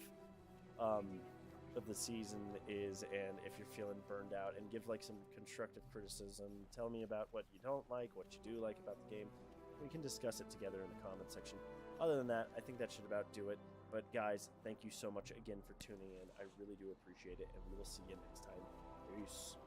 the season is, and if you're feeling burned out, and give like some constructive criticism. Tell me about what you don't like, what you do like about the game. We can discuss it together in the comment section. Other than that, I think that should about do it. But guys, thank you so much again for tuning in. I really do appreciate it, and we will see you next time. Peace.